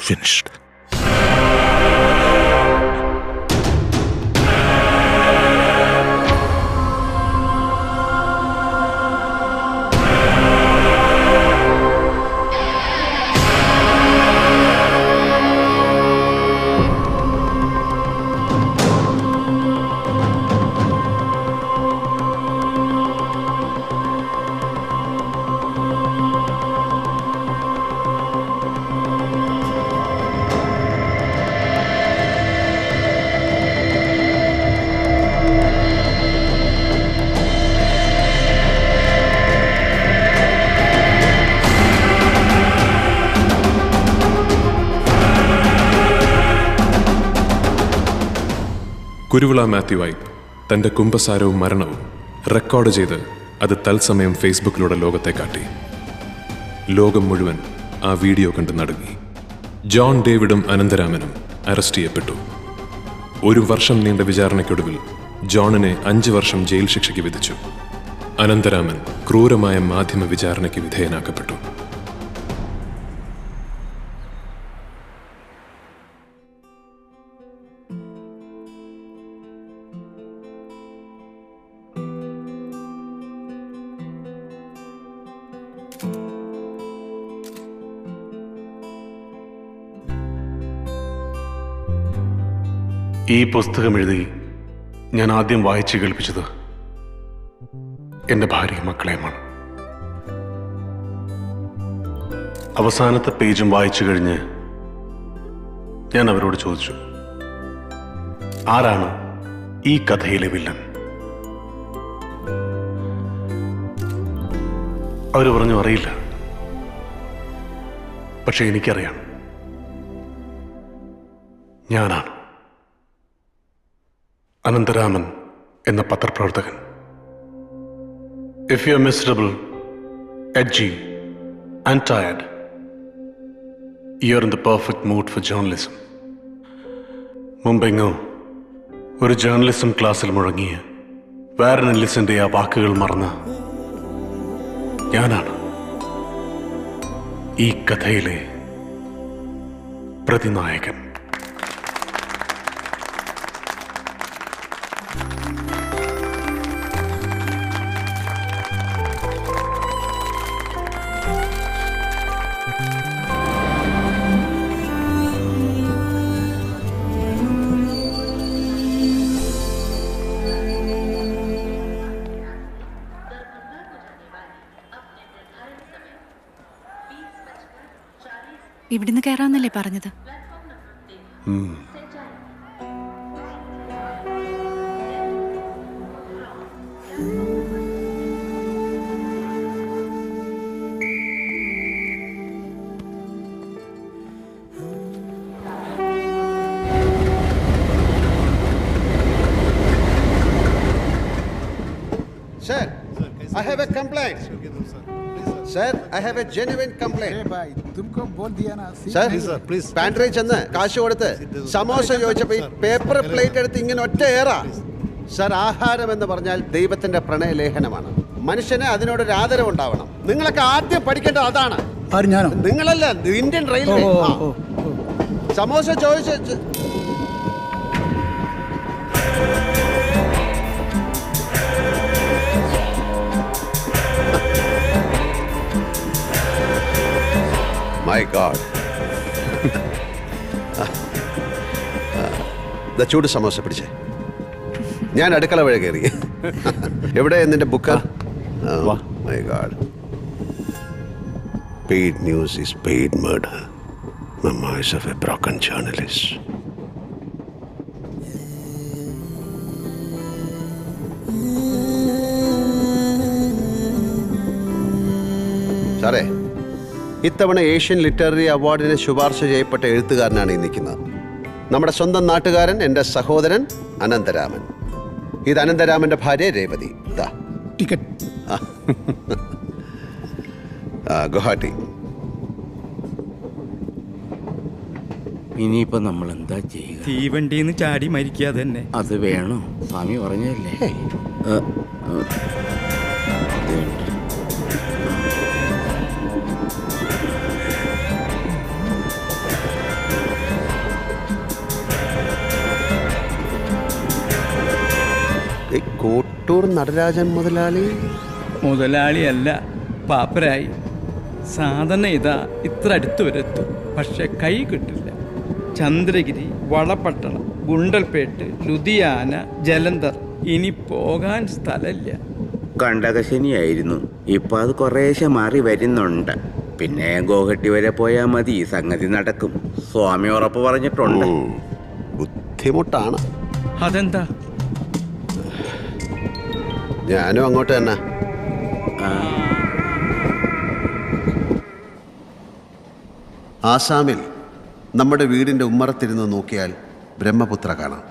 Speaker 5: Finished.
Speaker 4: കുരുവിള മാത്യുവായി തൻ്റെ കുംഭസാരവും മരണവും റെക്കോർഡ് ചെയ്ത് അത് തത്സമയം ഫേസ്ബുക്കിലൂടെ ലോകത്തെ കാട്ടി. ലോകം മുഴുവൻ ആ വീഡിയോ കണ്ട് നടുങ്ങി. ജോൺ ഡേവിഡും അനന്തരാമനും അറസ്റ്റ് ചെയ്യപ്പെട്ടു. 1 വർഷം നീണ്ട വിചാരണയ്ക്കൊടുവിൽ ജോണിനെ 5 വർഷം ജയിൽ ശിക്ഷയ്ക്ക് വിധിച്ചു. അനന്തരാമൻ ക്രൂരമായ മാധ്യമ വിചാരണയ്ക്ക് വിധേയനാക്കപ്പെട്ടു.
Speaker 8: ഈ പുസ്തകം എഴുതി ഞാൻ ആദ്യം വായിച്ചു കേൾപ്പിച്ചത് എൻ്റെ ഭാര്യയും മക്കളെയുമാണ്. അവസാനത്തെ പേജും വായിച്ചു കഴിഞ്ഞ് ഞാൻ അവരോട് ചോദിച്ചു, ആരാണ് ഈ കഥയിലെ വില്ലൻ? അവർ പറഞ്ഞു, അറിയില്ല. പക്ഷെ എനിക്കറിയാം, ഞാനാണ് അനന്തരാമൻ എന്ന പത്രപ്രവർത്തകൻ. If you're miserable, edgy, and tired, you're in the perfect mood for journalism. മുമ്പെങ്ങോ ഒരു ജേർണലിസം ക്ലാസ്സിൽ മുഴങ്ങിയ വാരൻ എല്ലിസിന്റെ ആ വാക്കുകൾ മറന്ന ഞാനാണ് ഈ കഥയിലെ പ്രതിനായകൻ.
Speaker 1: ഇവിടുന്ന് കയറാന്നല്ലേ പറഞ്ഞത്?
Speaker 3: Sir, I have a complaint. Sir, I have a genuine complaint. Sir, please. Pantry ചെന്ന് കാശ് കൊടുത്ത് സമോസ ചോദിച്ചപ്പോൾ ഈ പേപ്പർ പ്ലേറ്റ് എടുത്ത് ഇങ്ങനെ ഒറ്റ ഏറാ. സർ, ആഹാരം എന്ന് പറഞ്ഞാൽ ദൈവത്തിന്റെ പ്രണയലേഖനമാണ്. മനുഷ്യന് അതിനോടൊരു ആദരവ് ഉണ്ടാവണം. നിങ്ങളൊക്കെ ആദ്യം പഠിക്കേണ്ടത് അതാണ്. നിങ്ങളല്ല, ഇന്ത്യൻ റെയിൽവേ. സമോസ ചോദിച്ച My God. ചൂട് സമോസ പിടിച്ചേ. ഞാൻ അടുക്കള വഴി കയറി. എവിടെ നിന്റെ book? My God. Paid news is paid murder. Memoirs of a broken journalist. സാറേ, ഇത്തവണ ഏഷ്യൻ ലിറ്റററി അവാർഡിന് ശുപാർശ ചെയ്യപ്പെട്ട എഴുത്തുകാരനാണ് ഈ നിൽക്കുന്നത്. നമ്മുടെ സ്വന്തം നാട്ടുകാരൻ, എൻ്റെ സഹോദരൻ അനന്തരാമൻ. ഇത് അനന്തരാമൻ്റെ ഭാര്യ രേവതി. ടിക്കറ്റ്. ഗുവാഹട്ടി.
Speaker 6: ഇനിയിപ്പോ നമ്മൾ എന്താ ചെയ്യുക?
Speaker 21: തീവണ്ടിന്ന് ചാടി മരിക്കാതെ തന്നെ.
Speaker 6: അത് വേണോ? സ്വാമി പറഞ്ഞല്ലേ.
Speaker 3: കോട്ടൂർ നടരാജൻ
Speaker 21: മുതലാളിയല്ല, പാപ്പരായി. സാധന ഇതാ ഇത്ര അടുത്ത് വരെത്തും, പക്ഷെ കൈ കിട്ടില്ല. ചന്ദ്രഗിരി, വളപട്ടണം, ഗുണ്ടൽപേട്ട്, ലുധിയാന, ജലന്ധർ, ഇനി പോകാൻ സ്ഥലമില്ല.
Speaker 6: കണ്ടകശനിയായിരുന്നു, ഇപ്പൊ അത് കുറേശ്ശെ മാറി വരുന്നുണ്ട്. പിന്നെ ഗോഹട്ടി വരെ പോയാൽ മതി, ഈ സംഗതി നടക്കും. സ്വാമി ഉറപ്പ് പറഞ്ഞിട്ടുണ്ട്.
Speaker 3: ബുദ്ധിമുട്ടാണ്.
Speaker 21: അതെന്താ?
Speaker 3: ഞാനും അങ്ങോട്ട് തന്നെ. ആസാമിൽ നമ്മുടെ വീടിൻ്റെ ഉമ്മറത്തിരുന്ന് നോക്കിയാൽ ബ്രഹ്മപുത്ര കാണാം.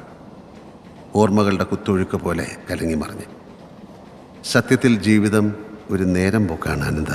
Speaker 3: ഓർമ്മകളുടെ കുത്തൊഴുക്ക് പോലെ കലങ്ങി മറിഞ്ഞ്. സത്യത്തിൽ ജീവിതം ഒരു നേരം പോക്കാണ് അനന്ത.